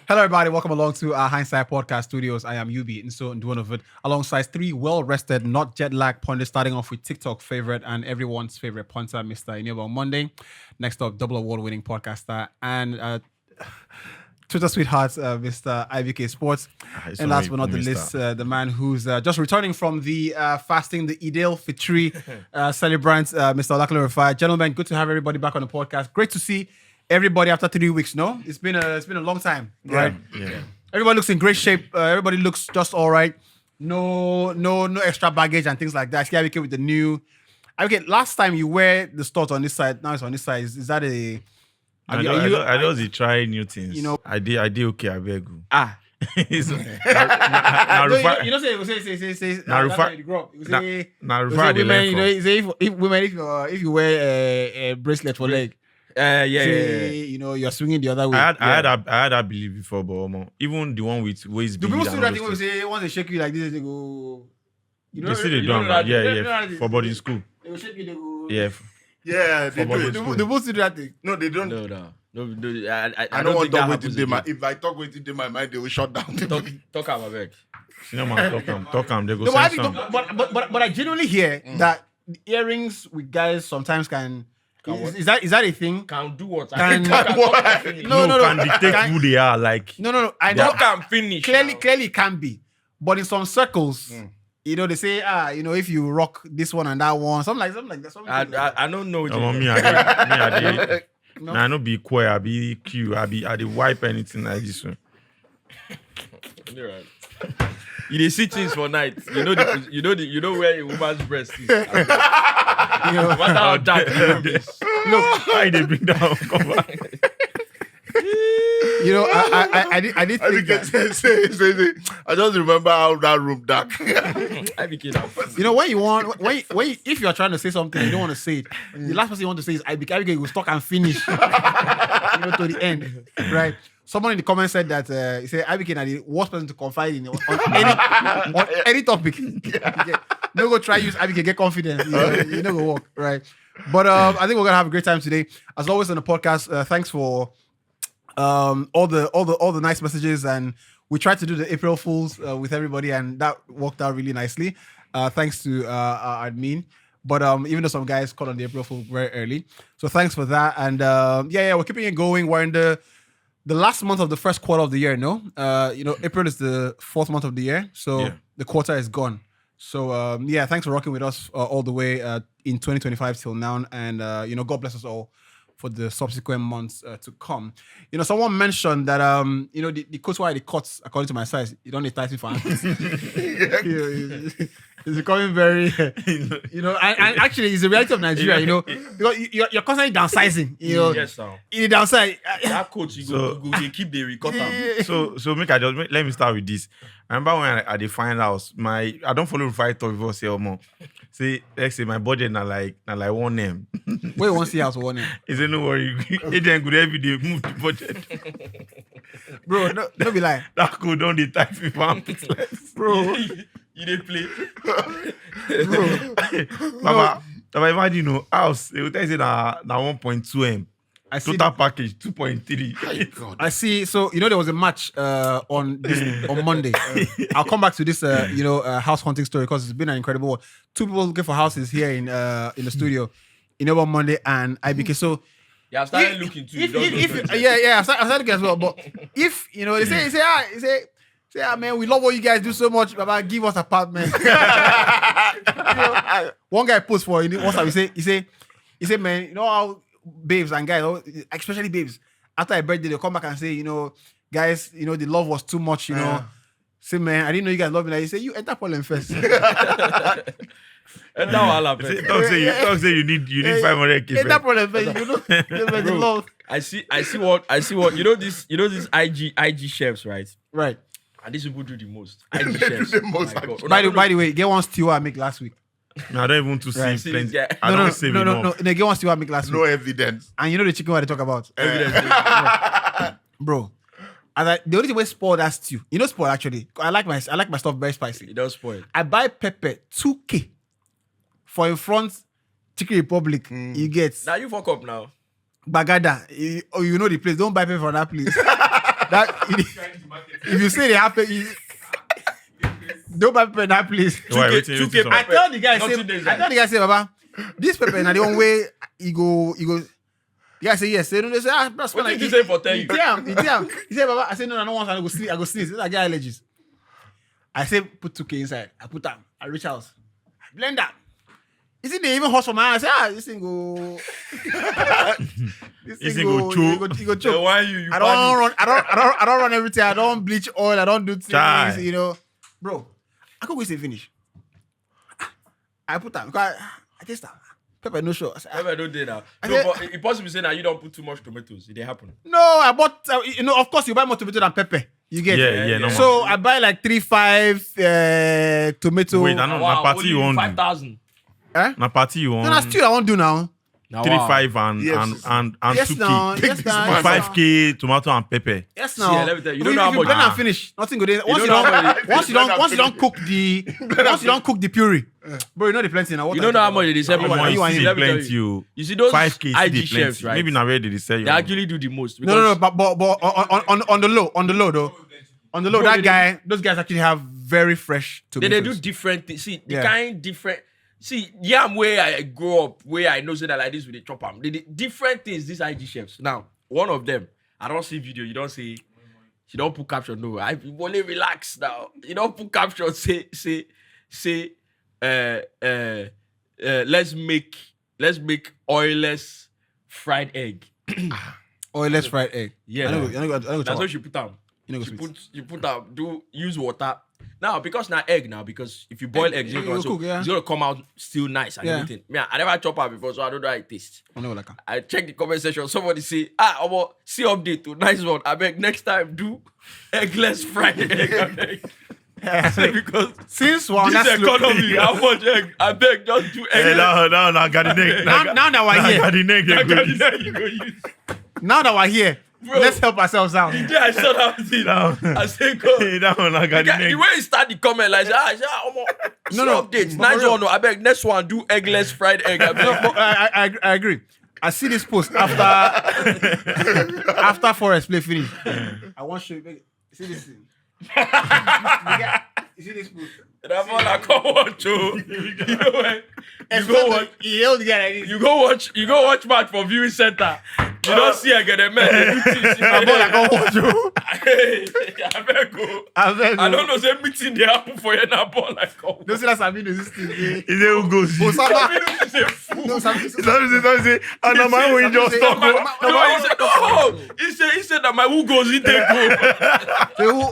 Hello, everybody. Welcome along to our Hindsight Podcast Studios. I am Yubi, and so one of it, alongside three well-rested, not jet-lagged punters, starting off with TikTok favorite and everyone's favorite punter, Mr. Ineba Monday. Next up, double award-winning podcaster and Twitter sweetheart, Mr. IVK Sports. And last but not the least, the man who's just returning from the fasting, the Idil Fitri celebrant, Mr. Olakule Rufai. Gentlemen, good to have everybody back on the podcast. Great to see everybody after 3 weeks. No, it's been a long time, right? Yeah. Everybody looks in great shape. Everybody looks just all right. No extra baggage and things like that. See IVK with the new. Okay, last time you wear the studs on this side, now it's on this side. Is that a? I just try new things. You know, I did okay. I beg you. You know, say women. You know, say if women, if you wear a bracelet for leg, you know, you're swinging the other way. I had that belief before, but even the one with waist. Do people still that thing when say once they shake you like this, they go? You know, they still do that. Yeah. For boarding school. They will shake you. They go. Yeah. Yeah, they do. The both do that thing. No, they don't. No. I don't want to talk with it. If I talk with it in my mind, they will shut down. Talk about back. No man, talk 'em. They go No, send some. but I genuinely hear that earrings with guys sometimes can. Is that a thing? Can do what? Can dictate who they are. Like No. I know. Can finish. Clearly it can be, but in some circles. You know, they say, you know, if you rock this one and that one, something like that. I don't know. I know be queer, I be Q, I be wipe anything like this one. You're right. You dey see things for night. You know where a woman's breast is. You know, No matter how dark it is. look, Why they bring down cover? you know, I did think that. Say. I just remember how that room dark. I became that. You know, if you're trying to say something, you don't want to say it. The last person you want to say is IBK will stop and finish. You know, to the end, right? Someone in the comments said that he said IBK is the worst person to confide in on any topic. Yeah. No go try use IBK, get confidence. You know go work, right? But I think we're gonna have a great time today. As always on the podcast, thanks for all the nice messages, and we tried to do the April Fools with everybody, and that worked out really nicely. Thanks to our admin. But even though some guys called on the April Fool very early, so thanks for that. And we're keeping it going. We're in the last month of the first quarter of the year. No, you know, April is the fourth month of the year, so the quarter is gone. So thanks for rocking with us all the way in 2025 till now, and you know, God bless us all for the subsequent months to come. You know, someone mentioned that you know, the coats why the cuts according to my size, you don't need tighten for it's becoming very you know, and actually it's the reality of Nigeria, you know, because you're constantly downsizing, you know. Yes, sir. In the downside, That coach, they keep the record. So let me start with this. I remember when I find out I don't follow Rufai talk before say more. Say let's say my budget na like 1 M. wait, one see house one name. He said no worry, it then good every day move the budget. Bro, no be like That could don't the type if I'm bro. You didn't play. Baba, imagine you know house. They will tell you na 1.2 M. I see. Total package 2.3. God. I see. So you know there was a match on Monday. I'll come back to this house hunting story because it's been an incredible one. 2 people looking for houses here in the studio. You know, on Monday and IBK. So Yeah, I've started looking too. I started looking as well. But if you know, they say, man, we love what you guys do so much. Baba, give us apartment. You know, one guy posts for WhatsApp. He say, man, you know how babes and guys, especially babes, after a birthday, they'll come back and say, you know, guys, you know, the love was too much, you know. Say, man, I didn't know you guys love me. Like, he say, you enter Poland first. And now I'll Don't say you need 500k. Enter Poland first. You know, the love. I see what you know this IG chefs, right? Right. And these people do the most. IG chefs. the most. My God. By the way, get one stew I make last week. No, I don't even to Right. see plenty. Yeah. I don't save enough. No. They get one stew I make last No week. evidence. And you know the chicken what they talk about? Evidence. Bro. And the only thing we spoil that stew. You know spoil actually. I like my stuff very spicy. It does spoil. I buy pepper 2K for in front Chicken Republic. You get Now you fuck up now. Bagada. You know the place. Don't buy pepper from that place. if you say they happen, don't buy pepper in that place. Why, 2K I tell the guy, say, Baba, this pepper in the one way he go. The guy say yes. They say, that's What did you say for 10 you? He said, Baba, I said no, I don't want to go sneeze. I get allergies. I say put 2K inside. I put them. I reach out. I blend that. Is it they even hot for my eye? I say, this thing go. This thing go choke. He go choke. Why you? I don't run. I don't run everything. I don't bleach oil. I don't do things. Chai. You know, bro. I could go say finish. I put that because I taste that pepper no show. Pepper don't do that. I No, said- but it possibly say that you don't put too much tomatoes. It happen. No, I bought. Of course, you buy more tomato than pepper. You get. Yeah, no. So I buy like 3-5 tomato. Wait, I know. Na party you want do. 5,000. Na party you want. No, that's still I won't do now. 3-5 and Yes. and Yes, 2K. now. Yes, now. 5K tomato and pepper. Yes, See, now. let me tell you, you If don't know how if you much- blend and finish, nothing good. Once you don't know how don't, much- once you don't cook the, puree, bro, you know the plenty now. What You don't know how much they sell How for much One you you want see in? Let me tell plenty you. you. You see those 5K IG see chefs, plenty. right? Maybe now where did they sell you? They actually do the most. No, because- but on the low though, on the low, Bro, those guys actually have very fresh They tomatoes. do different things. See, the Yeah. kind different. See, yam where I grow up, where I know say that like this with the chop am. They different things. These IG chefs. Now, one of them, I don't see video. You don't see. You don't put caption. No, I only relax now. You don't put caption. Say. Let's make oilless fried egg. Oilless fried egg. Yeah, I know. That's what she put down. You know, You put out use water. Now because now egg now because if you boil Egg, eggs, it it's will gonna, cook, yeah. it's gonna come out still nice and Yeah. everything. Yeah, I never chop her before, so I don't know how it tastes. I know like that. I check the comment section. Somebody say, see update to nice one. I beg next time do eggless fried egg. I beg. I say because Since we're on this that slope- economy, how much egg? I beg just do Hey, eggless. now, I got the neck. now that we're here, got the neck. I they go got use. it, you go use. now that we're here, Bro. let's help ourselves out. Yeah, I saw that thing. Down. I say go. Hey, that one, I got the The neck. way you start the comment, like, no, No, updates. but for Nice real. one, no. I beg next one, do eggless fried egg. I beg. No, but I agree. I see this post after Forest play finish. I want to show you. See this thing. You see this post. That one I come watch, oh. You know what? You go watch. He held the guy like this. You go watch match for viewing center. You don't see again the man. They do things. I bought like a watch you. Hey, I beg go. I don't know say meeting they happen for you now, ball like come. Don't say that Sabino is this thing. Is it who goes? Osama. Is a fool. No, Sabino. Don't say, and the man will just stop. No, he said that my who goes he take go.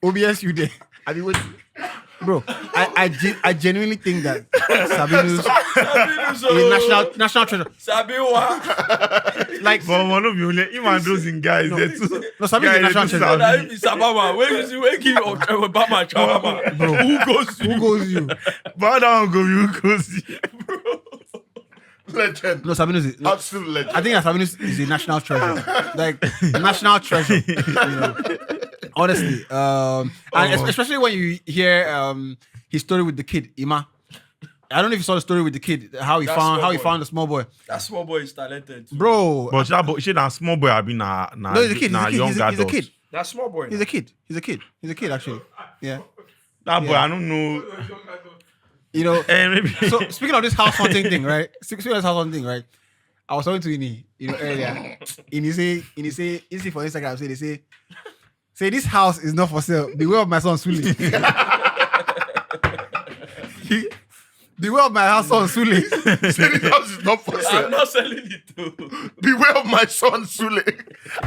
OBSU there. I mean, wait. Bro, I genuinely think that Sabino's is national treasure. Sabiwa. Like, But one of you, him and those in guys, they're too. no, Sabino's is national treasure. That if it's Sabama, where you see where give Obama Chawama. Who goes to Who you? goes you? But that one go, you go see. Legend. No, Sabino's is. No, Absolute legend. I think that Sabino's is a national treasure. Like, national treasure. You know? Honestly. And especially when you hear his story with the kid, Ima. I don't know if you saw the story with the kid, how he That found small boy. the small boy. That small boy is talented too. Bro. But she that small boy have been No, he's a kid. young He's a adult. kid. That small boy. He's a kid. He's a kid. He's a kid, actually. Yeah. That boy, Yeah. I don't know. You know, Maybe. so speaking of this house hunting thing, right? Speaking of this house hunting thing, right? I was talking to Ini, earlier. Ini say for Instagram, say this house is not for sale. Beware of my son Sule. Beware of my son Sule. Say this house is not for I'm sale. not selling it too. Beware of my son Sule.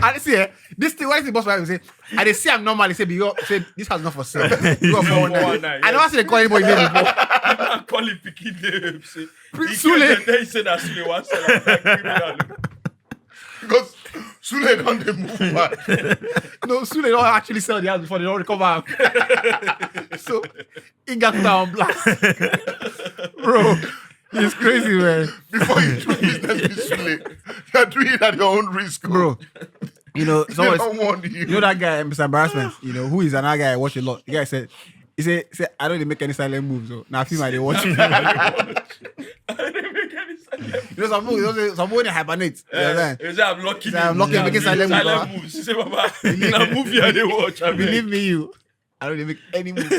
And see, this thing, why is the boss wife say, and they say I'm normal, they say, say this house is not for sale. Beware of 419. I never see they call anybody name before. I'm calling picking name. Say, Prince he Sule. came there, he said that Sule was selling like criminal. Because Sule don't dey move back. No, Sule don't actually sell the house before they don't recover. So he got that on blast. Bro, it's crazy, man. Before you do business with Sule, you're doing it at your own risk. Bro, you know, They someone, don't want you know that guy, Mr. Embarrassment, you know, who is another guy I watch a lot. The guy said, he said I don't even make any silent moves. So now I feel like they watch it. I didn't make any sense. You know, some women hibernate. You know You say I'm lucky. I'm lucky, making silent moves. You say, Papa, in a movie I dey watch. Believe me, you. I don't even make any move.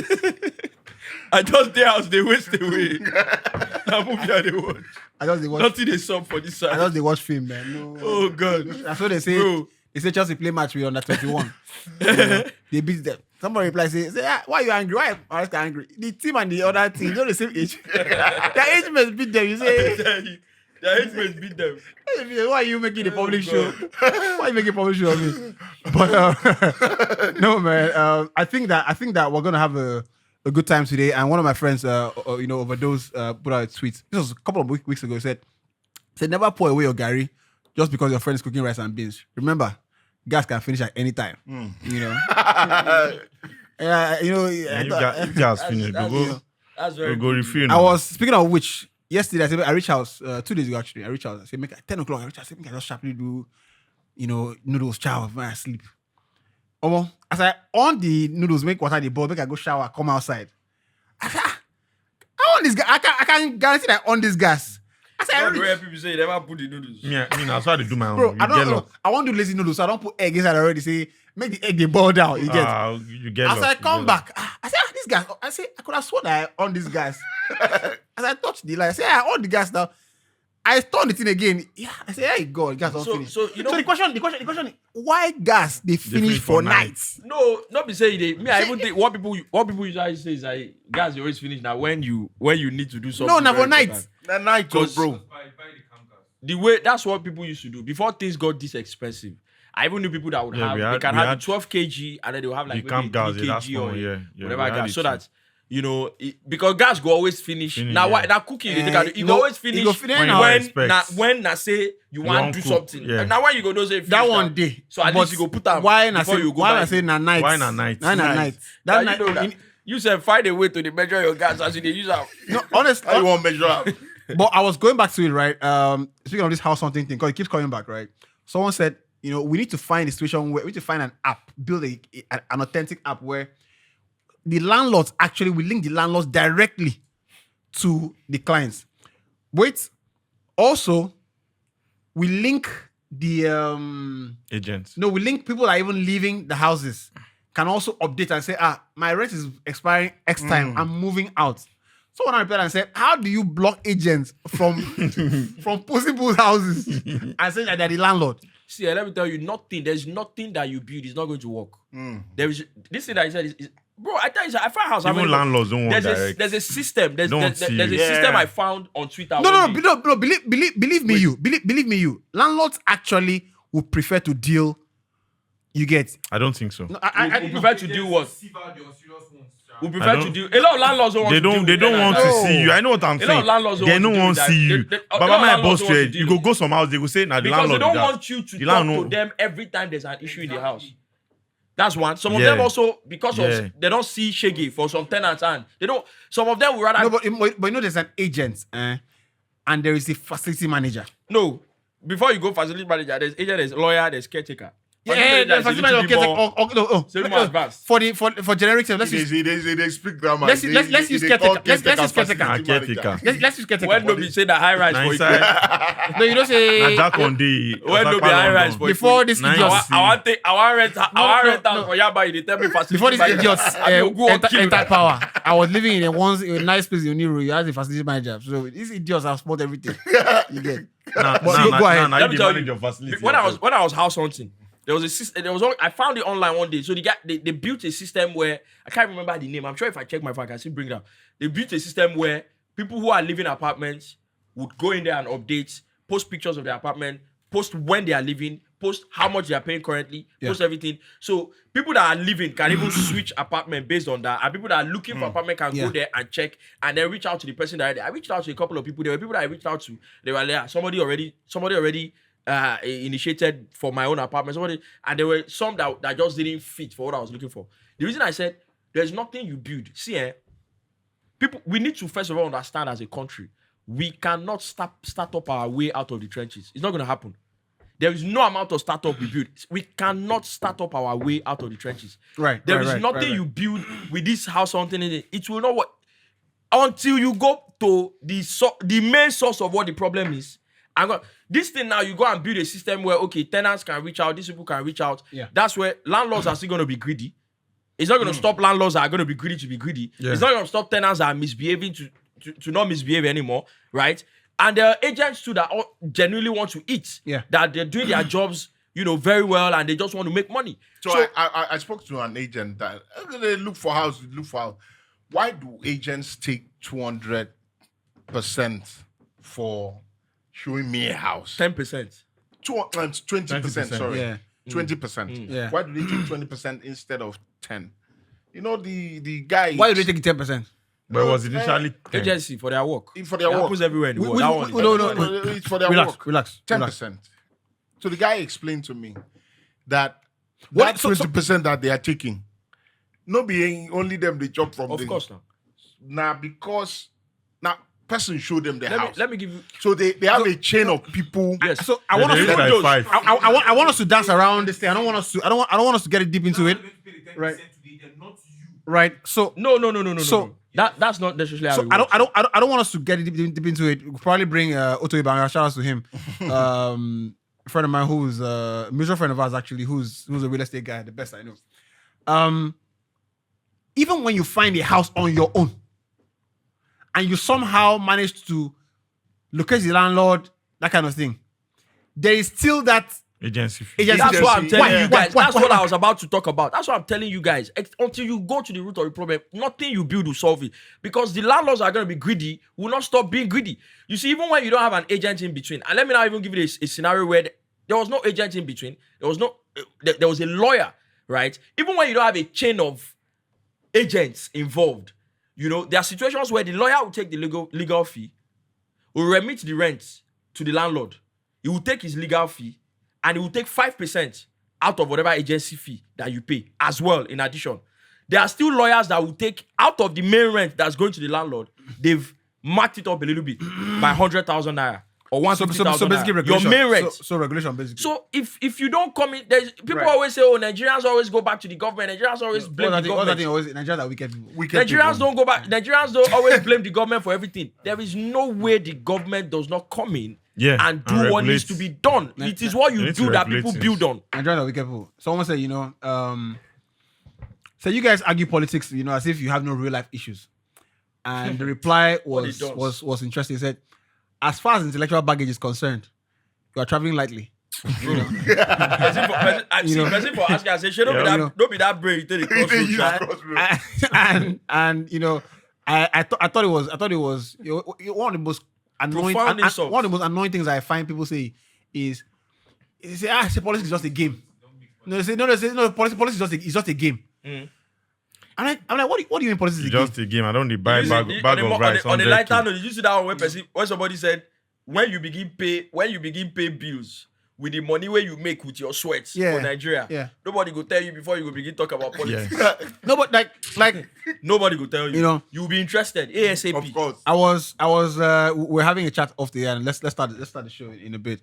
I just their house, they waste away. That movie I dey watch. I just they watch. Nothing they sub for this I side. just they watch film, man. No. Oh God. That's what they say. Bro. They say Chelsea play match with under 21. They beat them. Somebody replies, say, why are you angry? Why are you angry? The team and the other team, they're the same age. Their age must beat them. You say, Their age mates beat them. why are you making a public show? Why are you making a public show of me? But no, man. I think that we're gonna have a good time today. And one of my friends, overdosed, put out a tweet. This was a couple of weeks ago. He said, never pour away your Gary just because your friend is cooking rice and beans. Remember, gas can finish at any time. You know. Gas finish. That's very Go refill. I was speaking of which. Yesterday, I said I reached out 2 days ago. Actually, I reached out. I said, make it 10 o'clock. I reached out. I said, make I just sharply do, noodles, chow when I sleep. As I on the noodles, make water the bowl, make I go shower, come outside. I said, I on this gas. I can guarantee that I on this gas. I said, Not the way people say you never put the noodles. Yeah, that's why they do my own. bro, I don't know. I want to do lazy noodles, so I don't put egg inside already. Say, make the egg they boil down. You get. You get. As I come back, I said, this gas. I said, I could have sworn that I on this gas. As I touched the light, I said, I on the gas now. I turned the thing again. Yeah, I said, hey God, gas don't finish. So the question is, why gas they finish for nights? No, not be saying they. Me, I even think what people usually say is like gas they always finish now when you need to do something. No, never nights. That night, bro. The way that's what people used to do before things got this expensive. I even knew people that would have 12 kg and then they will have like maybe 3 kg or whatever gas, so that because gas go always finish. Now why that cooking it go always finish when say you want to do something. Yeah. Now why you go know say that one day. So at least you go put them before you go. Why I say na night? Why na night? That night. You said find a way to measure your gas as you use out. No, honestly, How you want to measure out? But I was going back to it, right? Speaking of this house hunting thing, because it keeps coming back, right? Someone said, we need to find a situation where we need to find an app, build an authentic app where the landlords actually will link the landlords directly to the clients. Wait, also, we link the agents. No, we link people that are even leaving the houses can also update and say, my rent is expiring X time. I'm moving out. Someone replied and said, how do you block agents from posting people's houses and saying that they're the landlord? See, let me tell you, there's nothing that you build is not going to work. There is this thing that I said is bro, I tell you, I found a house. Even landlords don't want direct. There's a system. There's a system I found on Twitter. No. Believe me, you. Landlords actually would prefer to deal. You get? I don't think so. No, I prefer to deal what? We prefer to do. A lot of landlords don't want They don't want to see you. I know what I'm saying. A lot of landlords They don't want to see you. But my boss said, you go some house, they go say, now the because landlord. Because they don't want you to talk to them every time there's an issue in the house. That's one. Some of them also, because of they don't see shaggy for some tenants and they don't. Some of them would rather. No, but there's an agent and there is a facility manager. No, before you go facility manager, there's agent, there's lawyer, there's caretaker. Yeah, facility manager. For generic terms, let's they speak grammar. Let's use caretaker. Let's use caretaker. When do we say the high rise for you? No, you don't say. When do we high rise for before this idiot? I want rent out for Yaba. You tell me facility. Before this idiot enter power, I was living in a nice place in Nero. You had the facility manager, so these idiots have spoiled everything. You get? Go ahead. Let me tell you. When I was house hunting. There was a system. I found it online one day. So they built a system where I can't remember the name. I'm sure if I check my phone, I can still bring it up. They built a system where people who are living in apartments would go in there and update, post pictures of their apartment, post when they are living, post how much they are paying currently, post everything. So people that are living can even switch apartment based on that, and people that are looking for apartment can go there and check and then reach out to the person directly. I reached out to a couple of people. There were people that I reached out to. They were there. Somebody already. Initiated for my own apartment. And there were some that just didn't fit for what I was looking for. The reason I said there's nothing you build. See, people, we need to first of all understand as a country, we cannot start up our way out of the trenches. It's not going to happen. There is no amount of startup we build. We cannot start up our way out of the trenches. Right. There is nothing you build with this house hunting. It will not work until you go to the main source of what the problem is. This thing now, you go and build a system where, okay, tenants can reach out, these people can reach out. Yeah. That's where landlords are still going to be greedy. It's not going to stop landlords that are going to be greedy to be greedy. Yeah. It's not going to stop tenants that are misbehaving to not misbehave anymore, right? And there are agents too that genuinely want to eat. Yeah. That they're doing their jobs, very well, and they just want to make money. So I spoke to an agent that they look for house. Why do agents take 200% for showing me a house? 10%. 20%. Sorry, Yeah. 20%. Yeah. Why do they take 20% instead of 10? You know the guy. Why do they take 10%? But it was initially 10. Agency for their work. For their It work. happens everywhere in the world. No. It's for their work. Relax. 10%. So the guy explained to me that What- that 20% that they are taking, not being only them they chop from. Of course not. Now because person show them the house. Let me give you. So they have a chain of people. Yes. So I want us They to take like 5. I want us to dance around this thing. I don't want us to get it deep into it. Right. Right. So No. So- That's not necessarily how So it I works. don't want us to get deep into it. We'll probably bring Otto Ibanga. Shout out to him. A friend of mine who's a mutual friend of ours actually, who's a real estate guy, the best I know. Even when you find a house on your own, and you somehow manage to locate the landlord, that kind of thing, there is still that Agency fee. agency. That's what I'm telling Why? you guys. Why? That's what I was about to talk about. That's what I'm telling you guys. Until you go to the root of the problem, nothing you build will solve it. Because the landlords are going to be greedy, will not stop being greedy. You see, even when you don't have an agent in between, and let me now even give you a scenario where there was no agent in between, there was a lawyer, right? Even when you don't have a chain of agents involved, there are situations where the lawyer will take the legal fee, will remit the rent to the landlord. He will take his legal fee, and he will take 5% out of whatever agency fee that you pay as well, in addition. There are still lawyers that will take out of the main rent that's going to the landlord, they've marked it up a little bit by 100,000 naira or 150,000 So basically naira. regulation. Your main rent. So regulation basically. So if you don't come in, people Right. always say, oh, Nigerians always go back to the government. Nigerians always blame the All that government. thing always Nigeria that wicked people. Nigerians don't go back. Nigerians don't always blame the government for everything. There is no way the government does not come in and do what needs to be done. It is what you need do to that regulate people things. build on. Nigeria that wicked people. Someone said, so you guys argue politics, as if you have no real life issues. And the reply was interesting. He said, as far as intellectual baggage is concerned, you are traveling lightly. Person for asking, I say, don't be that brave. You take the crossroads. I thought it was one of the most annoying Profound insults. one of the most annoying things I find people say is they say politics is just a game. They say politics is just a game. I'm like, what do you mean politics is a game? Just a game. I don't need buy bag of rice. On the lighter 100K. note, did you see that one when somebody said, when you begin pay bills with the money where you make with your sweat for Nigeria, nobody go tell you before you go begin talk about politics. No, but like Nobody go tell you. You'll be interested ASAP. Of course. I was we're having a chat off the air, and let's start the show in a bit.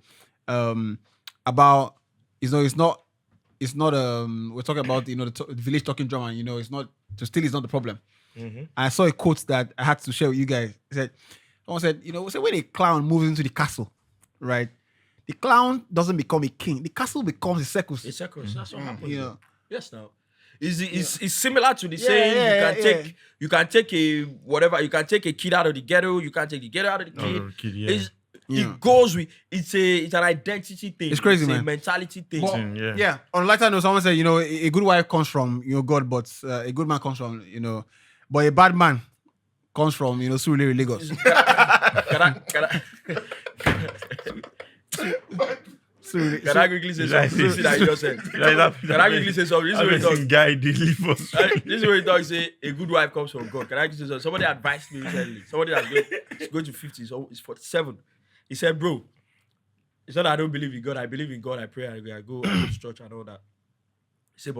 About it's not we're talking about the village talking drum, and it's not the problem. Mm-hmm. I saw a quote that I had to share with you guys. Someone said, when a clown moves into the castle, right? The clown doesn't become a king. The castle becomes a circus. It's circus. That's what happens. Yes, now. It's similar to the saying you can take a whatever, you can take a kid out of the ghetto, you can't take the ghetto out of the kid. It goes with it's an identity thing. It's crazy, a man. mentality thing. On a lighter note, someone said, a good wife comes from God, but a good man comes from but a bad man comes from Surulere, Lagos. Can I quickly say something? This is that you just said. Can I quickly say something? This is what he talks. Guy deliver. This is what he talks. Say a good wife comes from God. Can I quickly say something? Somebody advised me recently. Somebody that's going to 50, so it's 47. He said, bro, it's not that I don't believe in God. I believe in God. I pray. I go to church and all that. He said,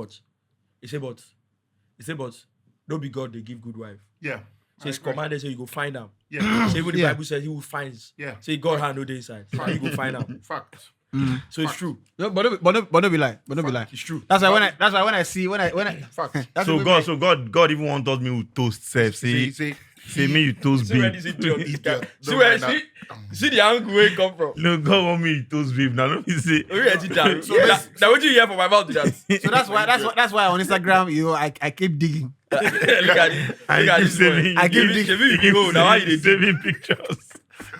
but don't be God. They give good wife. Yeah. So it's commanded. So you go find them. Yeah. So even the Bible says he will find. Yeah. Say God had no day inside. So you go find them. Fact. So it's true. No, but don't be lying. It's true. That's why when I see Fact. So God even wanted me to toast self. See, Say me you toast See where beef. this idiot is. Idiot. See Don't where mind that. see the angle where it come from. No, God want me to toast beef. Now let me say. Oh, yeah, teacher. So Now what you hear from my mouth to that? So that's why on Instagram, I keep digging. Look at it. I Look at keep this boy. saving. I keep you digging. Shebi, behold, now why you dey do? saving pictures.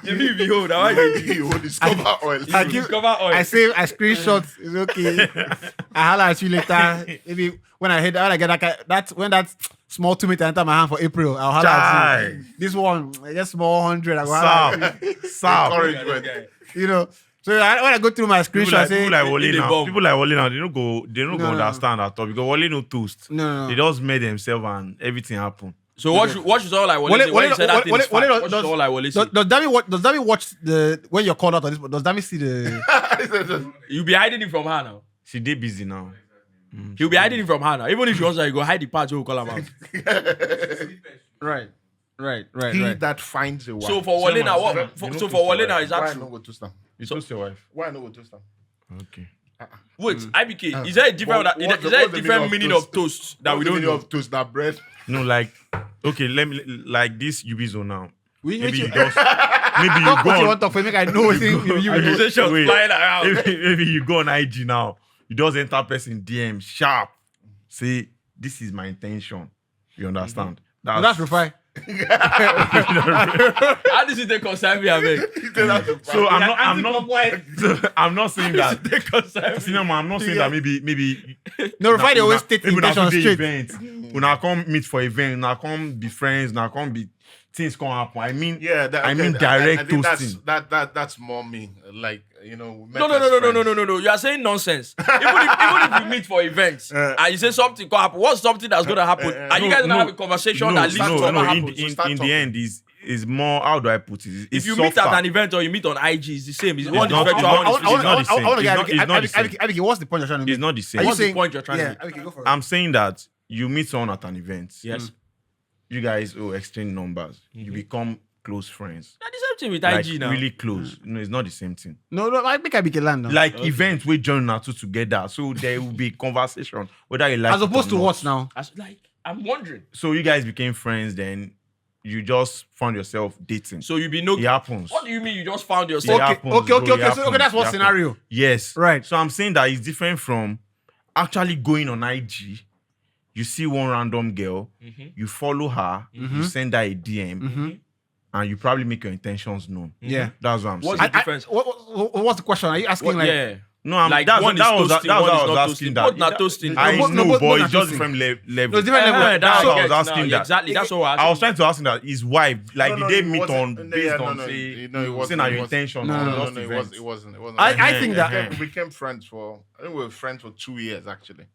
Shebi, behold, now why you dey do? You will discover oil. I You keep- discover oil. I save, I screenshot. It's okay. I holler at you later. Maybe when I get when that small 2 meter enter my hand for April, I'll holler at you. Chai. This one, I just small 100. I go holler at you. Sap. Encouragement. You know. So when I go through my People screenshot, like, I say, people like Wale in the now. bomb. People like Wale now. They don't go No. understand at all because Wale no toast. No. They just made themselves and everything happen. So what should all like Wale say? When you said that thing is fact, what should all like Wale say? does that mean watch the when you're called out on this? Does that mean see the? You be hiding it from her now. She did busy now. He'll be hiding it from her now. Even if she wants to, you go hide the parts who will call him out. Right. He that finds a wife. So for Wale now, Someone- what? you know So to for Wale survive. now, is why that I true? not go to Stam? You toast your wife. Why I not go to Stam? Okay. Wait, IBK, is there a different What- is what's there a the different meaning meaning of of toast that we What's the don't meaning know? of toast, that bread. No, like, okay, let me like this UB zone now. We Maybe you you just maybe you talk go what you on, want to talk for make I know what you Okay. do. Accusations Wait. flying around. maybe you go on IG now. You just enter person DM sharp. Say this is my intention. You understand? That's fine. How does it take concern me, Abeg? So I'm not saying that. Take concern me. Cinema, I'm not saying that maybe No, Rufai, they always state maybe intention na today straight. event. When I come meet for event, when I come be friends, when I come be things come happen. I mean, Yeah, that, I mean okay, direct I think toasting. that's more me. Like, you know, we met No. as friends. No. You are saying nonsense. Even if you meet for events and you say something could happen, what's something that's going to happen? And you guys gonna have a conversation that leads to start what talking. happens. So start In the talking. end is more. How do I put it? It's If you meet softer. at an event or you meet on IG, it's the same. It's one is not- virtual, it's one not- is it's not physical. the same. I want to It's get not the same. Abike, what's the point you're trying to make? It's not the same. Are you What's the saying point you're trying to yeah, make? Abike, go for it. I'm saying that you meet someone at an event. Yes. You guys exchange numbers. You become close friends. That's the same thing with Like IG now. really close. No, it's not the same thing. No, I think Abike land now. Like events we join now two together, so there will be conversation whether you like As it opposed or to not. what now? I'm wondering. So you guys became friends, then you just found yourself dating. So you be no. It happens. What do you mean you just found It yourself? happens, Okay. bro, So, it happens, that's it what happens. scenario. Yes. Right. So I'm saying that it's different from actually going on IG. You see one random girl, you follow her, you send her a DM, and you probably make your intentions known. Yeah. That's what I'm saying. What's the difference? What's the question? Are you asking like? Yeah. No, I'm Like that's one that is was toasting, that was one what is I not was asking toasting. that. Both not toasting. I Both- know, both but not it's just toasting. different No, levels. it's different level. that's what I was get asking now. that. Exactly. That's what I was trying to ask that his wife, like, No, did they it meet wasn't- on no, based yeah, on no, say, no, it wasn't, saying that it your wasn't. intention No, or no, just events? It wasn't. I think that we became friends for. I think we were friends for 2 years actually.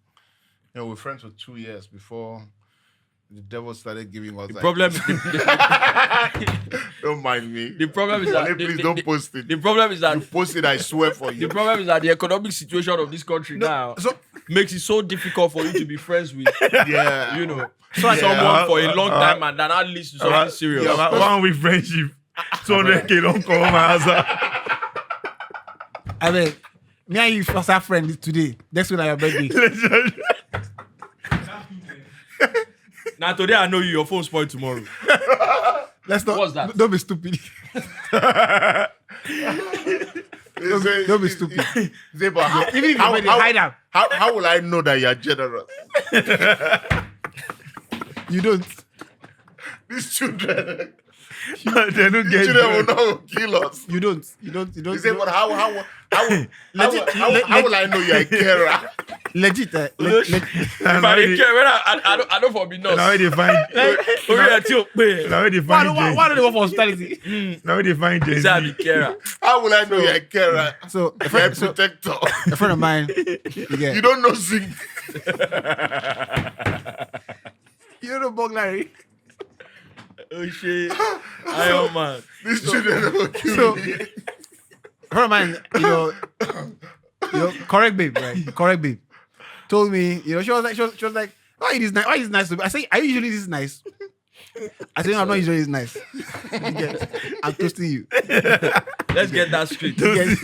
You know, we were friends for 2 years before the devil started giving us. The problem. Don't mind me. The problem is that. Please don't post it. The problem is that. You post it, I swear for The you. problem is that the economic situation of this country now So makes it so difficult for you to be friends with, Yeah. you know, Yeah. someone for a long time, and that leads to something serious. yeah. 1 week friendship, 200K don't come my house. I mean, me and you first have friends today. Next week on your birthday. Now today I know you, your phone spoiled tomorrow. Let's not. What's that? Don't be stupid. Don't be stupid. Say, but how, Even if you hide out, how will I know that you're generous? you don't. These children, They don't get children will it. not kill us. You don't. You say, but how will I know you're a carer? Legit. If I didn't care, I don't for be Now nuts. they find. Sorry, I tell you, Now they Why find. don't they work for hospitality? Now they find. say I be carer. How will I know you're a carer? So You're a protector. a friend of mine, You don't know zinc. you don't know burglary. Oh shit, Iron Man. These children will kill So- me. A friend of mine, correct babe, right? Correct babe. Told me, she was like, why is nice? Why is nice to me? I say, are you usually this nice? I say, no, I'm not usually this nice. You get- I'm toasting you. Let's get that straight. You get-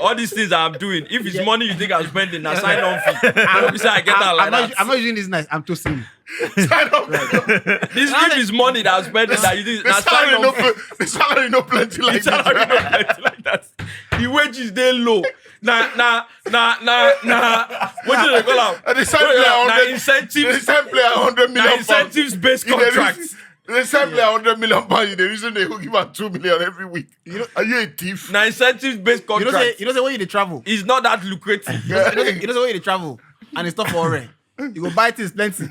all these things that I'm doing, if it's money you think I'm spending, now sign on fee. I get that like that. I'm not using this nice. I'm toasting you. This if it's money that I'm spending that you think, now sign on fee. The salary no plenty like The salary no plenty like that. The wages they low. Nah. What do they call out? And the same player Nah, 100 incentives. The same player 100 million Nah, incentives based contracts. The same player 100 million pounds. The reason they will give out 2 million every week. Are you a thief? Now incentives based contracts. You know, say when you travel. It's not that lucrative. You know, say when you travel and it's not for rent. You go buy things plenty. You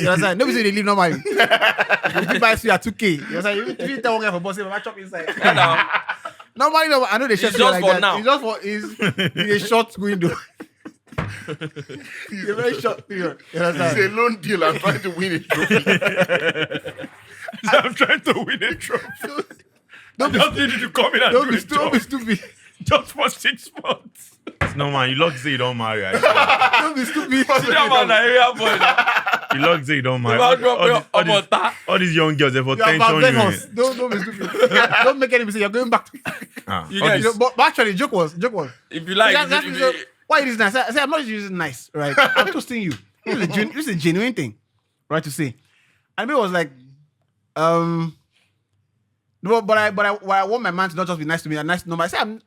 know what I'm saying? Nobody say they live normally. You buy suit at 2K. You know what I'm saying? If you tell one guy for boss, I chop inside. Normally, no, I know they share It's just like for that. now. It's just for it's a short window. It's a very short period. You know what I'm It's a saying? loan deal. I'm trying to win a trophy. I'm trying to win a trophy. Don't be Just need you to come in and Don't do be a job. stupid. Just for 6 months. No man, you luck say you don't marry. I swear. Don't be stupid. See that man, area boy. You luck say you don't marry. You want to All drop all these young girls, they for You are tension. Vegas. Don't be stupid. Don't make any mistake. You're going back. You All guys- this- But actually, joke was. If you like, Why it is nice? I say I'm not using nice, right? I'm toasting you. This is a genuine thing, right? To say, and me was like, no, but I want my man to not just be nice to me, and nice to know. I said,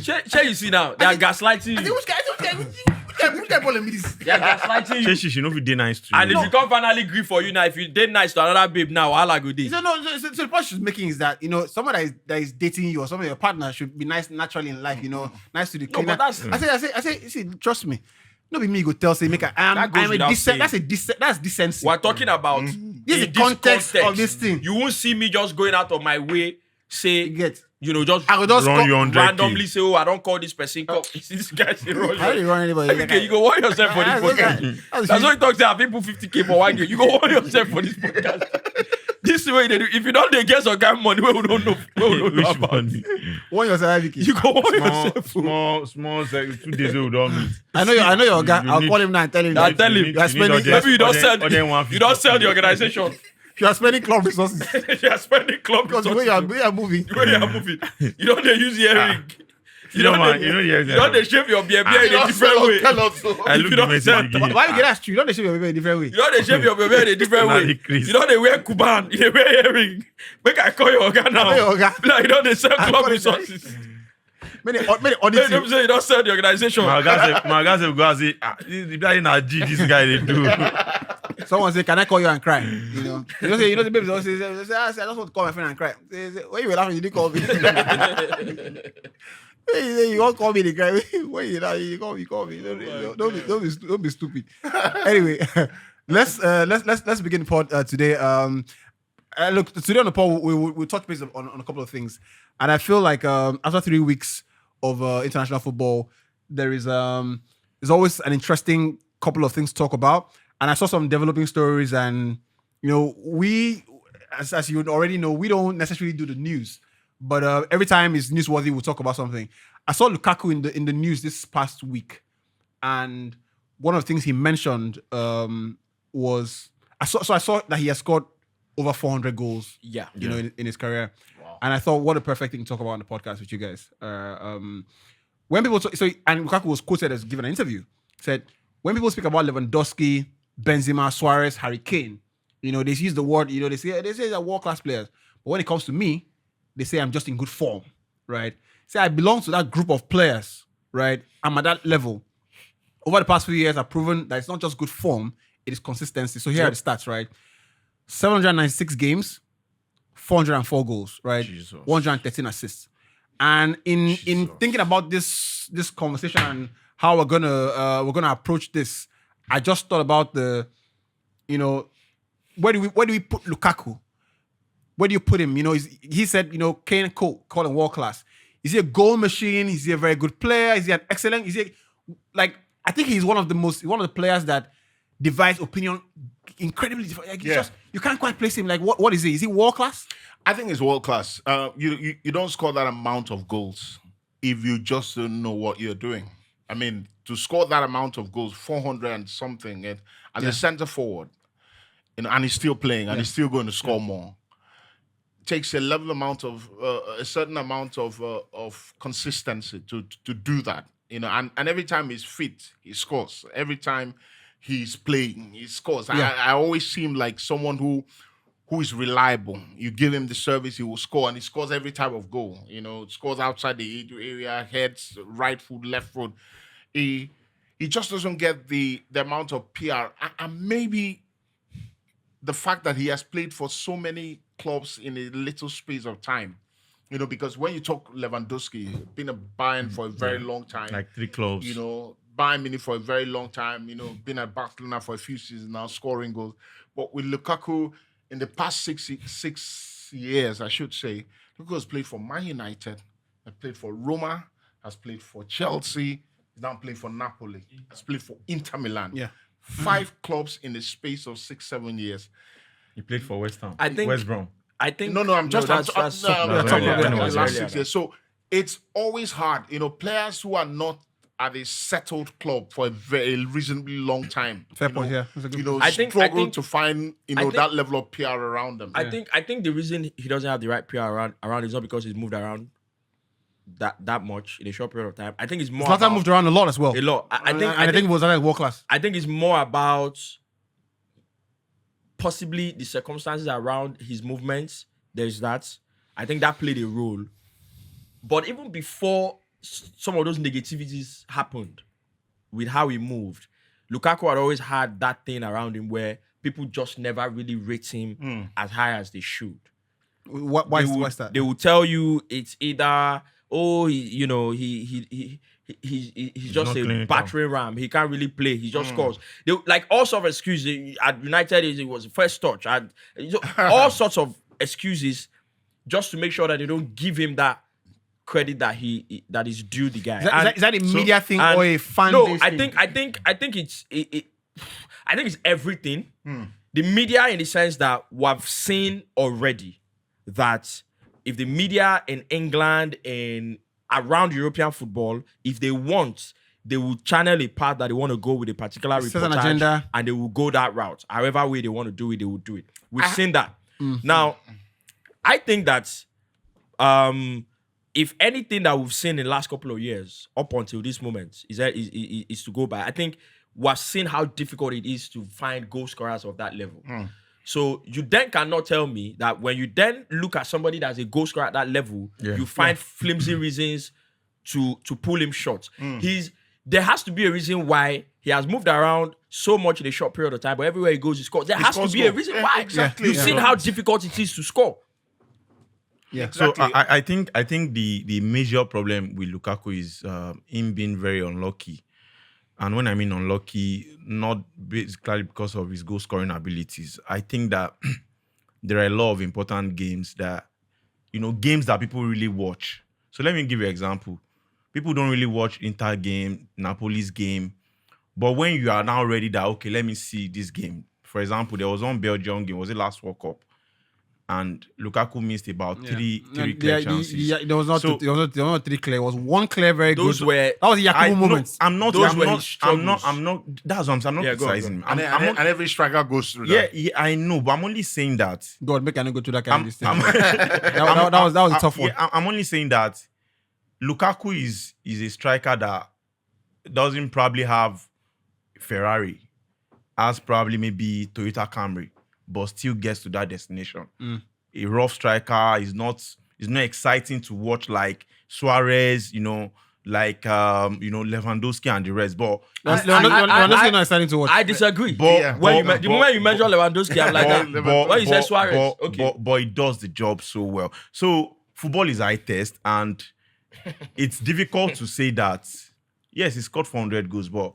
Share you see now, they are gaslighting I said, you. which guy calling me this? They are gaslighting you. She no fit dey nice to you. And if you can't finally agree for you now, if you date nice to another babe now, I'll go this. So the point she's making is that someone that is dating you or someone your partner should be nice naturally in life, nice to the No, cleaner. but that's- I say, see, trust me. No be me go tell say make That goes I'm a without decent. saying. That's decency. We're talking about This is in the context of this thing. You won't see me just going out of my way, say, You get. just I will just Run you 100K. randomly say, oh, I don't call this person. Call this guy say, I don't run anybody. Okay, you go warn yourself for this podcast. That's why you talk to people 50K for 1 year. You go warn yourself for this podcast. This is what they do. If you don't they get some kind of money, we don't know. We don't know Which about. one? Warn yourself, Vicky. You go warn yourself. Small, 2 days we don't meet. I know your guy. you I'll need- call him now and tell him. I'll that tell him. You are spending. Maybe you don't Other- sell. other 150. You don't sell the organization. You are spending club resources You are spending club because the way you are moving. the way you are moving. You don't they use earring. You know, man, you know, You don't they shape your beard in a different way. Tell us so. I If look you the don't message sell- again. Why you get that true? You don't show your baby a different way. You know they shape your beard in a different Nah, way. the Chris. You know they wear kuban. You wear earring. Make I call your organ now. Call your oga. Like you know they sell I club call it resources. Many They audit don't you. say you don't sell the organization. My guy say, go and say, this guy in a G, this guy they do. Someone say, "Can I call you and cry?" You say, the baby always say, I just want to call my friend and cry. Say, when you were laughing, you didn't call me. You won't call me the cry. When you call me. Don't be stupid. Anyway, let's begin the pod today. Look, today on the pod we'll touch base on a couple of things, and I feel like after 3 weeks of international football, there's always an interesting couple of things to talk about. And I saw some developing stories, and we, as you already know, we don't necessarily do the news, but every time it's newsworthy, we'll talk about something. I saw Lukaku in the news this past week, and one of the things he mentioned was I saw that he has scored over 400 goals. Yeah. In his career, and I thought what a perfect thing to talk about on the podcast with you guys. When people and Lukaku was quoted as giving an interview, said when people speak about Lewandowski, Benzema, Suarez, Harry Kane, they use the word, they say they're world-class players. But when it comes to me, they say I'm just in good form, right? Say I belong to that group of players, right? I'm at that level. Over the past few years, I've proven that it's not just good form, it is consistency. So here are the stats, right? 796 games, 404 goals, right? Jesus. 113 assists. And in thinking about this conversation and how we're gonna approach this, I just thought about where do we put Lukaku? Where do you put him? He said, Kane call him world class. Is he a goal machine? Is he a very good player? Is he an excellent? I think he's one of the players that divides opinion incredibly. You can't quite place him. Like what is he? Is he world class? I think it's world class. You don't score that amount of goals if you just don't know what you're doing. I mean, to score that amount of goals, 400 and something, as a centre forward, and he's still playing and he's still going to score more. takes a level amount of a certain amount of consistency to do that. And every time he's fit, he scores. Every time he's playing, he scores. Yeah. I always seem like someone who is reliable. You give him the service, he will score, and he scores every type of goal. Scores outside the area, heads, right foot, left foot. He just doesn't get the amount of PR, and maybe the fact that he has played for so many clubs in a little space of time. Because when you talk Lewandowski, been a Bayern for a very long time. Like 3 clubs. Bayern Munich for a very long time. Been at Barcelona for a few seasons now, scoring goals. But with Lukaku, in the past 6 years, I should say, Lukaku has played for Man United, has played for Roma, has played for Chelsea, he's now playing for Napoli, has played for Inter Milan. Yeah. 5 clubs in the space of 6-7 years. He played for West Ham. I think- West Brom. I think No, I'm just that's I'm something that's talking earlier. about I know the it's last earlier. 6 years. So it's always hard, players who are not at a settled club for a very reasonably long time. Fair point, yeah. That's a good I think- struggle to find think- that level of PR around them. I think the reason he doesn't have the right PR around is not because he's moved around that much in a short period of time. I think it's more Zlatan about moved around a lot as well. a lot. I think I think it was like world class. I think it's more about possibly the circumstances around his movements. There's that. I think that played a role. But even before some of those negativities happened with how he moved, Lukaku had always had that thing around him where people just never really rate him as high as they should. Why is that? They will tell you it's either he's just not a clinical. battering ram. He can't really play. He just scores. They like all sorts of excuses. At United, it was the first touch. And all sorts of excuses just to make sure that they don't give him that credit that that is due the guy. Is that a media thing and- or a fan No, base I thing? think it's everything. The media, in the sense that we've seen already that if the media in England and around European football, if they want, they will channel a path that they want to go with a particular Set an reportage, agenda. and they will go that route. However way they want to do it, they will do it. We've seen that. Now, I think that if anything that we've seen in the last couple of years up until this moment is to go by, I think we're seeing how difficult it is to find goal scorers of that level. So you then cannot tell me that when you then look at somebody that's a goal scorer at that level, you find flimsy reasons to pull him short. There has to be a reason why he has moved around so much in a short period of time, but everywhere he goes, he scores. There has to scores be a goal. reason Yeah, why. exactly. You've Yeah. seen how difficult it is to score. Yeah. So Exactly. I think the major problem with Lukaku is him being very unlucky. And when I mean unlucky, not basically because of his goal scoring abilities. I think that there are a lot of important games that, games that people really watch. So let me give you an example. People don't really watch Inter game, Napoli's game. But when you are now ready that, okay, let me see this game. For example, there was one Belgium game, was it last World Cup? And Lukaku missed about three clear chances. There was not So- there was not 3 clear. It was 1 clear, very Those good. were- That was the Yakubu moment. I'm not. Those I'm were not. his I'm not. struggles. I'm not. That's what I'm not Yeah, go on, criticizing him. And, I'm not. and every striker goes through Yeah, that. yeah, I know, but I'm only saying that. God, make I not go to that kind of this thing. I'm- that was a tough one. Yeah, I'm only saying that Lukaku is a striker that doesn't probably have Ferrari, has probably maybe Toyota Camry, but still gets to that destination. A rough striker is not exciting to watch like Suarez, like Lewandowski and the rest. But Lewandowski not exciting to watch. I disagree. But- The moment you mention Lewandowski, I'm like, when you say Suarez, okay. But he does the job so well. So football is eye test, and it's difficult to say that. Yes, he scored 400 goals, but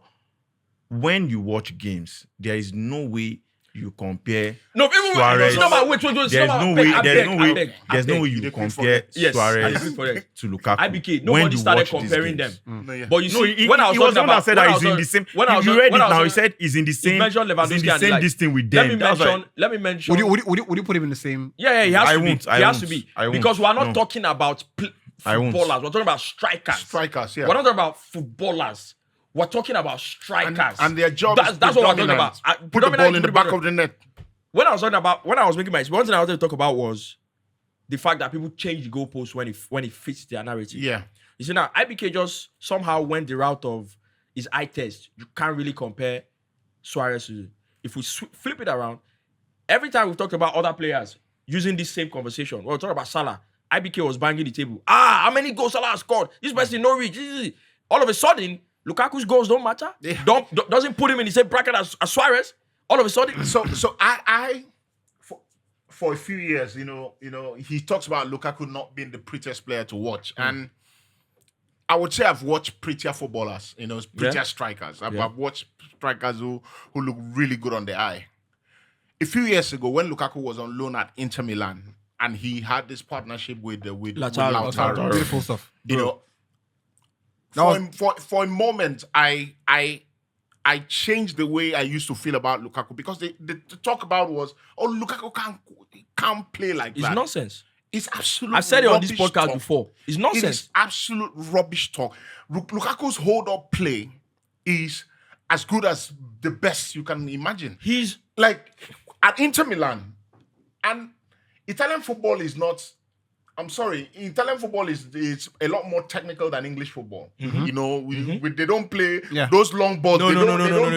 when you watch games, there is no way you compare. No, even Suarez. wait. There's no way. There's no way you You compare Yes, I Suarez agree for that. to Lukaku. IBK, when nobody you started watch these comparing them. games. No, yeah. But you No, see, he when I was was talking the one that about, said that he's in the same. If you read it now, he said he's in the same. mentioned He's in Lewandowski the and same like, this thing with let them. me That's why- mention. Would you put him in the same? Yeah, he has I to won't, be. I He has won't, to be. I won't. Because we are not No. talking about I won't. footballers. We're talking about strikers. Strikers, yeah. We're not talking about footballers. We're talking about strikers. And their job That's is what we're talking predominant. about. Put the ball in the back of the net. When I was talking about, when I was making my, one thing I wanted to talk about was the fact that people change the goalposts when it fits their narrative. Yeah. You see now, IBK just somehow went the route of his eye test. You can't really compare Suarez to. If we flip it around, every time we've talked about other players using this same conversation, when we talk about Salah, IBK was banging the table. How many goals Salah has scored? This person no reach. All of a sudden, Lukaku's goals don't matter. Doesn't put him in the same bracket as Suarez. All of a sudden. So I for a few years, he talks about Lukaku not being the prettiest player to watch. And I would say I've watched prettier footballers, prettier strikers. I've watched strikers who look really good on the eye. A few years ago, when Lukaku was on loan at Inter Milan, and he had this partnership with Lautaro. Beautiful stuff. For a moment, I changed the way I used to feel about Lukaku because the talk about was, Lukaku can't play like that. It's nonsense. It's absolute. I've said it on this podcast talk. before. It's nonsense. It is absolute rubbish talk. Lukaku's hold-up play is as good as the best you can imagine. He's like at Inter Milan, and Italian football is not. I'm sorry, Italian football is a lot more technical than English football. They don't play those long balls. No.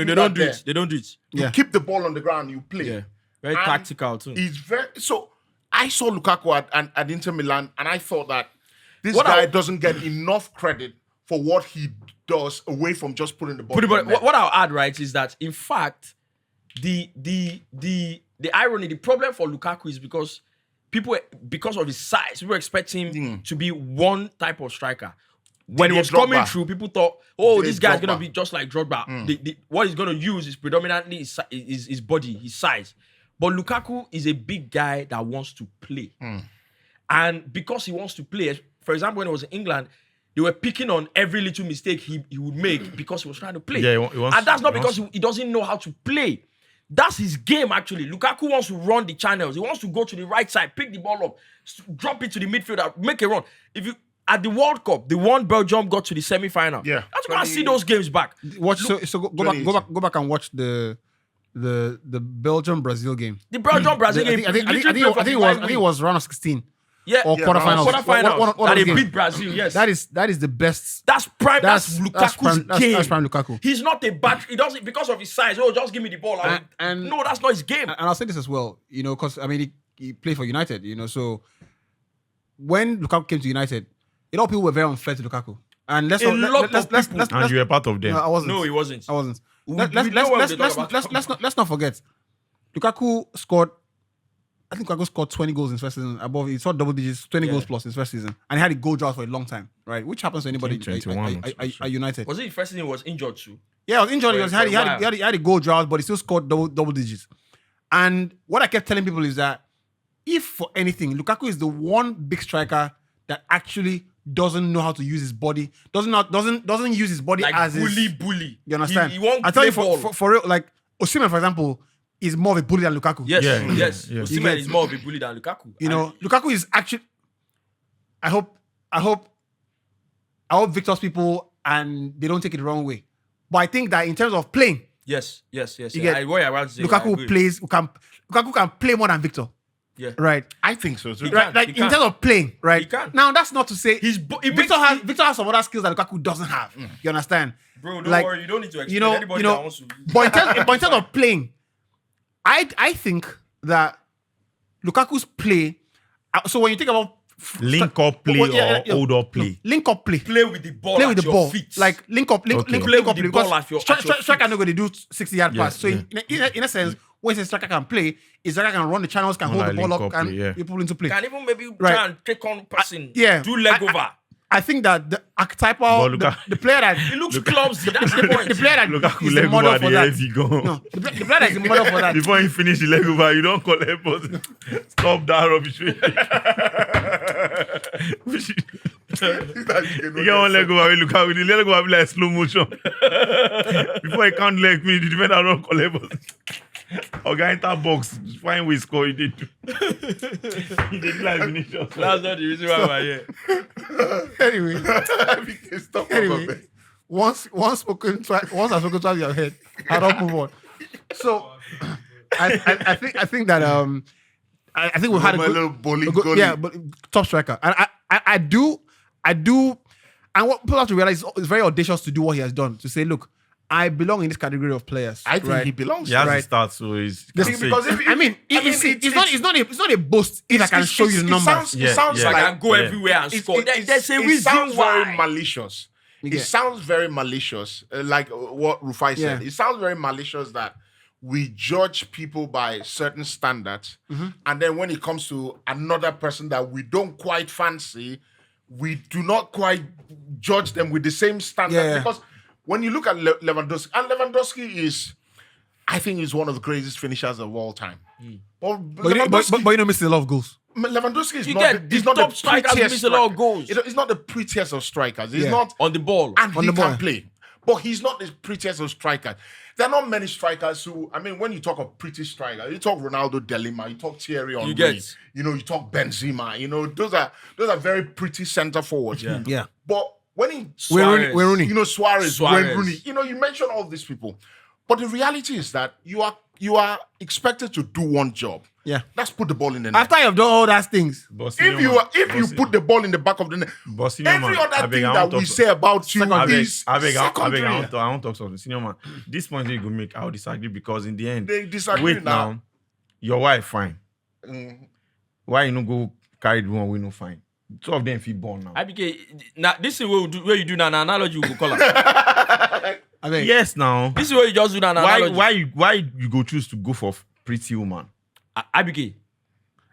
They don't do it. They don't do it. You keep the ball on the ground. You play. Yeah, very tactical too. It's very so. I saw Lukaku at Inter Milan, and I thought that this guy doesn't get enough credit for what he does away from just putting the ball. What I'll add, right, is that in fact, the irony, the problem for Lukaku is because of his size, people expect him to be one type of striker. When he was coming through, people thought, this guy's going to be just like Drogba. What he's going to use is predominantly his body, his size. But Lukaku is a big guy that wants to play. And because he wants to play, for example, when he was in England, they were picking on every little mistake he would make because he was trying to play. Yeah, and that's not because he doesn't know how to play. That's his game, actually. Lukaku wants to run the channels. He wants to go to the right side, pick the ball up, drop it to the midfielder, make a run. At the World Cup, the one Belgium got to the semi-final. Yeah. That's why I see those games back. Go back and watch the Belgium-Brazil game. The Belgium-Brazil game. I think it was round of 16. Yeah. Or quarterfinals. That they beat Brazil, yes. That is the best. That's Lukaku's game. That's prime Lukaku. He's not a battery. He doesn't, because of his size, just give me the ball. No, that's not his game. And I'll say this as well, because, he played for United, so when Lukaku came to United, a lot of people were very unfair to Lukaku. And let's and you were part of them. No, I wasn't. No, he wasn't. I wasn't. Let's not forget. Lukaku scored 20 goals in his first season. He saw double digits, 20 goals plus in his first season, and he had a goal drought for a long time, right? Which happens to anybody at United. Was it his first season? He was injured too. Yeah, he was injured. He had a goal drought, but he still scored double digits. And what I kept telling people is that if for anything, Lukaku is the one big striker that actually doesn't know how to use his body, doesn't use his body like as bully. You understand? He won't I tell you play for real, like Osimhen, for example, is more of a bully than Lukaku. Yes. Yeah. Osimhen is more of a bully than Lukaku. Lukaku is actually. I hope Victor's people and they don't take it the wrong way. But I think that in terms of playing, yes. Lukaku can play more than Victor. Yeah. Right. I think so too. Right. Like in terms of playing, right? He can. Now that's not to say Victor has some other skills that Lukaku doesn't have. You understand? Bro, don't worry. You don't need to explain anybody that wants to. But in terms of playing, I think that Lukaku's play. So when you think about link up play or hold up play, link up play, play with the ball, at your feet. Like link up play with the ball at your striker not going to do 60-yard pass. So in a sense, when a striker can play, a striker can run the channels, can hold the ball up, and people into play. Can even maybe try and take on person. Do leg over. I think that the archetypal, the player that he looks clumsy. That's the point. The player that Lukaku is the model for that. No, the player that is the model for that. Before he finish the leg over, you don't call him. Stop that rubbish. You get one leg over with Lukaku. The leg over be like slow motion. Before he can't leg finish, the defender don't call him. Okay, enter box. Fine, we score. He did. He did like Vinicius. That's not the reason why we're here. Anyway, once I've spoken twice your head, I don't move on. So I think that I think we've had a Romelu good, Bolingoli. yeah, but top striker. And I do, and what people have to realize it's very audacious to do what he has done. To say, look, I belong in this category of players. I think right? he belongs. He has Right. to start, so he's Because if it's not a boast if I can show you the numbers. It sounds I like can go everywhere and score. There's a it reason sounds why. very malicious. Yeah. It sounds very malicious, like what Rufai said. Yeah. It sounds very malicious that we judge people by certain standards, and then when it comes to another person that we don't quite fancy, we do not quite judge them with the same standard. Yeah. Because when you look at Lewandowski, and Lewandowski is, I think, he's one of the greatest finishers of all time. But But you know, missing a lot of goals. Lewandowski is You not get he's the not top the strikers prettiest miss a lot of striker. goals. He's not the prettiest of strikers. He's Yeah. not, On the ball. and On he the ball. can play. But he's not the prettiest of strikers. There are not many strikers who, I mean, when you talk of pretty strikers, you talk Ronaldo de Lima, you talk Thierry Henry, get- you talk Benzema, those are very pretty centre forwards. Yeah. Yeah. But when he Suarez. We're Rooney. Suarez, Suarez. Wayne Rooney, you mention all these people. But the reality is that you are expected to do one job. Yeah. That's put the ball in the net. After you've done all those things, If you put the ball in the back of the net, every other thing that we say about you is secondary. I want to talk something. Senior man, this point you go make, I will disagree because in the end, They disagree wait now. now, your wife fine. Why you no go carry the one we no fine? Two of them feel born now. IBK, now this is what you do now. An analogy you go call her. I mean, Yes, now. This is what you just do now. An analogy. Why you go choose to go for pretty woman? IBK,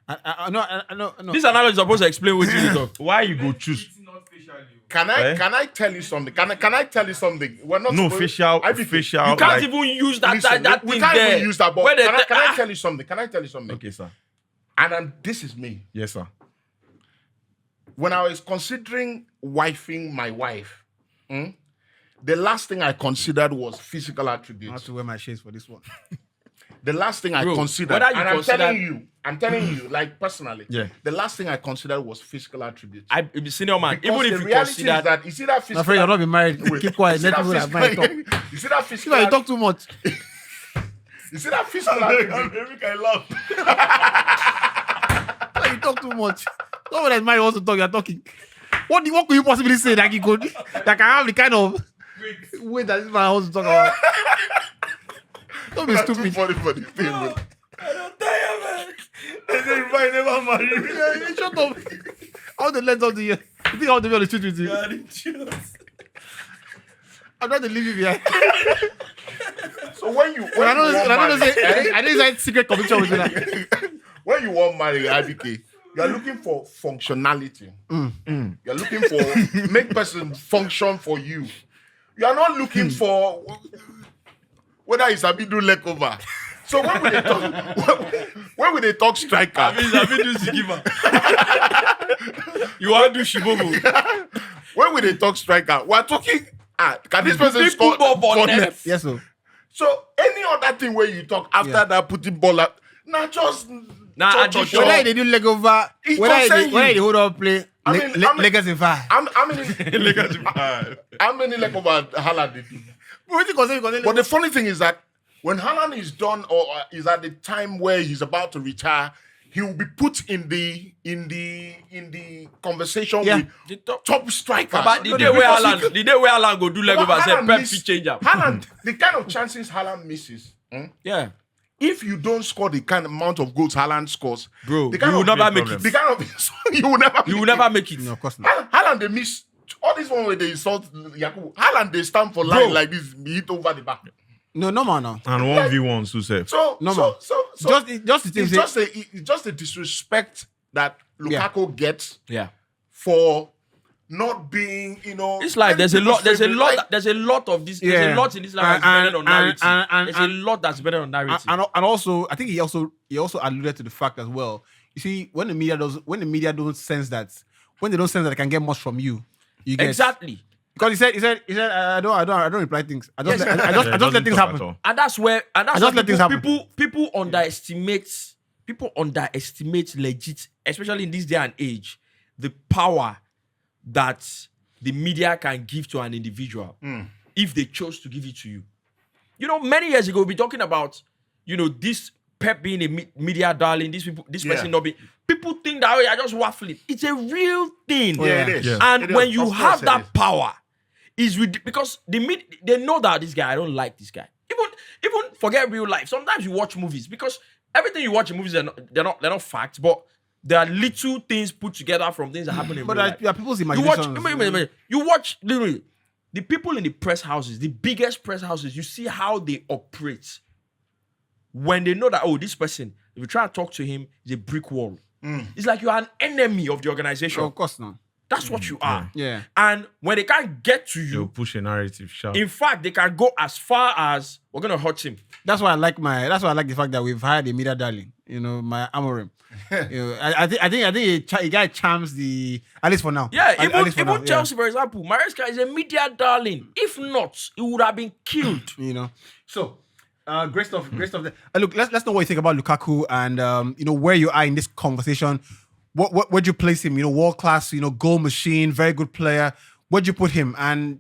I know. this analogy is supposed to explain what you talk. Why you go choose? Can I tell you something? Can I tell you something? We're not No supposed- facial. IBK, Facial. You can't like- even use that Listen, that we thing can't there. even use that. But Where they can I ah, tell you something? Can I tell you something? Okay, sir. And this is me. Yes, sir. When I was considering wifing my wife, the last thing I considered was physical I have attributes. to wear my shades for this one. The last thing I Bro, considered, whether you and consider- I'm telling you, like personally, Yeah. the last thing I considered was physical attributes. senior man, Because even if the you reality consider is that you see that I'm physical. afraid you're not been married. Wait. Keep quiet. You see Let that people that might talk. physical- You see that See physical. why you talk too much. You see that physical. attribute? I love. Why you talk too much. Someone that's married wants to talk. You're talking. What could you possibly say that you could that can have the kind of weight that this man wants to talk about? Don't be That's too stupid. funny for this thing, man. Never marry. Yeah, shut up. I want to learn something here. You think I want to be on the street with you? I'm trying to leave you behind. So when you I don't know. marry, I didn't say secret conviction with that. when you want marry IBK, you are looking for functionality. You're looking for make person function for you. You are not looking for whether it's a bit do leg over. So when we they talk striker, you want to do shibobo. when we they talk striker, we're talking. Can this person Big score football for for net. net? Yes, sir. So any other thing where you talk after Yeah. that putting ball up, not just Nah, cho. Whether they do leg over, It whether concern they you. hold on play, I mean, I mean- legacy five. How many leg over Haaland did do? But the funny thing is that when Haaland is done or is at the time where he's about to retire, he will be put in the conversation Yeah. with The top- top strikers. But the No, day where because he Alan, could- the day where Alan go do leg over, say Haaland Pep miss- fit change up. Haaland, the kind of chances Haaland misses. Yeah, If you don't score the kind of amount of goals Haaland scores, bro, the you kind will of, never make problem. it. the kind of you will never make it. You will never make it. No, of course not. Haaland they miss all this one where they insult Yakubu. Haaland they stand for line like this, be hit over the back. No, man. No. And 1v1 Susef. So No, so, man. so Just the thing it's say, just a disrespect that Lukaku gets Yeah, for not being, it's like there's a lot of this. Yeah. There's a lot in this life that's And- better on narrative. and- There's a lot that's better on narrative. and also, I think he also alluded to the fact as well. You see, when the media don't sense that, when they don't sense that they can get much from you, you get Exactly. because he said I don't reply things. I just let things happen. And that's where just let things happen. people underestimate legit, especially in this day and age, the power that the media can give to an individual if they chose to give it to you. Many years ago, we'll be talking about, this Pep being a media darling, this Yeah. person not being. People think that you're just waffling. It's a real thing. Yeah, it is. Yeah. And It is. when you Of have course it that is. power, because they know that this guy, I don't like this guy. Even forget real life. Sometimes you watch movies because everything you watch in movies they're not facts, but there are little things put together from things that happen in But real life. yeah, people's You watch, imaginations. you watch literally the people in the press houses, the biggest press houses. You see how they operate when they know that this person, if you try to talk to him, is a brick wall. It's like you are an enemy of the organization. Of course not. That's what you are. Yeah. And when they can't get to They'll you, push a narrative. Sharp. in fact, they can go as far as we're gonna hurt him. That's why I like the fact that we've hired a media darling. My Amorim. I think a guy charms at least for now. Yeah, At least for now, even Chelsea, for example, Maresca is a media darling. If not, he would have been killed. So, great stuff. Look, let's know what you think about Lukaku and where you are in this conversation. Where'd you place him? World class. Goal machine, very good player. Where'd you put him? And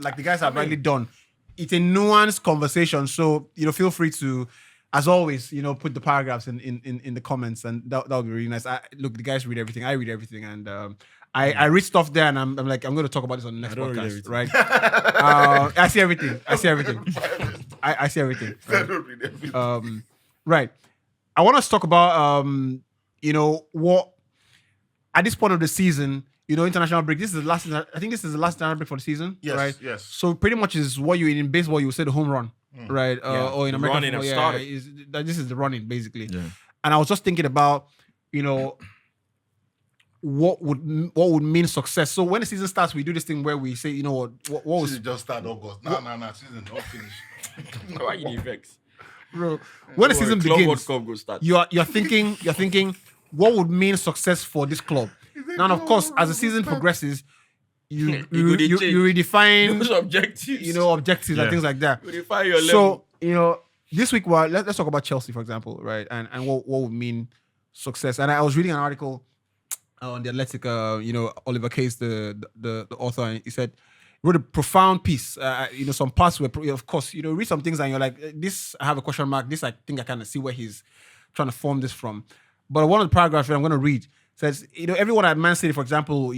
like the guys have rightly done, it's a nuanced conversation. So feel free to, as always, put the paragraphs in the comments, and that would be really nice. Look, the guys read everything. I read everything, and I read stuff there, and I'm like, I'm going to talk about this on the next don't read podcast, right? I see everything. I see everything. Right. Right. I want us to talk about what at this point of the season, international break. This is the last. I think this is the last international break for the season. Yes, right. yes. So pretty much is what you in baseball you would say the home run, right? Or in The American running football, have started. this is the running basically. Yeah. And I was just thinking about what would mean success. So when the season starts, we do this thing where we say, what was Season just start August. No. Season not finished. Why you vex? bro, when the season Club World begins, Cup go start. you're thinking what would mean success for this club. Now, and of course, as the season progresses, you go dey change. redefine Those objectives. objectives and Yeah. things like that. You define your level. So this week, let's talk about Chelsea, for example, right? And what would mean success. And I was reading an article on the Athletic, Oliver Case, the author, and he said, wrote a profound piece. Some parts were, of course, read some things and you're like, this, I have a question mark. This, I think I kind of see where he's trying to form this from. But one of the paragraphs that I'm going to read says, everyone at Man City, for example,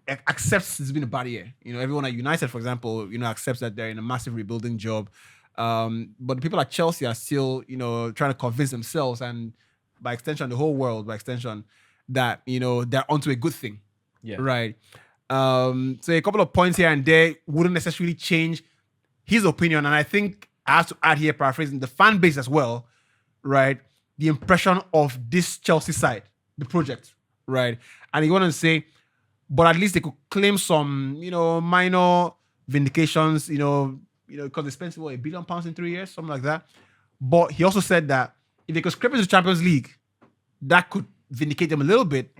accepts it's been a bad year. Everyone at United, for example, accepts that they're in a massive rebuilding job. But the people at Chelsea are still, trying to convince themselves and by extension, the whole world, by extension, that, they're onto a good thing. Yeah. Right. So a couple of points here and there wouldn't necessarily change his opinion. And I think I have to add here, paraphrasing, the fan base as well, right? The impression of this Chelsea side, the project, right? And you want to say, but at least they could claim some, minor vindications, because they spent £1 billion in 3 years, something like that. But he also said that if they could scrape into the Champions League, that could vindicate them a little bit,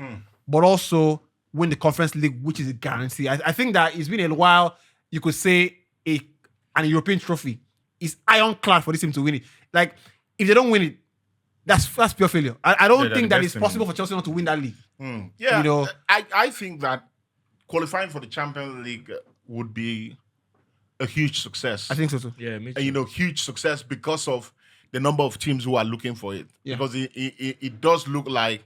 but also win the Conference League, which is a guarantee. I think that it's been a while. You could say an European trophy is ironclad for this team to win it. Like, if they don't win it, that's pure failure. I don't think that it's possible for Chelsea not to win that league. Yeah, I think that qualifying for the Champions League would be a huge success. I think so too. Yeah, me And, too. huge success because of the number of teams who are looking for it. Yeah. Because it does look like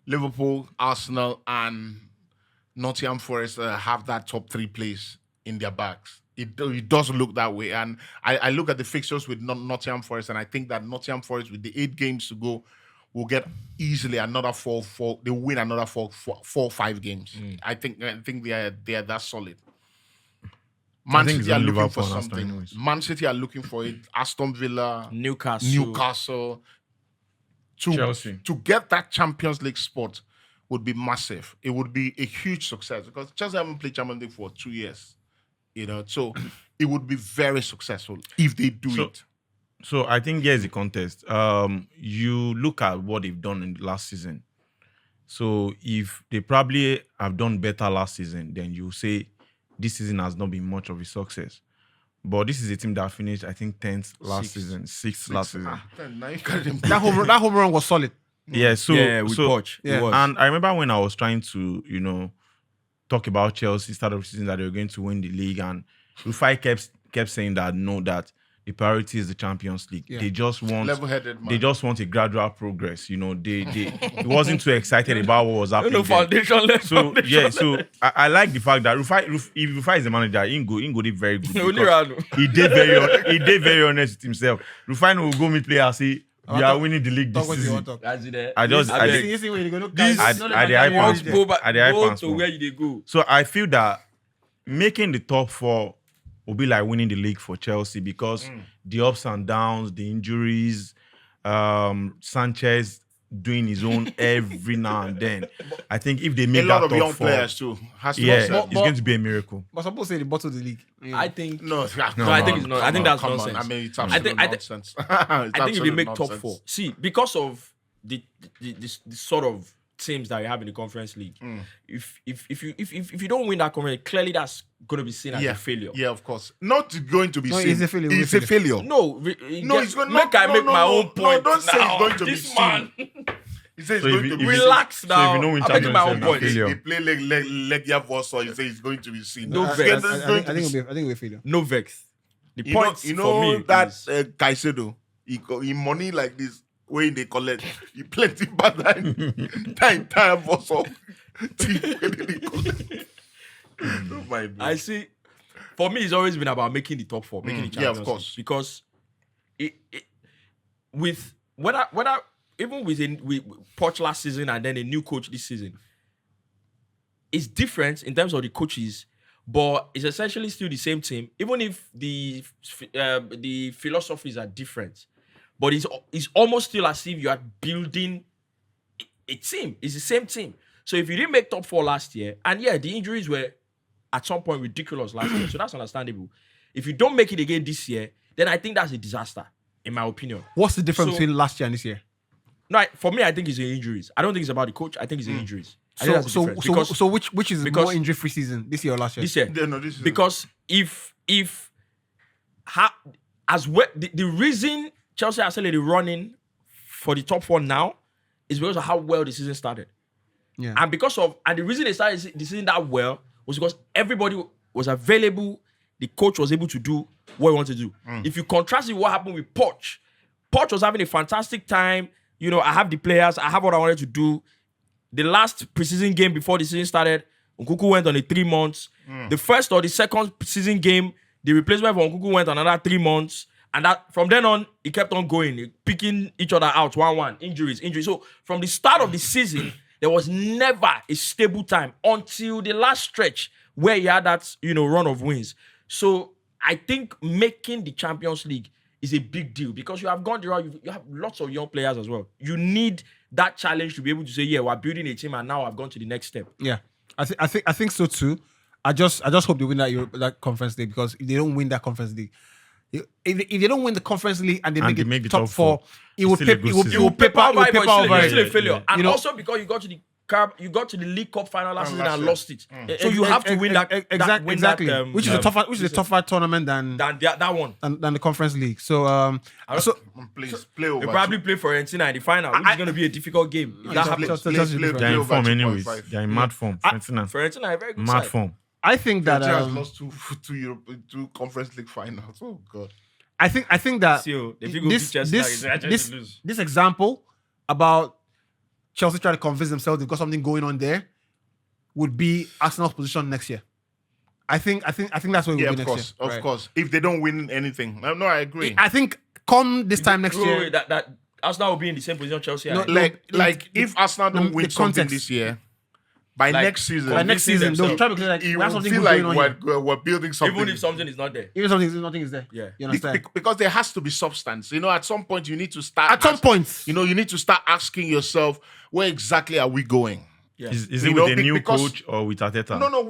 Liverpool, Arsenal, and Nottingham Forest have that top 3 place in their bags. It does look that way. And I look at the fixtures with Nottingham Forest, and I think that Nottingham Forest, with the 8 games to go, will get easily another 4. They win another 4 or 5 games. I think they are that solid. Man think City it's are only looking for Liverpool and Arsenal something. anyways. Man City are looking for it. Aston Villa, Newcastle. Chelsea. To get that Champions League spot would be massive. It would be a huge success because Chelsea haven't played Champions League for 2 years. So it would be very successful if they do it. So I think here's the contest. You look at what they've done in the last season. So if they probably have done better last season, then you say this season has not been much of a success. But this is a team that finished, I think, 10th last season, 6th last season. Now you carry them. That home run was solid. Yeah, so with Poch. yeah. It was. and I remember when I was trying to, talk about Chelsea start of the season that they were going to win the league, and Rufai kept saying that no, that the priority is the Champions League. Yeah. They just want Level-headed man. They just want a gradual progress. You know, they he wasn't too excited about what was happening. No then. foundation left. So yeah, so I like the fact that if Rufai is the manager, Ingo did very good. Only because round. he did very honest with himself. Rufai will go meet player say we are winning the league this Talk what you season. want to talk. That's it. I just- I You did- see where you go, no, This- guys, I- no, I no, the hype no, pass no, for- Go back. At the high Go pass to for- where you go. So I feel that making the top 4 will be like winning the league for Chelsea because the ups and downs, the injuries, Sanchez doing his own every now and then. I think if they A make lot that of top young 4, players too. Has to be yeah, said. it's going to be a miracle. But suppose say the bottom of the league. Yeah. I think. No, I think it's not. I think that's come nonsense. On. I mean, it's I absolute think- I think- nonsense. I think if they make top 4, see, because of the sort of teams that you have in the Conference League, if you don't win that conference, clearly that's going to be seen as a failure. Yeah, of course. Not going to be No, seen. it's a failure, It's a failure. No, No, it's going make I make my own point. No, don't say now. it's going to be This seen. man, He says So it's if going you- to be if you- relax So now. if you don't win I'm making my Champions own League, point. failure. They play Legia Warsaw. You say it's going to be seen. No I vex. think it'll be a failure. No vex. The You know, point you for know me that is Caicedo, he money like this, when they collect, he plenty bad time Warsaw. Team when they collect. Oh my God. I see. For me, it's always been about making the top 4, making the Champions yeah, of League. course. Because with whether even with Poch last season and then a new coach this season, it's different in terms of the coaches, but it's essentially still the same team, even if the philosophies are different. But it's almost still as if you are building a team. It's the same team. So if you didn't make top 4 last year, and yeah, the injuries were at some point ridiculous last year, so that's understandable. If you don't make it again this year, then I think that's a disaster, in my opinion. What's the difference So- between last year and this year? No, for me, I think it's the injuries. I don't think it's about the coach. I think it's the injuries. I think that's the difference. Because So which is because- more injury-free season, this year or last year? this year, Yeah, no, this is because the reason Chelsea are still running for the top 4 now is because of how well the season started. Yeah. And the reason they started the season that well was because everybody was available. The coach was able to do what he wanted to do. If you contrast it with what happened with Poch was having a fantastic time. You know, I have the players. I have what I wanted to do. The last preseason game before the season started, Nkunku went on a 3 months. The first or the second season game, the replacement for Nkunku went on another 3 months. And that from then on, it kept on going, picking each other out, 1-1, injuries. So from the start of the season, there was never a stable time until the last stretch where you had that, run of wins. So I think making the Champions League is a big deal because you have gone the route, you have lots of young players as well. You need that challenge to be able to say, yeah, we're building a team and now I've gone to the next step. Yeah, I think so too. I just hope they win that Conference League, because if they don't win that Conference League, if they don't win the Conference League and they make the top 4, it will Still a good season. paper over It's still a it. failure. Yeah. And You know- also because you got to the League Cup final last season last and year. lost it. So you have to win that. Exactly. Which is a tougher tournament than that one. the Conference League. So Please play over. They probably play Fiorentina in the final, which is going to be a difficult game. If that Just- happens. just- play They're in over form 2.5. anyways. They're in mad form. Fiorentina, Fiorentina are a very good mad side. form. I think that Chelsea has lost two Conference League finals. Oh God. I think that So, if you go beat Chelsea, it's actually to lose. this example about Chelsea trying to convince themselves they've got something going on there would be Arsenal's position next year. I think that's where we'll Yeah, be of next course, year. of Right. course. If they don't win anything, no, I agree. I think come this time next year. that Arsenal will be in the same position Chelsea are. No, in. Like if Arsenal don't the win something context. this year, by Like, next season, By next season, they'll themselves. try to play it we have will something feel good like going on here. we're building something. Even if something is not there. Even nothing is there. Yeah. You understand? Because there has to be substance. At some point you need to start. At some point, you need to start asking yourself, where exactly are we going? Yeah. Is You it know, with a new because- coach or with Arteta? No,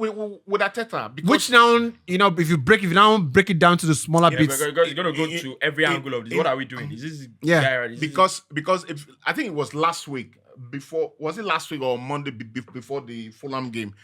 with Arteta. Because which now, if you now break it down to the smaller Yeah, bits, because it's going to go to every angle of this. What are we doing? Is this Yeah. guy right? Is this- because if I think it was last week was it last week or Monday before the Fulham game?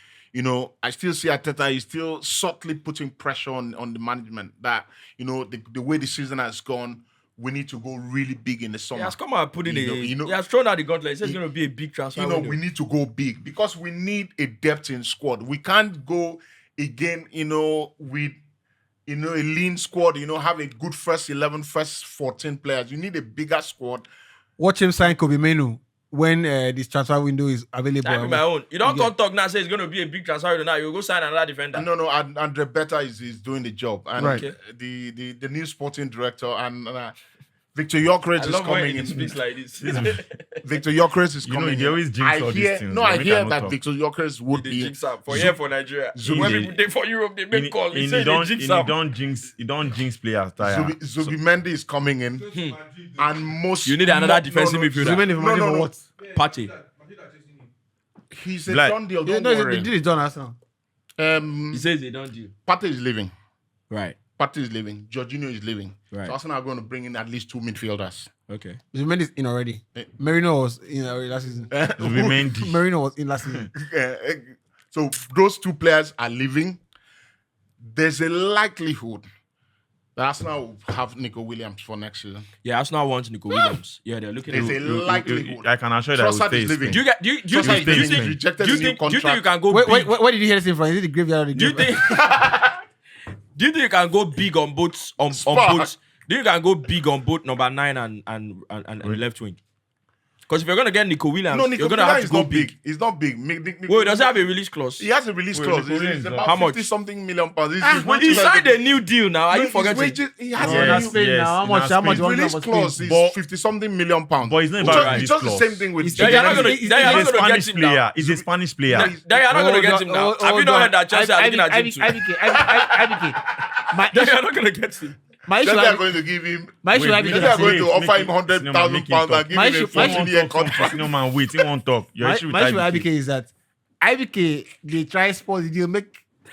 I still see Arteta is still subtly putting pressure on the management that the way the season has gone, we need to go really big in the he summer. has come out putting You know- he has thrown out the gauntlet. He says it's going to be a big transfer. window. We need to go big because we need a depth in squad. We can't go again, with a lean squad, have a good first 11, first 14 players. You need a bigger squad. Watch him sign Kobe Menu when this transfer window is available. That be my own. You don't come talk now, say it's going to be a big transfer window now. You go sign another defender. No, Andre Beta is doing the job. And Right. the new sporting director and Victor Gyökeres is coming in. Speaks like this. Victor Gyökeres is You know, coming they always in. jinx all these things. No, I They hear cannot that talk. Victor Gyökeres would They be. jinx up for here for Nigeria. Zoom When they- people take for Europe, they make call. He say they jinx up. You don't jinx players. Tire. Zubimendi is coming in. And most. You need another defensive midfielder. Zubimendi for Madrid for what? Party. He's a Like- done deal. Yeah, Don't no, worry. they did it done Arsenal. He says they don't do. Partey is leaving. Right. Partey is leaving. Jorginho is leaving. Right. So Arsenal are going to bring in at least 2 midfielders. Okay. Zubimendi is in already. Eh. Merino was in already last season. Zubimendi. Merino was in last season. So those 2 players are leaving. There's a likelihood that Arsenal will have Nico Williams for next season. Yeah, Arsenal wants Nico Williams. Yeah, they're looking There's at. a likelihood. I can assure you that Trossard will is stay. leaving. Do you get? Do you Trossard think? is Do you leaving. think? Rejected Do you his new think? Do you think you contract. can go big? Where did you hear this thing from? Is it the graveyard or the Do you graveyard? think? Do you think you can go big on both on Spark. both? Do you can go big on both number 9 and left wing? Because if you're gonna get Nico Williams, No, Nico you're gonna have Williams to is go not big. big. He's not big. Wait, does he have a release clause? He has a release clause. Nico Williams It's is about how much? 50-something million pounds. He signed a new deal now. Are you forgetting? He has Yeah, a that's new Spain now. How much- how much you want release to clause Spain? is But- 50-something million pounds. But it's not about It's just the release same clause. thing with It's Then you're not gonna. He's- Then you're not He's a gonna get Spanish him now. player. He's a Spanish player. Then you're not gonna get him now. Have you not heard that Chelsea are looking at him too? My Then issue, you're not gonna get him. my issue, Then they are going to give him. my issue, Wait, Then wait, they are going to Make offer it- him 100,000 make it pounds talk. and give My him a issue- my issue- 14-year contract. No man, wait. He won't talk. Your issue with my issue with IBK. IBK is that IBK they try sports deal make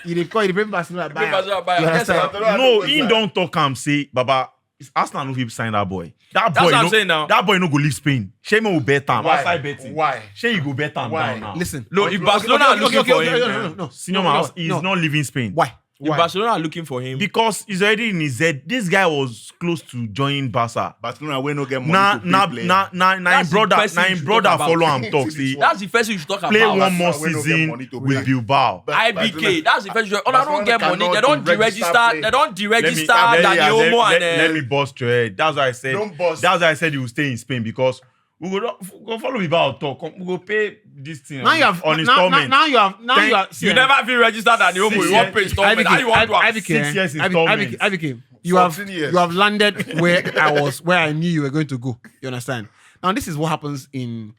they call it bring Barcelona buy. Barcelona buy. You Yes, understand? sir. No, he don't talk and say, Baba, it's Arsenal no fit sign that boy. That That's boy, what I'm no, saying now. that boy no go leave Spain. Shey me will bet am. Why? Outside betting. Why? Shey you go bet am Why? down now. Listen, Look, if Barcelona are looking for him, no. Senior man, he's not leaving Spain. Why? if Barcelona are looking for him, Because he's already in his head. This guy was close to joining Barca. Barcelona will not get money Nah, to pay nah, players. nah, nah, nah, That's him brother, the best thing nah, you him should brother talk about. follow him talk. See, that's the first thing you should talk play about. one more Barcelona will not get money season to with pay. Bilbao. IBK, that's the first. Oh, they don't get money. They cannot don't deregister deregister. play. They don't deregister let Dani Olmo let me and. bust your head. That's why I said. Don't bust. That's why I said he will stay in Spain because we go follow Bilbao talk. We go pay this thing Now you have on now installment. now you have You never been registered Dani Olmo. You want pay installment. How you want to have 6 years installments. IBK, you 14 years. have landed where I knew you were going to go. You understand? Now this is what happens in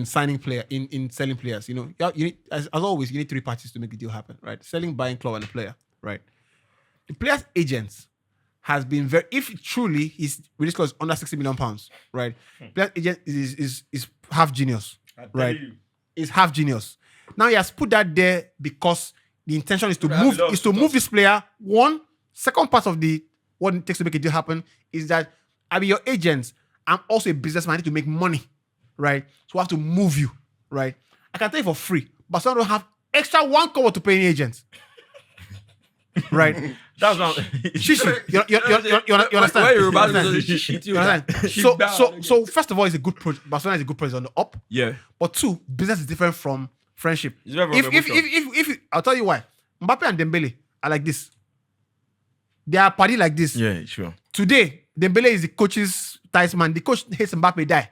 signing player in selling players. You need, as always, you need 3 parties to make the deal happen, right? Selling, buying, club, and the player, right? The player's agents has been very. If truly his release clause is under 60 million pounds, right? Player's agent is half genius, right? Is half genius. Now he has put that there because the intention is to move this player. One second part of the what it takes to make a deal happen is that I mean your agents. I'm also a businessman. I need to make money, right? So I have to move you, right? I can tell you for free, but some don't have extra 1 kobo to pay any agents, right? That's not. Shishi, you understand? Where you about You to understand? say shit, You you understand? So first of all, it's a good project. Barcelona is a good project on the up. Yeah. But 2, business is different from friendship. It's different from If I'll tell you why. Mbappe and Dembele are like this. They are party like this. Yeah, sure. Today, Dembele is the coach's ties man. The coach hates Mbappe die.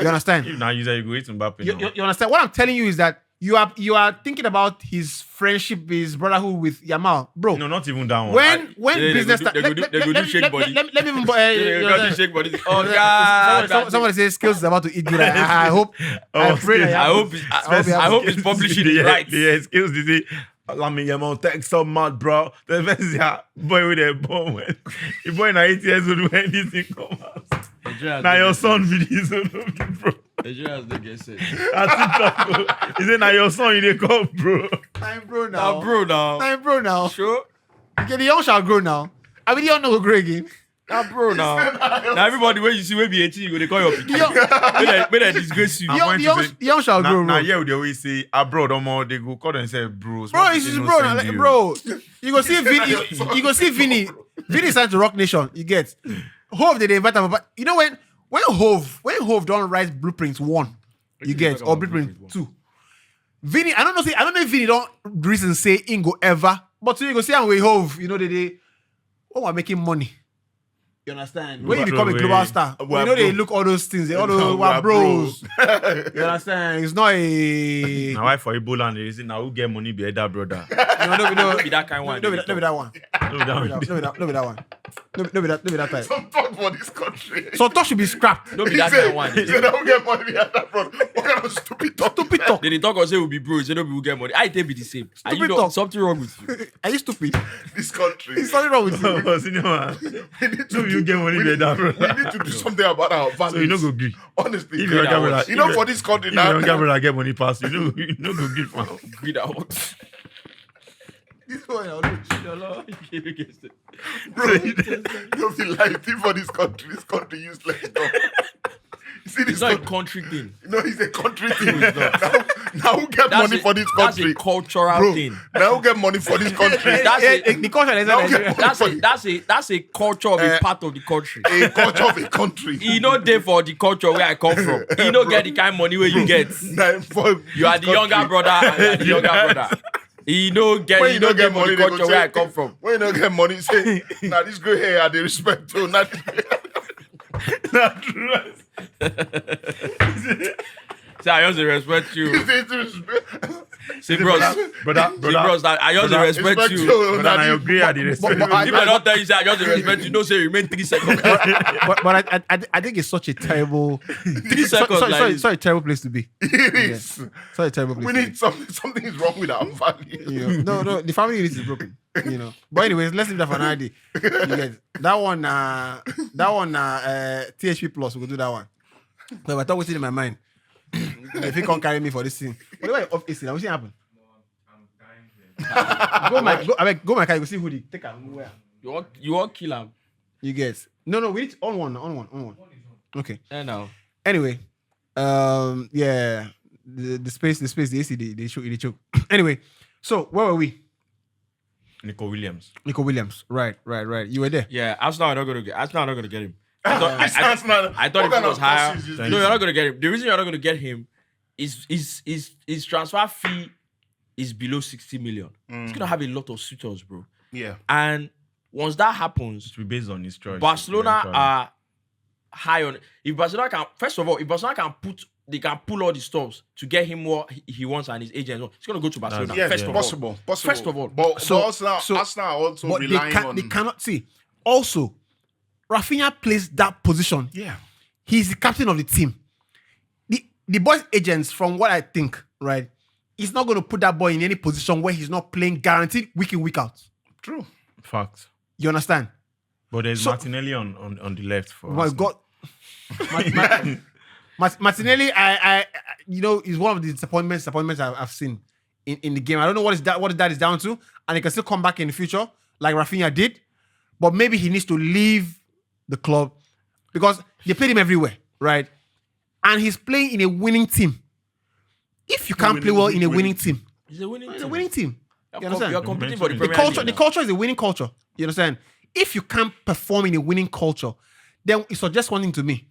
You understand? If now you say you go hit Mbappe. now. You understand? What I'm telling you is that you are thinking about his friendship, his brotherhood with Yamal, bro. No, not even that one. When they business go do shake body. let me even They got this shake body. Oh God. somebody says skills is about to eat good. I hope. I pray that I hope I hope it's publishing it right. The excuse they say, Lamine Yamal text so mad, bro. The best is boy with a bomb. The boy na 8 years old when this thing come out. Now your son videos on bro. Nigerians don't get set. He said now your son you dey come, bro. Time bro Now, now. bro, now. Time bro now. Sure. Okay, the young shall grow now. I mean, the young no go grow again. Now, bro, now. Now, everybody, when you see, when be 18, you go, they call your pikin. When they disgrace you. The young shall grow, Now bro. yeah, they always say abroad they go call themselves bros. Bro, it's just bro, now, like, bro. You go see Vinny. You go see Vinny. Vinny signed to Rock Nation. You get Hove. They invite him, but you know when Hove don't write blueprints 1, you get or blueprint 2. Vinny, I don't know if Vinny don't reason say Ingo ever, but so you go see him with Hove. You know they when we're making money. You understand? We When you are become a bro, global we- star, we are you know they bro. look all those things. All No, those we are we're bros. You understand? It's not a Now why for Ebola and they say now who get money be that brother. no, Be that kind one. no, be that one. No, that one. No, be that one. No, be that type. Some talk for this country. So talk should be scrapped. No be He that said, kind one. he said, I don't get money at that front. What kind of stupid talk? Stupid talk. Then they talk or say we'll be bros. They know people get money. I think be the same. Are you Stupid not talk. something wrong with you? Are you stupid? This country. There's something wrong with you. Oh, senior man. We need No, you get money be that we brother. need to do something about our values. So you no go agree. Honestly. If you're a brother, you know, for this country if now. you're a brother get money pass, you no go agree for. Agree that one. This one, I'll do. Bro, don't be lying. Think for this country useless. No. You see this It's not a country? country thing. No, it's a country thing. now who get money for this That's country? a cultural Bro, thing. now who get money for this country? The culture is Now not get Nigeria. That's a culture of a part of the country. A culture of a country. He no dey for the culture where I come from. He no get the kind of money where you get. Now, for You are the this younger country. brother and you are the younger brother. He no get When he you no don't get get for money, the they go culture where I say- come from. When you don't get money, say, now this gray hair, I dey respect to. Now, Say I just dey respect you. Say bros. Brother, Say bros, I just dey respect you. Brother, I agree at the respect. But I- If I don't tell you say I just dey respect you, no say remain 3 seconds. but I think it's such a terrible 3 seconds like sorry, terrible place to be. It is. Such a terrible place We to be. need something is wrong with our value. You know, no, the family unit is broken. You know. But anyways, let's leave that for another day. You get that one. THP plus. We'll do that one. But I thought what's in my mind. If you can't carry me for this thing, what do I off AC? Now what's happen? Go my car. You go see hoodie. Take her. Where? you want kill him. You guys. No. We need on one. Okay. Now. Anyway, yeah, the space, the AC, they choke. Anyway, so where were we? Nico Williams. Nico Williams. Right. You were there. Yeah, Arsenal are not gonna get him. I thought it was higher. is No, you're not gonna get him. The reason you're not gonna get him is his transfer fee is below 60 million. He's gonna have a lot of suitors, bro. Yeah. And once that happens, To be based on his choice. Barcelona eventually. are high on. If Barcelona can pull all the stops to get him what he wants and his agent wants, he's gonna go to Barcelona. Yes, first of all. possible. First of all. But So- Arsenal are also But relying on. they cannot see. Also, Rafinha plays that position. Yeah. He's the captain of the team. The boy's agents, from what I think, right, he's not going to put that boy in any position where he's not playing guaranteed week in, week out. True. Fact. You understand? But there's So- Martinelli on the left for My Arsenal. God. Martinelli, I is one of the disappointments I've seen in the game. I don't know what that is down to, and he can still come back in the future like Rafinha did, but maybe he needs to leave the club because they played him everywhere, right? And he's playing in a winning team. If you can't play well in a winning team, He's a winning it's a team. winning team. You You're understand? competing for the The Premier culture, League the now. culture is a winning culture. You understand? If you can't perform in a winning culture, then it suggests one thing to me.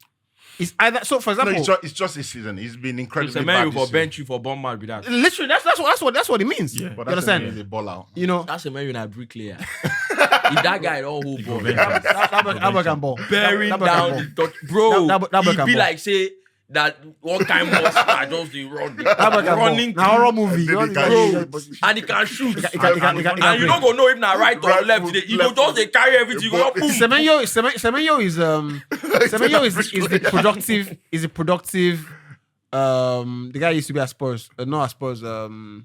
It's either so. For No, example, it's just this season. He's been incredibly It's a bad man this for season. bench you for Bournemouth with that. literally, that's what it means. Yeah. You But that's a understand? man, ball out. You know, That's a man a bricklayer. If that guy don't hold ball, that boy can ball. bearing That boy can down ball. the touch, bro. That boy He can be ball. like say that one kind of I just the run, That boy can ball. running, Now horror movie. Then he You can know, shoot. and he can shoot. he can And you don't go know if na right or Right left foot, today. He go left just they carry everything. You go But- boom. Semenyo is the productive the guy used to be at Spurs. Not at Spurs. The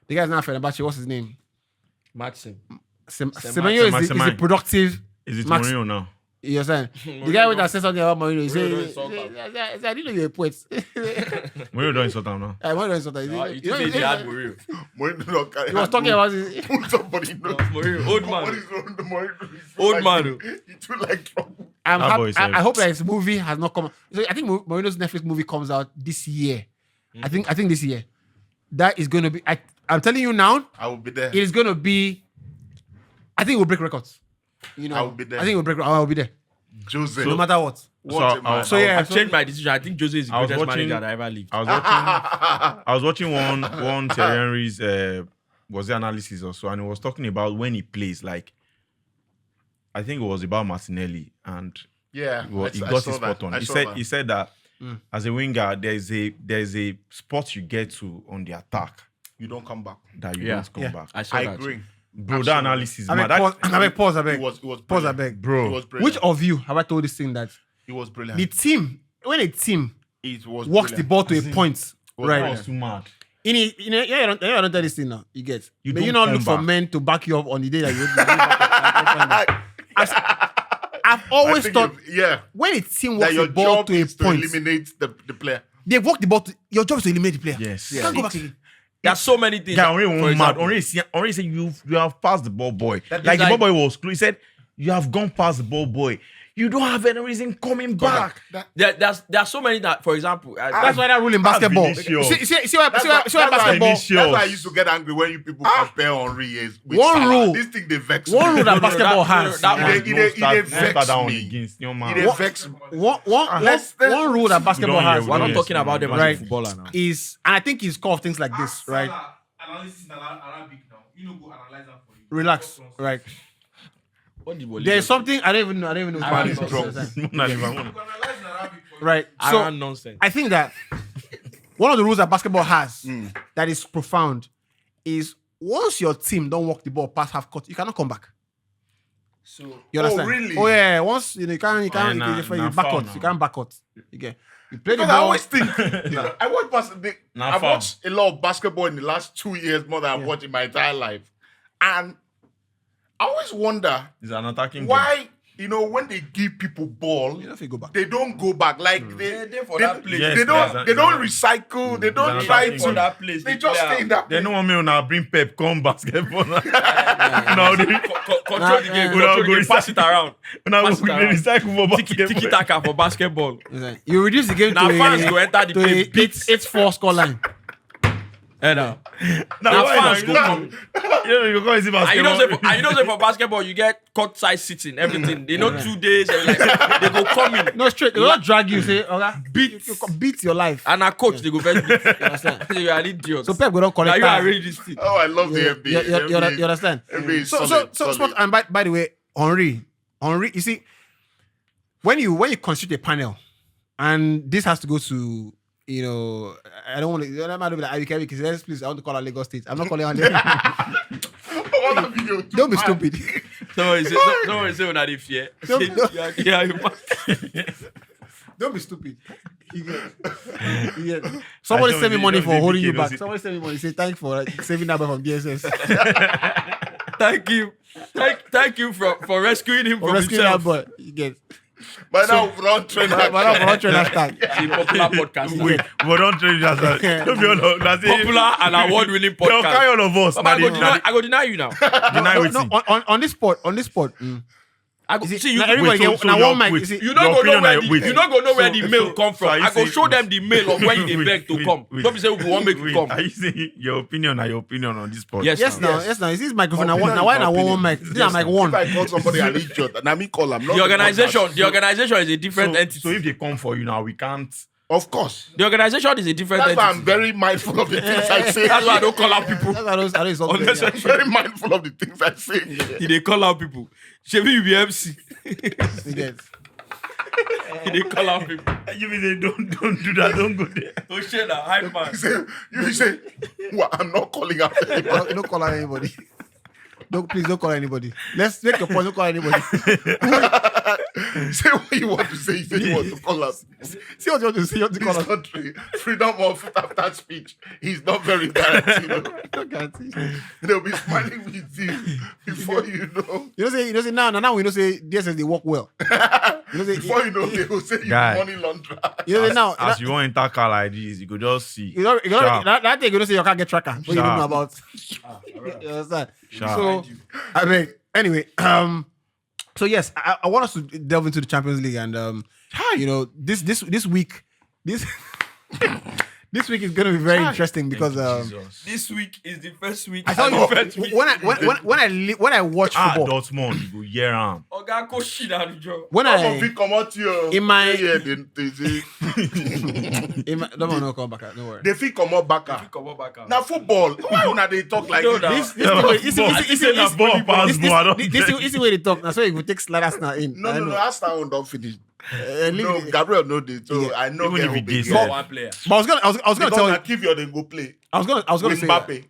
guy's now Fenerbahce. What's his name? Maxim. Semenyo is the Semenyo. productive. Is it Max- Mourinho now? You understand? The guy that said something about Mourinho, he Mourinho don't said, insult him. I didn't know you're a poet. Mourinho don't insult him now. I want to insult him. You think they had Mourinho? He was talking about it. somebody knows. Mourinho, old man. What is wrong with Mourinho? He's too Old like- man. He too like trouble. That boy said- I hope that his movie has not come. So I think Mourinho's Netflix movie comes out this year. I think this year. That is going to be. I'm telling you now. I will be there. It is going to be. I think it will break records. You know, I will be there. I think it will break. I will be there, Jose. no matter what. What a man. So yeah, I've changed my decision. I think Jose is the I was greatest watching- manager that ever lived. I was watching one Thierry Henry's was the analysis or so, and he was talking about when he plays. Like, I think it was about Martinelli, and Yeah, he I got saw his spot that. on. I He saw said that. he said that as a winger, there's a spot you get to on the attack You don't come back. that you Yeah. don't come Yeah. back. I saw I that. agree. Bro, that Absolutely. analysis, I man. beg, pause, I It beg. was Pause, I brilliant. beg. It Bro, was brilliant. Which of you have I told this thing that It was brilliant. the team, when a team It was walks the brilliant. ball to a point, was right? that was too mad. I don't tell this thing now. You get. You May you don't not look come for back. men to back you up on the day that I've I always think thought yeah, when a team that walks your the ball job to a is to point, eliminate the player. they walk the ball. Your job is to eliminate the player. Yes. You can't go back again. There's so many things. Yeah, Henry for went mad. example, Henry said you have passed the ball, boy. That Like is the like- ball boy was close. He said you have gone past the ball, boy. You don't have any reason coming back. there's so many that, for example, That's why that rule in basketball. Vinicius. See why basketball. Vinicius. That's why I used to get angry when you people compare Henry with One Salah. rule. This thing they vex One me. rule that basketball has. that one- It vex me. against your man. It dey vex me. Let's- One rule that basketball don't hear- has we we're don't not hear talking about them as Right. a footballer now. is, and I think he's called things like this, right? Analysis in Arabic now. You know, go analyze that for you. Relax, right? What did There's something I don't even know. Arabic Spanish. drunk. Not even one. You can analyze in Arabic for you. Right. So Around nonsense. I think that one of the rules that basketball has that is profound is once your team don't walk the ball past half court, you cannot come back. So You understand? really? Oh yeah. Once you can't nah, back foul court. now. You can't back court. You get. You play the Because I ball. always think, I watch Nah, I've fam. watched a lot of basketball in the last 2 years more than I've watched in my entire life. And I always wonder It's an attacking game. why, when they give people ball, You know if you go back. they don't go back. Like They're there for they, that place. Yes, they there's don't a- they don't there's recycle. They don't there's try attacking to. game. that place. They just stay in that They place. don't want me to bring Pep come basketball. Now they Control the game. Nah, Control the game. Pass it around. now Pass it we around. recycle for basketball. Tiki taka for basketball. You reduce the game Now to fans go enter the to play a beats. 8-4 score line. Now Now why fans now? go come. You go come see And you know, basketball. say for basketball, you get court size sitting, everything. They know 2 days, and like they go come in. No straight. They will not drag you. Say, okay, beat your life. And a coach, they go first beat. You understand? You are an idiot. So Pep go don't now collect you that. arrange this thing. Oh, I love the NBA. You understand? NBA is So solid. Sport, and by the way, Henry, you see, when you constitute a panel, and this has to go to, I don't want to. I'm not doing like IBK because let's please. I want to call her Lagos State. I'm not calling her Lagos. Don't be stupid. Someone say when I dey fear. Don't be stupid. You get. Somebody don't send me see- money don't for see holding BK, you don't back. see- Somebody send me money. Say thank you for saving that boy from DSS. Thank you. Thank you for rescuing him For from rescuing that himself. boy. You get. But now we don't train But I'm not trying to start. The popular podcaster. Wait, but don't trade that. Don't be all. That's it. Popular and award-winning They'll carry podcast. all of us. But I go deny you now. Deny with No, on this spot. I go Is it- see you. now everybody Wait, get so now your- one mic. wait. You see, You don't Your go know opinion where na- the wait. you don't go know where the So- mail so- come so from. are you I go saying- show them the mail of when you Wait, beg to wait, come. wait. Don't be saying we won't make you Wait, come. Are you saying your opinion on this podcast? Yes, yes, now. now, yes, now. Is this microphone? Now, Opinion now, why is now one opinion. mic? This is mic one. If I call somebody an idiot, and I mean call them. The organization is a different entity. So if they come for you now, we can't. Of course. The organization is a different That's why I'm entity. very mindful of the things I say. That's why I don't call out people. That's why I don't insult them. I'm very mindful of the things I say. They call out people. Chevy, you be MC. You get. They call out people. You mean they don't do that? Don't go there. Oh shit, now hype man. You say, well, I'm not calling out anybody. Don't call out anybody. Please don't call anybody. Let's make your point. Don't call anybody. Say what you want to say. You say you want to call us. See what you want to say. You want to call This us. country, freedom of after speech is not very guaranteed. Don't guarantee. They'll be smiling with you before you know. You know say now we know say DSS they work well. You know say Before you know, they will say you Guy. money launderer. you know say now As you want enter car like this, you could just see. you know Sharp. that thing you know say you can't get tracker. What you don't know Sharp. about. You understand? Sharp. So I mean anyway, so yes, I want us to delve into the Champions League and this week, this This week is going to be very interesting because Jesus. This week is the first week. I tell you, first week. when I watch football, Dortmund, you go hear am. Oga go shit out Joe. when Some of I it come out here. in my- they say don't want to come back. Don't worry. they fit come out back. Come on back out. Now football. Why una they talk like No, this? no. This is the way they talk. Now, so you go take sliders now in. No, I know. That's how one don't finish. Leave No, it. Gabriel know this. So Yeah. I know Even if who he be did, there. One player. But I was gonna tell you. Give your they go play. I was gonna With say that. Mbappe.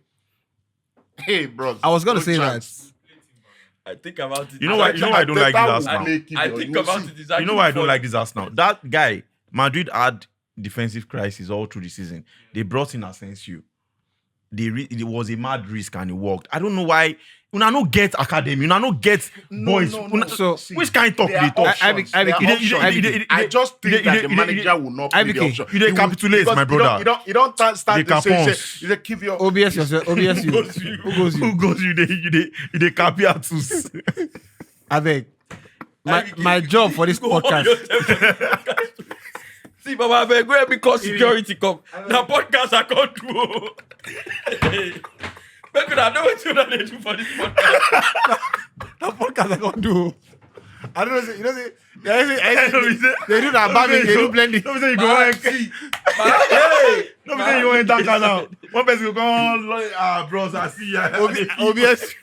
Hey, bros. I was gonna no say chance. I think about it. You know why? You know why I don't like this Arteta Arsenal. will make I it, think you about see. it. It's You know actually why I don't funny. like this Arsenal? That guy, Madrid had defensive crisis all through the season. They brought in Asensio. It was a mad risk and it worked. I don't know why. Una no get academy. Una no get boys. So- See, which kind talk there they are talk? options. I- There are you- options. I just think that the manager will not play the IBK, option. you dey He will- capitulate, because my brother. You don't start They to say, capons. you say, give your OBS yourself. OBS you. Who goes you? Who goes you? They capiatus. I beg. My job for this podcast. See, Baba, I beg, where because security come. Now podcast I can't do. Make una know what they do for this podcast. That podcast I can't do. I don't know. You know, they do that barbing, they do blending. Don't say you go and Hey, don't say you go and enter now. One person go on. Bros, I see ya. OBS.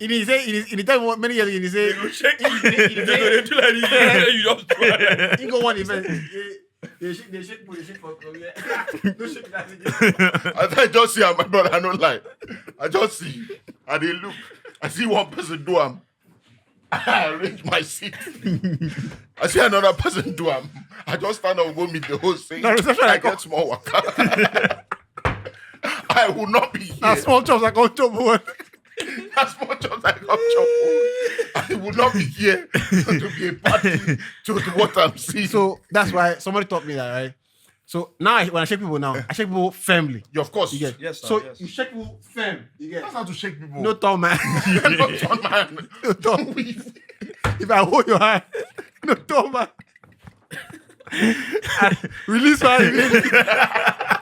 In the time many years, he say, you shake it. They go do like this. You just try. he go one event. They shake for no shake that. I just see my brother, I don't lie. I just see. And they look. I see one person do them. I arrange my seat. I see another person do them. I just stand up and go meet the host saying, No, reception I I come. get small waka. I will not be here. Now small chops I can't trouble. As much as I got trouble, I will not be here to be a party to what I'm seeing. So that's why somebody taught me that, right? So now when I shake people now, I shake people firmly. Yeah, of course. You get? Yes, sir, So yes. you shake people firm. You get? That's how to shake people. No tall man. no turn man. No tall. If I hold your hand, no tall man. And release my hand.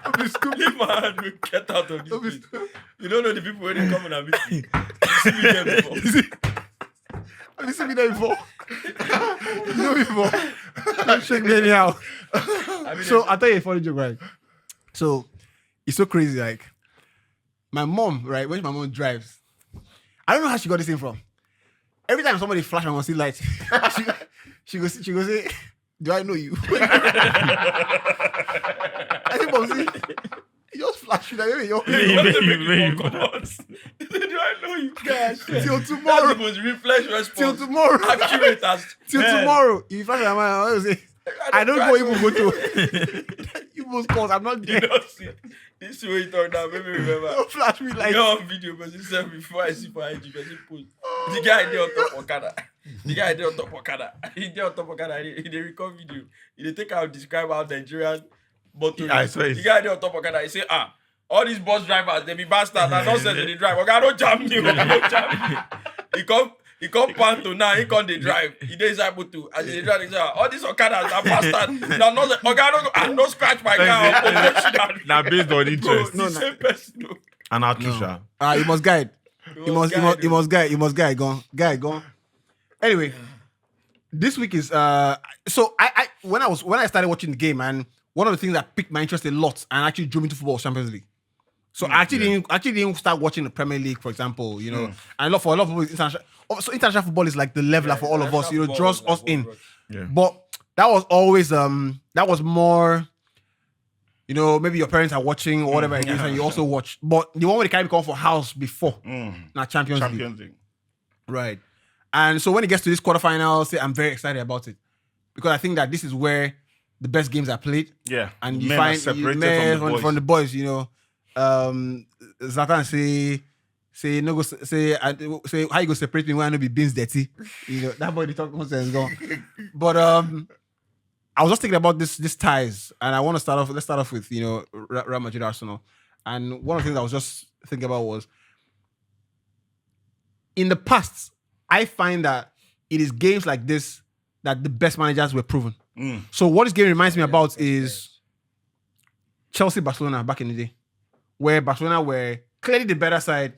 Don't be stupid. Leave my hand, we get out of Don't be this. stupid. You don't know the people when they come and meet me. You see me there before. You see? Have you seen me there before? You know me before. Don't shake me anyhow. I mean, So I'll tell you a funny joke, right? So it's so crazy. Like my mom, right? When my mom drives, I don't know how she got this thing from. Every time somebody flash my mom see light, she goes say, "Do I know you?" I think mom see, you just flash you like maybe you're what the Maybe. make you come out? Do I know you guys? till That's tomorrow. the most reflex Till response. tomorrow. Accurate as Till hell. tomorrow. If you flash my mind, I will say, I don't try go to- even go to you most calls. I'm not You there. don't see. This way you talk now, make me remember. Don't flash me like You know on video, but you said before I see for IG, but you post. The guy there on top of Okada. The guy there on top of Okada. He there on top of Okada. He dey record video. He dey take out describe how Nigerian motor. Yeah, I saw it. The guy there on top of Okada. He say, all these bus drivers, they be bastards. I don't say they drive. Oga, don't jam me. Oga, don't jam me. He come Panto now. He come they drive. He dey inside motor. As they drive, he say, all these Okadas are bastards. Now, no, Oga, I don't scratch my car. Now based on Bro, interest. the same person. No. And Atusha. you must guide. You must guide. You must guide. Gone. Anyway, this week is so I when I started watching the game, and one of the things that piqued my interest a lot and actually drew me to football was Champions League. So I actually didn't start watching the Premier League, for example, you know. And for a lot of people, international football is like the leveler for all of us, you know, draws us in. Yeah. But that was always that was more, you know, maybe your parents are watching or whatever it is, and you also watch. But the one where the Caribbean come for house before, now Champions League. Champions League. Right. And so when it gets to this quarterfinal, I'm very excited about it. Because I think that this is where the best games are played. Yeah. And you Men find are separated men from the boys. you know. Zlatan say no go say how you go separate me when I know be beans dirty. You know, that boy the talk nonsense gone. But I was just thinking about this ties, and I want to start off. Let's start off with, you know, Real Madrid, Arsenal. And one of the things I was just thinking about was, in the past, I find that it is games like this that the best managers were proven. So what this game reminds me about is Chelsea Barcelona back in the day, where Barcelona were clearly the better side.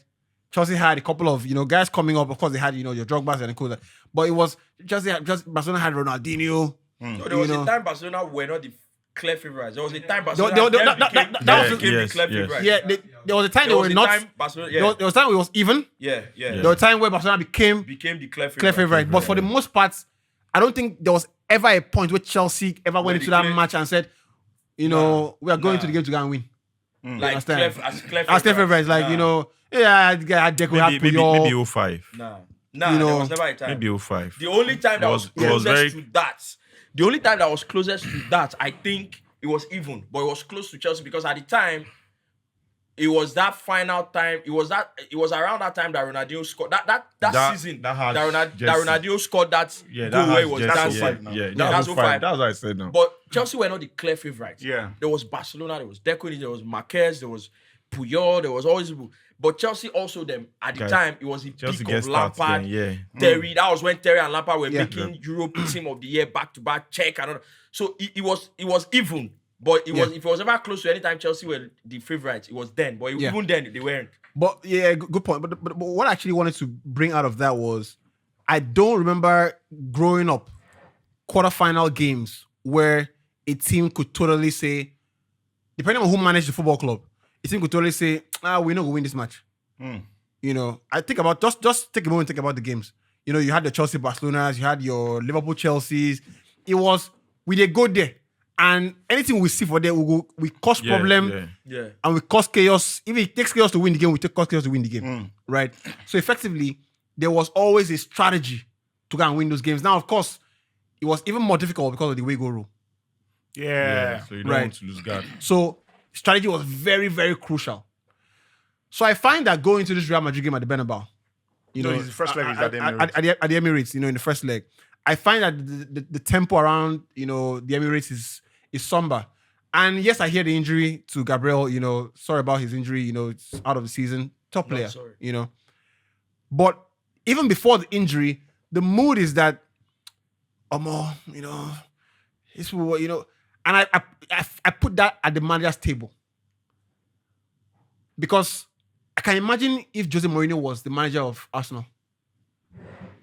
Chelsea had a couple of guys coming up. Of course, they had your Drogbas and Koza, but it was just Barcelona had Ronaldinho. No, there was a time Barcelona were not the clear favorites. There was a time Barcelona became the clear favorites. Yeah, there was a time they were not. There was a time it was even. Yeah. There was a time where Barcelona became the clear favorite. But for the most part, I don't think there was ever a point where Chelsea ever went into that match and said, we are going to the game to go and win. Like as clear favorites, like Deco had Puyol. Maybe 05. Nah, there was never a time. Maybe 05. The only time that was closest to that. The only time that was closest to that, I think it was even, but it was close to Chelsea because at the time, it was that final time. It was around that time that Ronaldinho scored that season. That Ronaldinho scored that goal where he was dancing. That's 05. That's what I said now. But Chelsea were not the clear favourites. Yeah. There was Barcelona, there was Deco, there was Marquez, there was Puyol, there was always. But Chelsea also at the time, it was the Chelsea peak of Lampard, Terry. That was when Terry and Lampard were making Europe Team of the Year back to back. So it was even. But if it was ever close to any time Chelsea were the favourites, it was then. But even then, they weren't. But good point. But what I actually wanted to bring out of that was, I don't remember growing up quarterfinal games where a team could totally say, depending on who managed the football club, a team could totally say, we're not going to win this match. I think about, just take a moment and think about the games. You had the Chelsea Barcelonas, you had your Liverpool Chelseas. It was, we did go there. And anything we see for there, we cause problem and we cause chaos. If it takes chaos to win the game, we cause chaos to win the game. Right? So effectively, there was always a strategy to go and win those games. Now, of course, it was even more difficult because of the way-go rule. Yeah. So you don't want to lose guard. So strategy was very, very crucial. So I find that going to this Real Madrid game at the Bernabeu, his first leg is at the Emirates. At the Emirates, in the first leg, I find that the tempo around, the Emirates is somber. And yes, I hear the injury to Gabriel, sorry about his injury, it's out of the season. Top player, But even before the injury, the mood is that, this will, and I put that at the manager's table. Because I can imagine if Jose Mourinho was the manager of Arsenal.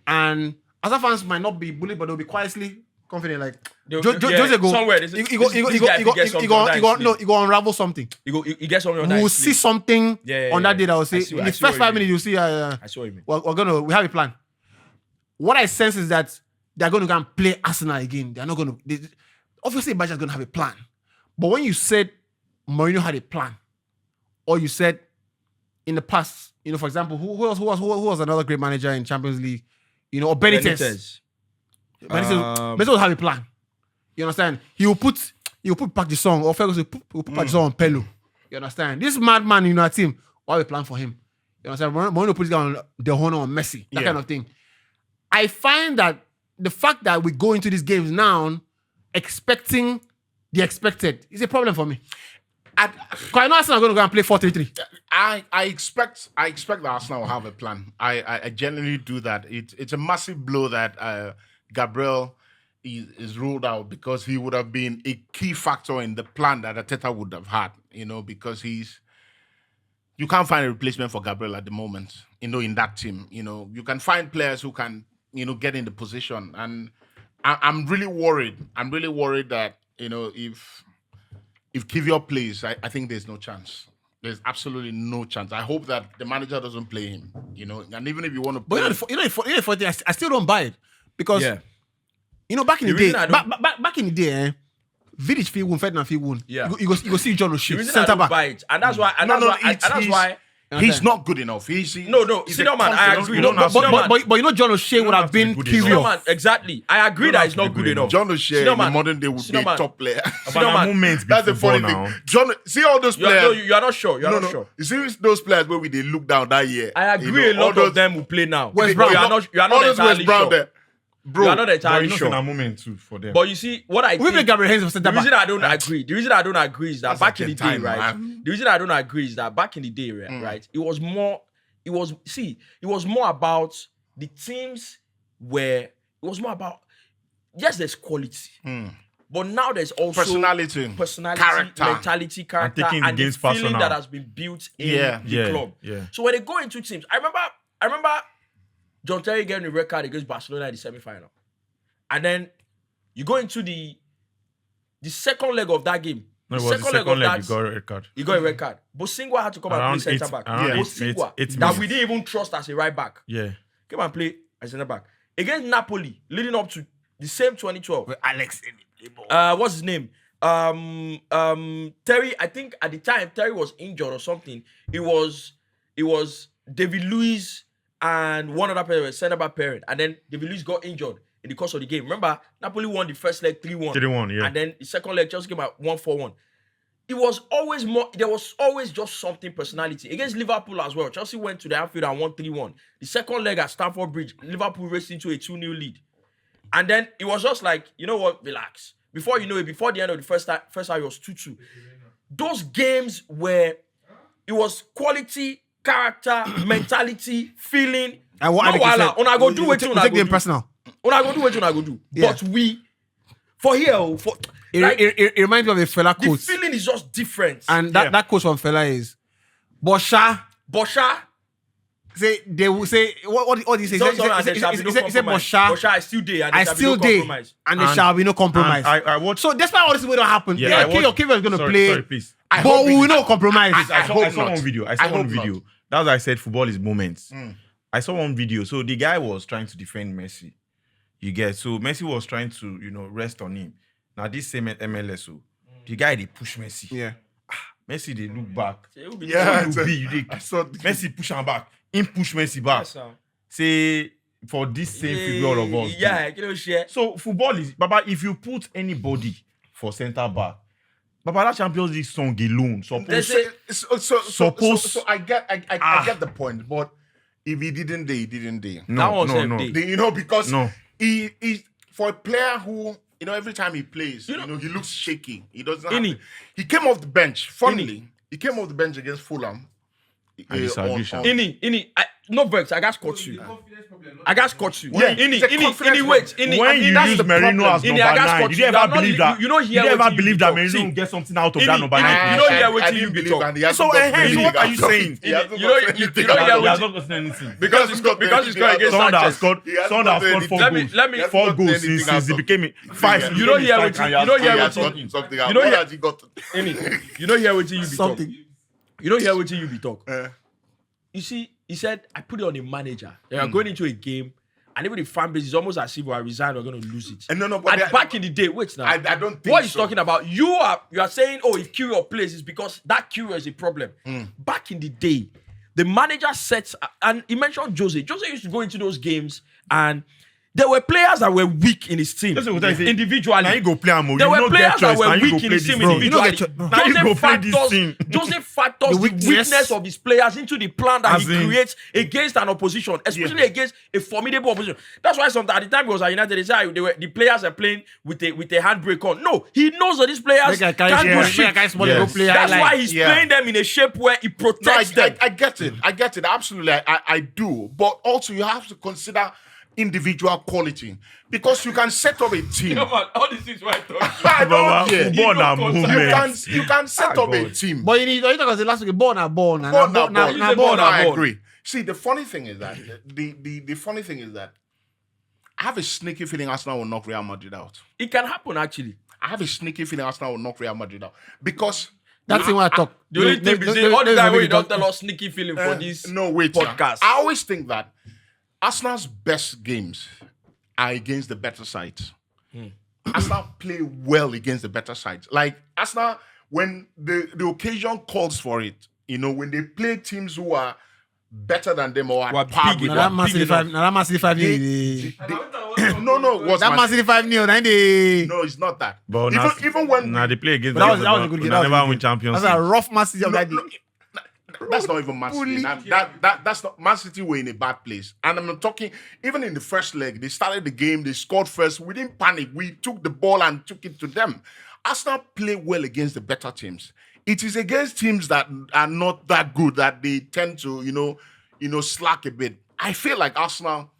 And Arsenal fans might not be bullied, but they'll be quietly confident, like Jose go somewhere. He go unravel something. He gets somewhere. We'll see something on that day that will say in the first 5 minutes you'll see. I saw him. We have a plan. What I sense is that they're going to go and play Arsenal again. They're not going to. Obviously, Baja's going to have a plan. But when you said Mourinho had a plan, or you said in the past, for example, who was another great manager in Champions League, or Benitez. Benitez will have a plan. You understand? He will put back the song, or Ferguson will put back the song on Pelu. You understand? This madman in our team will have a plan for him. You understand? Mourinho puts down the honor on Messi, that kind of thing. I find that the fact that we go into these games now expecting the expected is a problem for me. I know Arsenal are going to go and play 4-3-3. I expect that Arsenal will have a plan. I genuinely do that. It's a massive blow that Gabriel is ruled out, because he would have been a key factor in the plan that Arteta would have had. Because you can't find a replacement for Gabriel at the moment. In that team, you can find players who can get in the position, and I'm really worried. I'm really worried that if Kivior plays, I think there's no chance. There's absolutely no chance. I hope that the manager doesn't play him, and even if you want to play... But I still don't buy it. Because, back in the day, back in the day, Vidic feel won, Ferdinand feel won. Yeah. You go see John O'Shea, center back. And that's why... that's why... He's not good enough. He's senior man, I agree. But John O'Shea would have been Kivior. Exactly. I agree that he's not good enough. John O'Shea in the modern day would be a top player. That's the funny thing. See all those players. You are not sure. You are not sure. You see those players where they look down that year. I agree. A lot of them will play now. West Brown. You are not entirely sure. There. Bro, you are not entirely sure. A moment too for them. But you see, what I we think, Gabriel Heinz for center the reason back. the reason I don't agree is that That's back like in the a day, time, right? man. The reason I don't agree is that back in the day, right? It was more about the teams where it was more about, yes, there's quality. But now there's also Personality, character. mentality, character, taking the and the games feeling personal. that has been built in Yeah. the club. Yeah. So when they go into teams, I remember John Terry getting a red card against Barcelona in the semi-final. And then you go into the second leg of that game. No, it The was the second leg you got a red card. he got a red card. Bosingwa had to come and Around play centre eight- back. around Bosingwa, eight that minutes. we didn't even trust as a right back, Yeah. came and play as centre back against Napoli, leading up to the same 2012. Alex. What's his name? Terry. I think at the time Terry was injured or something. It was David Luiz and one other player, centre back parent, and then David Luiz got injured in the course of the game. Remember, Napoli won the first leg 3-1. 3-1, yeah. And then the second leg Chelsea came out 1-4-1. It was always more. There was always just something personality against Liverpool as well. Chelsea went to the Anfield and won 3-1. The second leg at Stamford Bridge, Liverpool raced into a 2-0 lead, and then it was just like, you know what, relax. Before you know it, before the end of the first half, it was 2-2. Those games where it was quality, character, mentality, feeling. And what No Alex said, wahala. Una go do you wetin take una the go game do. personal. Una go do wetin una go do. Yeah. But we, for here, It reminds me of a fella the coach. feeling is just different. And that coach from fella is Bosha. Bosha, Say they will say what do you say? so He and there said shall be no Bosha. Bosha, I still there, and I there shall be still no there, compromise. and there shall be no compromise. And I watched. So despite all this will not happen, Yeah, yeah, I watched- Kevin is going to sorry, play, Sorry, please. I but hope we it- will not compromise. I hope saw not. one video. I I saw hope one not. video. That's why I said football is moments. I saw one video. So the guy was trying to defend Messi. You get, so Messi was trying to, rest on him. Now this same MLS, so the guy they push Messi. Yeah. Messi they look back. Say, who be Yeah, this? You be, you dey- I saw Messi push him back. Him push Messi back. Yes, sir. Say for this same figure all of us. do. Yeah, you know, share. So football is, Baba, if you put anybody for centre back, Baba, that Champions League song alone, They suppose say So I get the point, but if he didn't day, he didn't day. that one save no. day. Because No. he for a player who every time he plays, he looks shaky. He doesn't. He came off the bench. Funnily, he came off the bench against Fulham. I disagree, Sha. Ini, no vex. I got scotch you. Confidence problem. I got scotch you. Yeah, Ini, it's a confidence wait. problem. Ini, When you that's use the Merino problem. as Ini, number I got 9, Scott, did you you are ever not believe li- that? you don't hear Did you ever what you believe that talk. Merino See, will get something out of Ini, that number you 9? know hear I wetin didn't you be believe talk. and he hasn't So, gotten so anything what are out you of saying? it. He hasn't You know- gotten you anything know out hear of He it. has not gotten anything. Because it's got against Someone that has Sanchez. scored, He hasn't someone that has gotten scored 4 anything. goals. Let me- 4 goals anything since out he of- became 5. You don't hear what wetin- you don't hear He what has you- gotten something you out. know What he- has he gotten? Ini, you don't hear wetin you be talk. Something. You don't hear wetin you be talk. Eh. You see, he said, I put it on a manager. They are going into a game, and even the fan base is almost as if we are resigned, we're going to lose it. No, but And back in the day, wait now. I don't think what he's so. talking about, you are saying, oh, if Kyrgios plays, it's because that Kyrgios is a problem. Back in the day, the manager sets, and he mentioned Jose. Jose used to go into those games, and there were players that were weak in his team Jose will tell you, say, individually. Now you go play Amo. There You were no players get that choice. Now were you weak go in play his this team thing. You no individually. get choice. Now you go play this thing. Jose factors the weakness. weakness of his players into the plan that As he in- creates against an opposition, especially against a formidable opposition. That's why sometimes at the time he was at United, they said the players are playing with a handbrake on. No, he knows that these players Make a can't do guy shit. small Yes. go play. That's highlight. why he's Yeah. playing them in a shape where he No, protects them. I get it. I get it. Absolutely. I do. But also you have to consider individual quality. Because you can set up a team. all these things where I told I Baba, don't, football na You movement. you can set up a team. But you talk about the last week, ball na ball na Ball ball na na ball. ball. I ball. agree. See, the funny thing is that the funny thing is that I have a sneaky feeling Arsenal will knock Real Madrid out. It can happen actually. I have a sneaky feeling Arsenal will knock Real Madrid out because That's the one I talk. The only thing is, all the time when you don't tell us sneaky feeling for this no wait podcast. I always think that Arsenal's best games are against the better sides. Arsenal play well against the better sides. Like Arsenal, when the occasion calls for it, when they play teams who are better than them or Who are at par big with Now them, that Man City 5 they- no, what's That Man City 5 nil. Then they. no, it's not that. But even when Now they play against But that was a good game. They That was never a win good Champions That's a League. rough Man City of that day. that's not even Man City. That's not Man City were in a bad place. And I'm not talking even in the first leg. They started the game. They scored first. We didn't panic. We took the ball and took it to them. Arsenal play well against the better teams. It is against teams that are not that good that they tend to slack a bit. I feel like Arsenal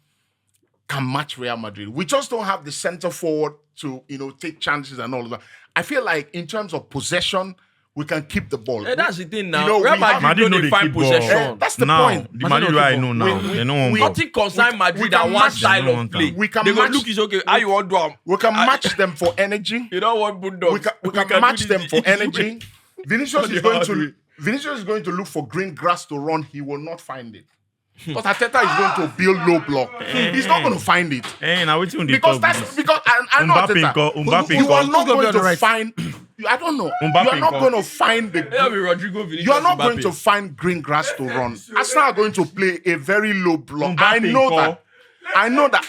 can match Real Madrid. We just don't have the center forward to, take chances and all of that. I feel like in terms of possession, we can keep the ball. That's the thing now. Real Real Madrid Madrid know don't they find keep ball. possession. That's the now, point. the Madrid I know now. They know one ball. Nothing concern Madrid we that can one match- style They of don't play. want We can they go match- look is okay. How you want to do? We can match them for energy. You don't want Bulldogs. We can do match this them for easy way. energy. Vinicius is going to look for green grass to run. He will not find it. But Arteta is going to build low block. He's not going to find it. Now which one they Because talk that's because I know Arteta. Mbappe You are not Who's gonna be going on the to right? find. I don't know. Mbappe You are not go. going to find That'll the. be Rodrygo, Vinicius, You are not going Mbappe. to find green grass to run. Arsenal are going to play a very low block. I Mbappe know go. that. I know that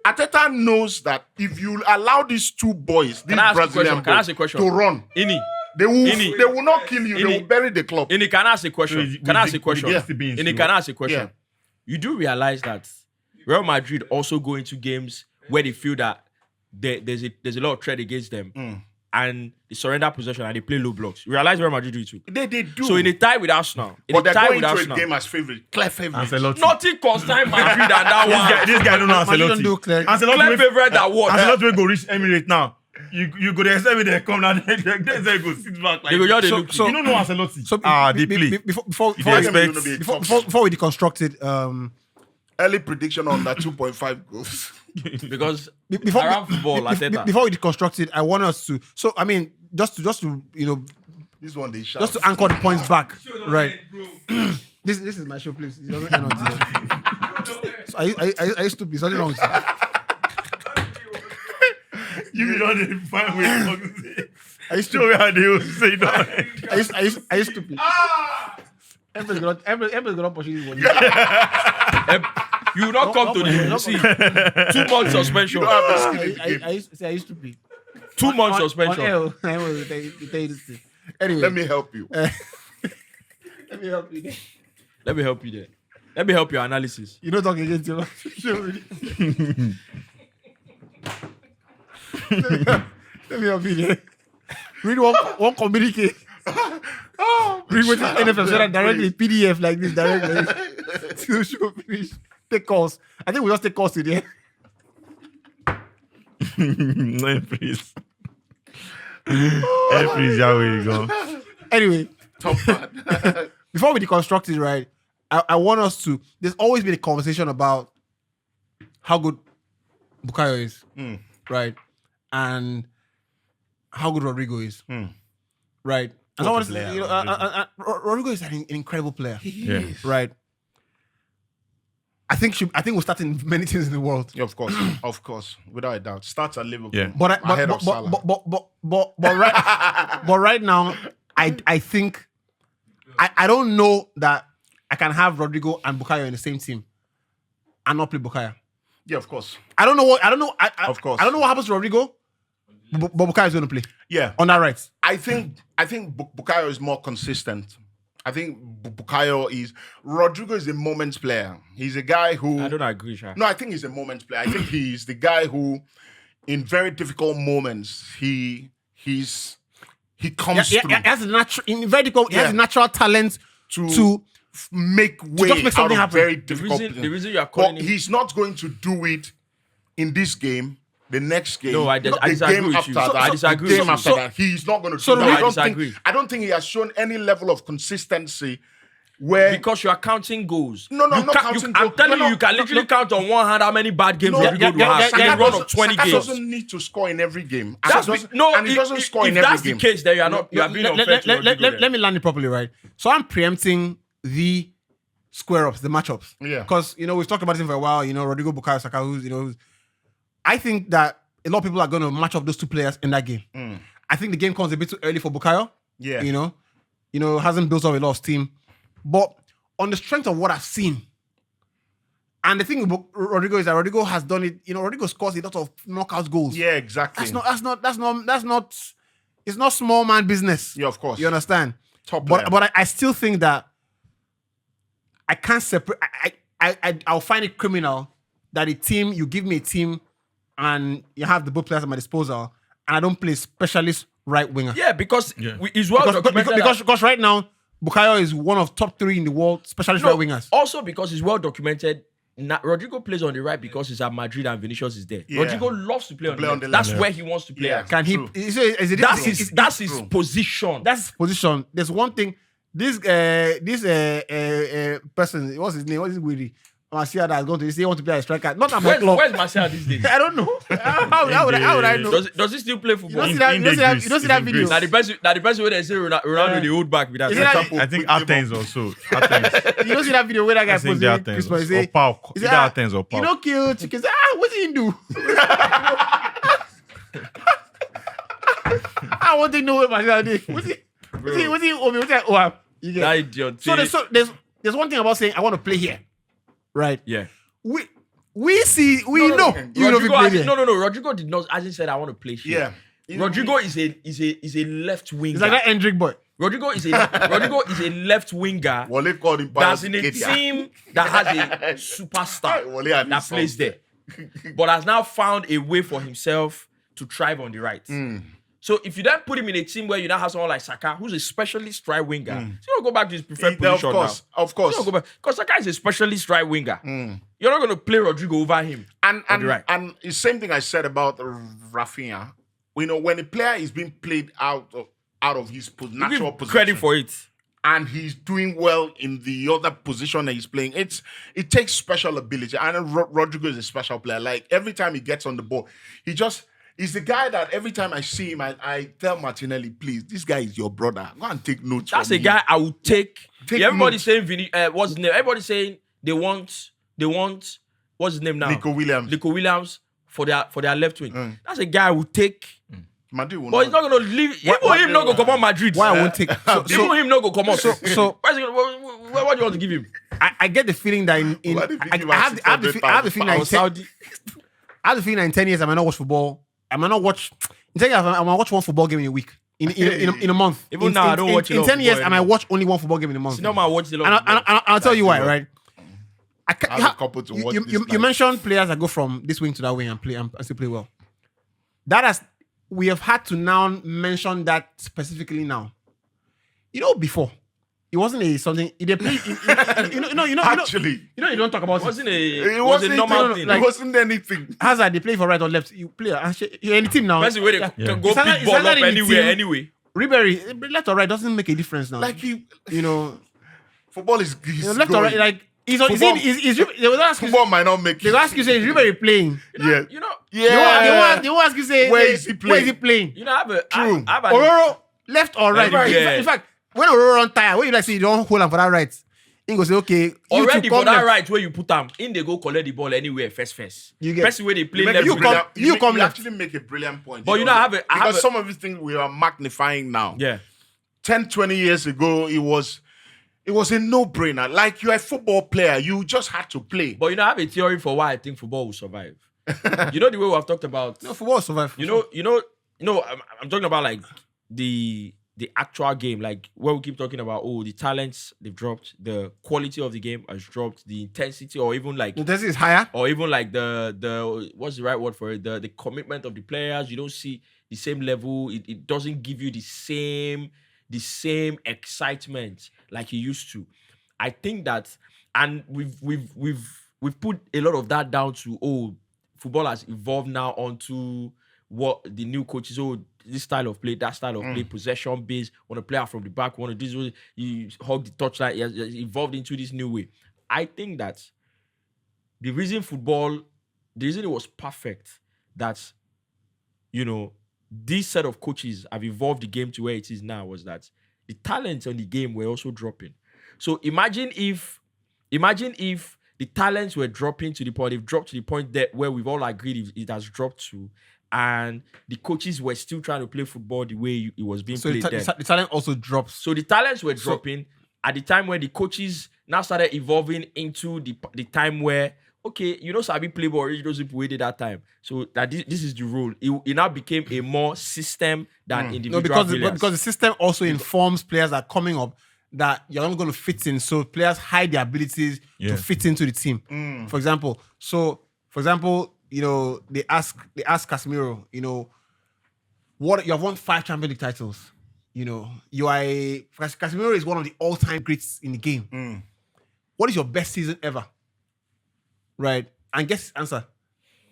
Arteta knows that if you allow these two boys, these Can I ask a Brazilian question? Can I ask a boys, question? to run, Ini, they will not kill you. They Ini. will bury the club. Ini, can I ask a question? With Can I ask the- a question? with the beans, Ini, you can know. I ask a question? Yeah. You do realize that Real Madrid also go into games where they feel that there's a lot of threat against them, and they surrender possession and they play low blocks. You realize Real Madrid do it too. They do. So in a tie with Arsenal, but they're going to a game as favorite, clear favorite. Ancelotti. nothing concern Madrid and that one. This guy don't know Madrid don't Ancelotti. do clear. Clear Ancelotti favorite that what? Ancelotti will go reach Emirates now. You go there, say they come now. They go sit back like. They go, so, look. you don't know Ancelotti. So they play. before You before, expect- gonna be a before, top before, before we deconstructed Early prediction on that 2.5 goals. Because before around football, Arteta. before we deconstructed, I want us to. So I mean, just to This one they shout. just to anchor the points back, right? Bro. This is my show, please. It doesn't end on this. So I used to be something wrong. With you. You don't find way. I used Show to. me how they will say that. I used to be. Everybody's gonna pursue this one. You will not come to the no, see 2 months suspension. I used to be. 2 months On suspension. air, I will tell you this thing. Anyway, Let me help you. let me help you. there. Let me help you there. Let me help your analysis. You don't talk against your Let me help you there. Read one communique. Read what NFF said directly PDF like this directly. Till show finish. Take calls. I think we just take calls today. No, please. Hey, please, yeah, where you go. Anyway, Top man. before we deconstruct it, right? I want us to. There's always been a conversation about how good Bukayo is, right, and how good Rodrygo is, right. And What a someone, player, you know, Rodrygo is an incredible player, Yeah. right? I think we'll start in many teams in the world, Yeah, of course, without a doubt. Starts at Liverpool. Yeah. but ahead of Salah. but right now, I think I don't know that I can have Rodrygo and Bukayo in the same team and not play Bukayo. Yeah, of course. I don't know what Of course. I don't know what happens to Rodrygo, but Bukayo is going to play Yeah. on that right. I think Bukayo is more consistent. I think Bukayo is Rodrygo is a moments player. He's a guy who I don't agree, Sha. No, I think he's a moments player. I think he's the guy who, in very difficult moments, he comes He through has a natural, in very difficult, he has Yeah. a natural talent to make way just make out something of happen. very The difficult. reason you are but calling him. he's not going to do it in this game. The next game, No, I the disagree game with after you. that, I disagree the with game you. after So- that, he's not going to. so do the that. reason- I don't think he has shown any level of consistency where Because you are counting goals. No, You not can't- counting I'm goals. telling No, you, you can no, literally no. count on one hand how many bad games No, Rodrygo will have. yeah, In a run of Saka 20 games. doesn't need to score in every game. That's And no. he doesn't score If in every that's game. the case, then you are being unfair to Rodrygo then. let me land it properly, right? So I'm preempting the square ups, the matchups. Yeah. Because we've talked about it for a while. Rodrygo, Bukayo, Saka, who's I think that a lot of people are going to match up those two players in that game. I think the game comes a bit too early for Bukayo. Yeah. Hasn't built up a lot of steam. But on the strength of what I've seen, and the thing about Rodrygo is that Rodrygo has done it. Rodrygo scores a lot of knockout goals. Yeah, exactly. That's not. It's not small man business. Yeah, of course. You understand? Top player. But I still think that I can't separate. I'll find it criminal that you give me a team and you have the both players at my disposal and I don't play specialist right winger. Yeah, because Yeah. it's well documented. Because right now Bukayo is one of top 3 in the world specialist right wingers. Also because it's well documented Rodrygo plays on the right because he's at Madrid and Vinicius is there. Yeah. Rodrygo loves to play on the left. the That's left. where he wants to play. Yeah. at. Can he? True. That's his position. That's his position. There's one thing. This person, what's his name? What's his weirdy? Marcia that's going to say want to play a striker. Not at my club. Where's Martial these days? I don't know. How would I know? Does he still play You football? don't see that, you don't see that video. Now the person where they say Ronaldo the old back with that. Is it that- I think Athens also. Athens. You don't see that video where that guy I think posted the Athens Christmas. He or say, Pau. he say, Either Athens or Pau. you don't kill chickens. What did he do? I want to know what Marcel did. What's he? You get? That idiot. So there's one thing about saying I want to play here, right? Yeah. We know no. you know if you play there. No. Rodrygo did not. Hasn't said I want to play here. Yeah. Rodrygo is a left winger. It's like that Hendrick boy. Rodrygo is a left winger. Wale called him That's in a Paracetamol. team that has a superstar Wale had that his plays song. there, but has now found a way for himself to thrive on the right. So if you then put him in a team where you now have someone like Saka, who's a specialist right winger, so you don't go back to his preferred position Of course. because Saka is a specialist right winger. You're not going to play Rodrygo over him. And on the right. and the same thing I said about Rafinha. You know, when a player is being played out of his natural Give position, credit for it. and he's doing well in the other position that he's playing, it takes special ability. And Rodrygo is a special player. Like every time he gets on the ball, he's the guy that every time I see him, I tell Martinelli, please, this guy is your brother. Go and take notes. That's from a him. guy I would take. Take Everybody's notes. saying what's his name? Everybody's saying they want what's his name now? Nico Williams. Nico Williams for their left wing. That's a guy I would take. Madrid will But he's not gonna leave. Even him not go come on Madrid. Why I won't take? Even him not go come on. so What do you want to give him? I get the feeling that in Why did he give I us have the feeling that in 10 Saudi. I have the feeling that in 10 years I might not watch football. I might not watch in 10 years I might watch one football game in a week. In a month. Even now, I don't watch a in lot 10 of years football I might anymore. watch only one football game in a month. You know, I watch the And I'll tell you why, right? have a couple to watch this you night. mentioned players that go from this wing to that wing and play and still play well. We have had to now mention that specifically now. You know, before it wasn't something. They play. Actually, You don't talk about It wasn't it a wasn't normal thing. It wasn't anything. Hazard. They play for right or left. You play. You're in the team now. Person where they can go It's either- pick it's ball either up in the anywhere team- anyway. Ribery, left or right doesn't make a difference now. Like you know, football is left or right, like they will ask you. football might not make They will ask you say, is Ribery playing? Yeah. You know, They will ask you say, Where is he Where is he playing? you know, I have a True. I have an- Ororo, left or right? Yeah. In fact, when Ororo on tire, when you like say you don't hold him for that right, he go say, okay, you already two for come that left. right where you put them in, they go collect the ball anywhere first. You get- Person where they play You left. you with come- them. you come left. actually make a brilliant point. But you know, I have a- because some of these things we are magnifying now. Yeah. 10, 20 years ago, it was a no-brainer. Like you're a football player, you just had to play. But you know, I have a theory for why I think football will survive. You know the way we have talked about. No, football survive. You know. I'm talking about like the actual game, like where we keep talking about the talents they've dropped, the quality of the game has dropped, the intensity, or even like the intensity is higher. or even like the what's the right word for it? The commitment of the players. You don't see the same level. It doesn't give you the same excitement like you used to. I think that, and we've put a lot of that down to football has evolved now onto what the new coaches this style of play, that style of play, possession based, want to play out from the back, want to do this, you hug the touchline, it has evolved into this new way. I think that the reason it was perfect, that, this set of coaches have evolved the game to where it is now, was that the talents on the game were also dropping. So imagine if the talents were dropping to the point, they've dropped to the point that where we've all agreed it has dropped to, and the coaches were still trying to play football the way it was being So played then. the talent also drops. So the talents were dropping at the time when the coaches now started evolving into the time where, okay, Sabi play ball original people waited that time. So that this is the rule. It now became a more system than individual brilliance. because the system also informs players that are coming up that you're not going to fit in. So players hide their abilities to fit into the team. For example, they ask Casemiro, what you have won 5 Champions League titles. Casemiro is one of the all-time greats in the game. What is your best season ever? right? And guess his answer.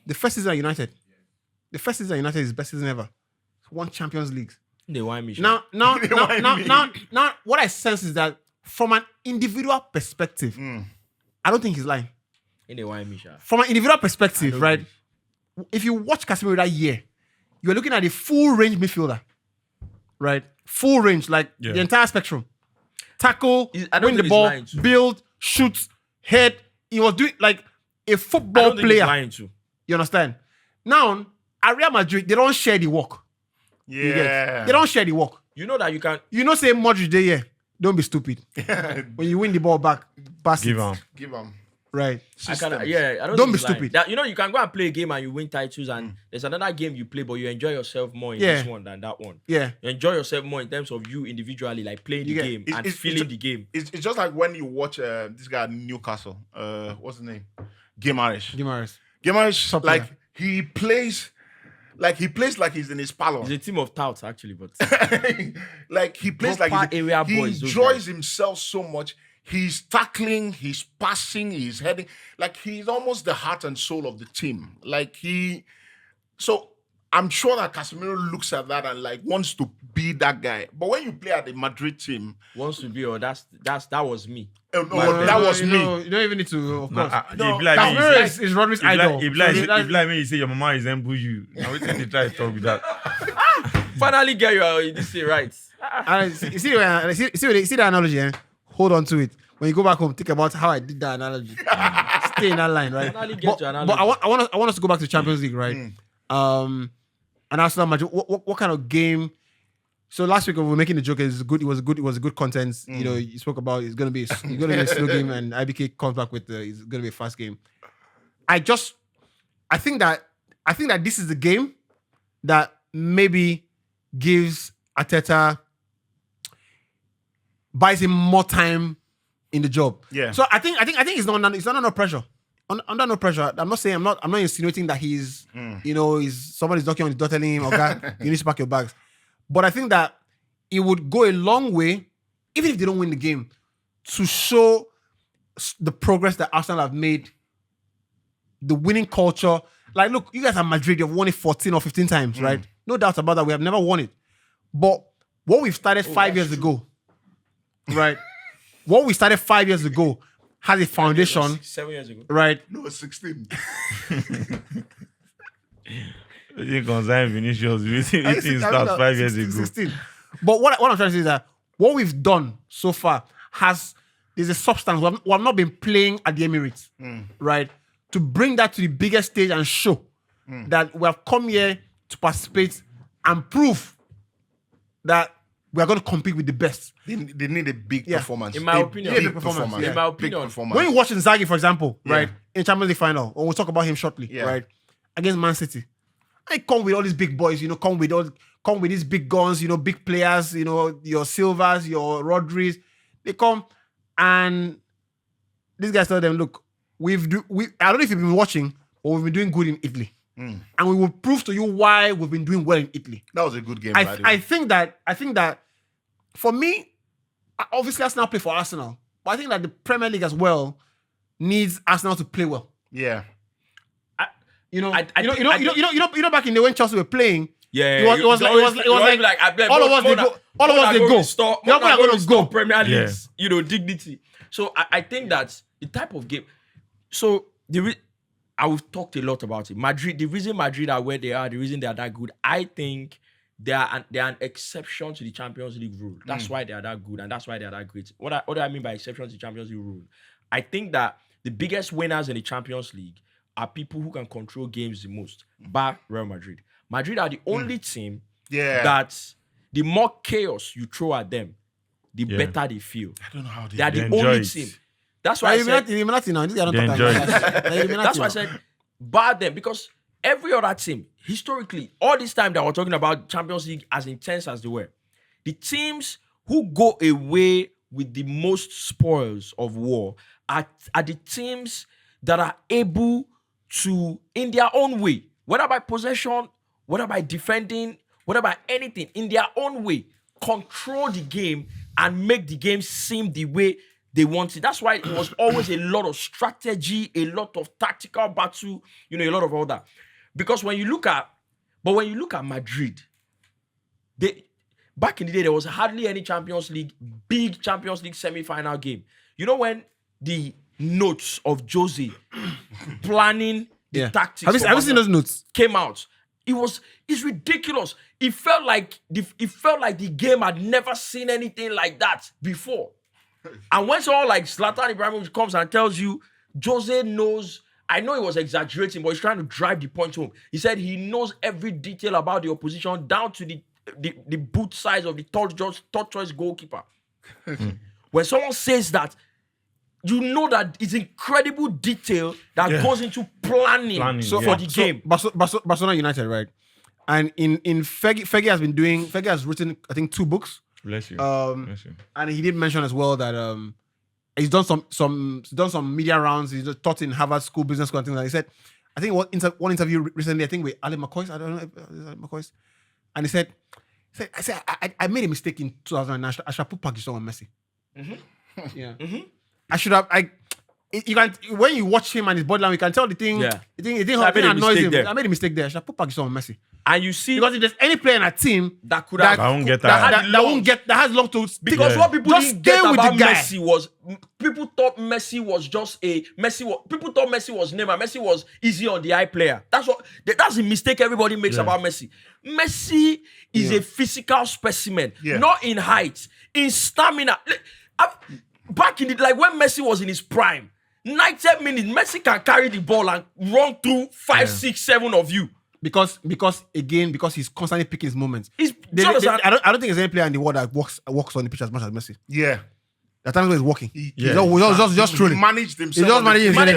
The first season at United. The first season at United is the best season ever. Won Champions League. They want me. Now, what I sense is that from an individual perspective, I don't think he's lying. They want me. From an individual perspective, right? If you watch Casemiro that year, you're looking at a full range midfielder, right? Full range, like the entire spectrum. Tackle, win the ball, build, shoot, head. He was doing like a football player. You understand? Now, at Real Madrid, they don't share the work. Yeah. They don't share the work. You know that you can. You know, say Madrid there, yeah. Don't be stupid. When you win the ball back, pass Give it. him. Right. I don't Don't be think stupid. that, you know, you can go and play a game and you win titles, and there's another game you play, but you enjoy yourself more in this one than that one. Yeah. You enjoy yourself more in terms of you individually, like playing the game and feeling the game. It's just like when you watch this guy at Newcastle. What's his name? Guimaraes, like he plays like he's in his palace. It's a team of touts, actually, but like he plays proper like area he boys, those enjoys guys. himself so much. He's tackling, he's passing, he's heading. Like he's almost the heart and soul of the team. So I'm sure that Casemiro looks at that and like wants to be that guy. But when you play at the Madrid team, wants to be, or that was me. that was me. You don't even need to, of course. Casemiro is Rodrigo's idol. If like me, you say your mama resembles you. Now we they try to talk with that. Finally get you this thing right. You see the analogy, eh? Hold on to it. When you go back home, think about how I did that analogy. Stay in that line, right? Finally get your analogy. But I want us to go back to the Champions League, right? And Arsenal Madrid. What kind of game? So last week we were making the joke. It was good content. You know, you spoke about it's gonna be a slow game, and IBK comes back with it's gonna be a fast game. I think that this is the game that maybe gives Arteta, buys him more time in the job. Yeah. So I think he's not under no pressure. Under no pressure. I'm not insinuating that he's he's somebody's knocking on his door telling him, okay, you need to pack your bags. But I think that it would go a long way, even if they don't win the game, to show the progress that Arsenal have made, the winning culture. Like, look, you guys are Madrid, you've won it 14 or 15 times, right? No doubt about that. We have never won it. But what we've started 5 years ago, right? What we started 5 years ago has a foundation. 7 years ago. Right? No, it's 16. You concern Vinicius. It starts 5 years ago. 16. But what I'm trying to say is that what we've done so far there's a substance. We have not been playing at the Emirates, right? To bring that to the biggest stage and show that we have come here to participate and prove that we are going to compete with the best. They need a big performance. In my opinion. Big Big performance. performance. Yeah. In my opinion. Big performance. When you watch Inzaghi, for example, right, in Champions League final, and we'll talk about him shortly, right, against Man City, I come with all these big boys, come with these big guns, big players, your Silvas, your Rodrigues. They come and these guys tell them, look, I don't know if you've been watching, but we've been doing good in Italy. And we will prove to you why we've been doing well in Italy. That was a good game, by the way. I think that for me, obviously Arsenal play for Arsenal, but I think that the Premier League as well needs Arsenal to play well. Yeah. Back in the day when Chelsea were playing, it was like all of us they go. You're not going to go. Premier League's, dignity. So I think that the type of game. So I've talked a lot about it. Madrid, the reason Madrid are where they are, the reason they are that good, I think they are an exception to the Champions League rule. That's why they are that good, and that's why they are that great. What do I mean by exception to the Champions League rule? I think that the biggest winners in the Champions League are people who can control games the most, bar Real Madrid. Madrid are the only team that the more chaos you throw at them, the better they feel. I don't know how they are the only team. That's why I said, that's why I said bar them, because every other team, historically, all this time that we're talking about Champions League as intense as they were, the teams who go away with the most spoils of war are the teams that are able to, in their own way, whether by possession, whether by defending, whether by anything, in their own way, control the game and make the game seem the way they want it. That's why it was always a lot of strategy, a lot of tactical battle, a lot of all that. Because when you look at Madrid, back in the day, there was hardly any big Champions League semi-final game. You know when the notes of Jose planning the tactics. Have you seen those notes? Came out. It's ridiculous. It felt like the game had never seen anything like that before. And when someone like Zlatan Ibrahimovic comes and tells you, Jose knows, I know he was exaggerating, but he's trying to drive the point home. He said he knows every detail about the opposition down to the boot size of the third choice goalkeeper. When someone says that, you know that it's incredible detail that goes into planning for the game. Barcelona United, right? And in Fergie has written, I think, 2 books. Bless you. Bless you. And he did mention as well that he's done some media rounds. He's just taught in Harvard School, Business School, and things like that. He said, I think one interview recently, I think with Ali McCoy, I don't know if Ali McCoy, and he said, I made a mistake in 2009. I should have put Park Ji-sung on Messi. Mm-hmm. Yeah. Mm-hmm. I should have. You can, when you watch him and his body language, you can tell the thing. Yeah. The thing So I made a annoys mistake him. there. I made a mistake there. I should have put Park Ji-sung on Messi. And you see, Because if there's any player in a team that could have That won't get that. that has long to stick. because what people Just didn't get stay with about the guy. Messi was people thought Messi was people thought Messi was Neymar. Messi was easy on the eye player. That's the mistake everybody makes about Messi. Messi is a physical specimen, not in height, in stamina. Back in the when Messi was in his prime, 90 minutes, Messi can carry the ball and run through 5, 6, 7 of you. Because he's constantly picking his moments. I I don't think there's any player in the world that walks on the pitch as much as Messi. Yeah. There are times when he's walking. He's Yeah. just trolling. He managed himself. He's just managing himself.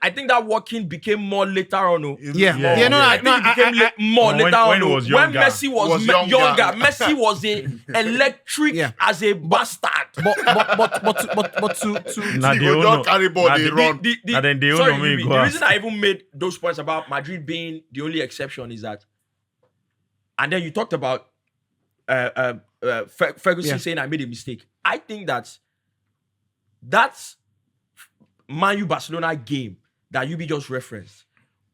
I think that walking became more later on. No? Yeah. I think it became more when- later when on. he was When younger. Messi was younger, Messi was a electric Yeah. as a bastard. But to Nah, He they will all not know. carry ball, Nah, they they- run. And then they all Sorry, know me the go reason I even made those points about Madrid being the only exception is that, and then you talked about Ferguson saying I made a mistake. I think that Man U Barcelona game that you just referenced,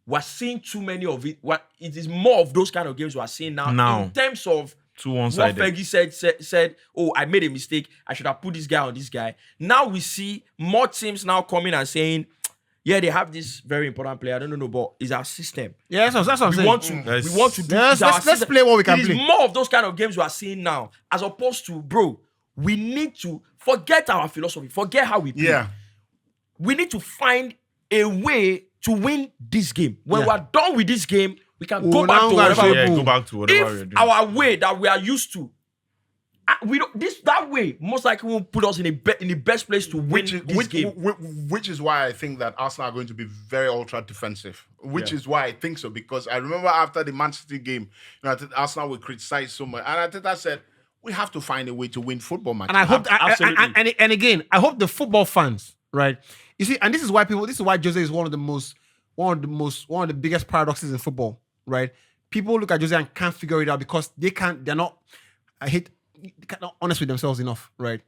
we're seeing too many of it. It is more of those kind of games we're seeing now. In terms of Too what one-sided. Fergie said, oh, I made a mistake. I should have put this guy on this guy. Now we see more teams now coming and saying, yeah, they have this very important player. I don't know, but it's our system. yeah, that's what I'm We saying. want to do it's our Let's system. play what we can It play. is more of those kind of games we are seeing now, as opposed to, bro, we need to forget our philosophy, forget how we play. Yeah. We need to find a way to win this game. When Yeah. we're done with this game, we can Oh, go back now to we are whatever. shape. Yeah, Boom. go back to whatever we're If doing. our way that we are used to, that way most likely will put us in the best place to win this game. Which is why I think that Arsenal are going to be very ultra defensive. Which is why I think so, because I remember after the Man City game, Arsenal were criticized so much, and Arteta said we have to find a way to win football matches. And I hope, Absolutely. and again, I hope the football fans, right? You see, and this is why Jose is one of the biggest paradoxes in football, right? People look at Jose and can't figure it out because they're not honest with themselves enough, right?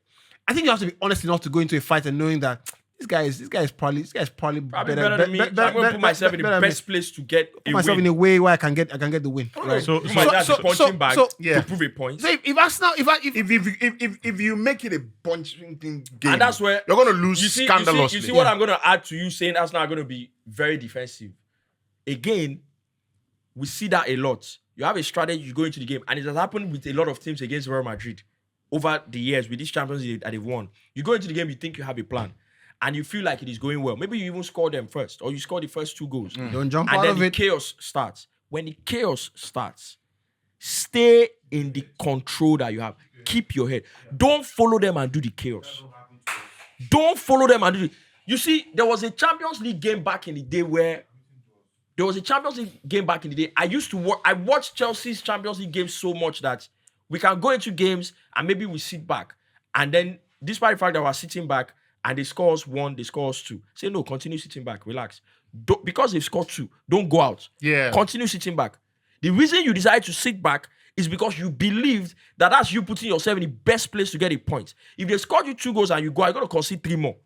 I think you have to be honest enough to go into a fight and knowing that this guy is probably Better than me. So I'm going to put myself in the best place to get a myself win. in a way where I can get the win, right? So- You might have to punching bag yeah. to prove a point. So if Arsenal, If you make it a punching game, And that's where you're going to lose you see scandalously. You see what I'm going to add to you saying Arsenal are going to be very defensive. Again, we see that a lot. You have a strategy, you go into the game, and it has happened with a lot of teams against Real Madrid over the years with these champions that they've won. You go into the game, you think you have a plan, and you feel like it is going well. Maybe you even score them first, or you score the first 2 goals. don't jump And out then of the it. chaos starts. When the chaos starts, stay in the control that you have. Keep your head. Don't follow them and do the chaos. Don't follow them and do the... You see, there was a Champions League game back in the day where... I watched Chelsea's Champions League games so much that we can go into games and maybe we sit back. And then, despite the fact that we're sitting back and they score us 1, they score us 2. Say, no, continue sitting back. Relax. Because they've scored 2, don't go out. Yeah. Continue sitting back. The reason you decide to sit back is because you believed that that's you putting yourself in the best place to get a point. If they scored you 2 goals and you go, you're going to concede 3 more.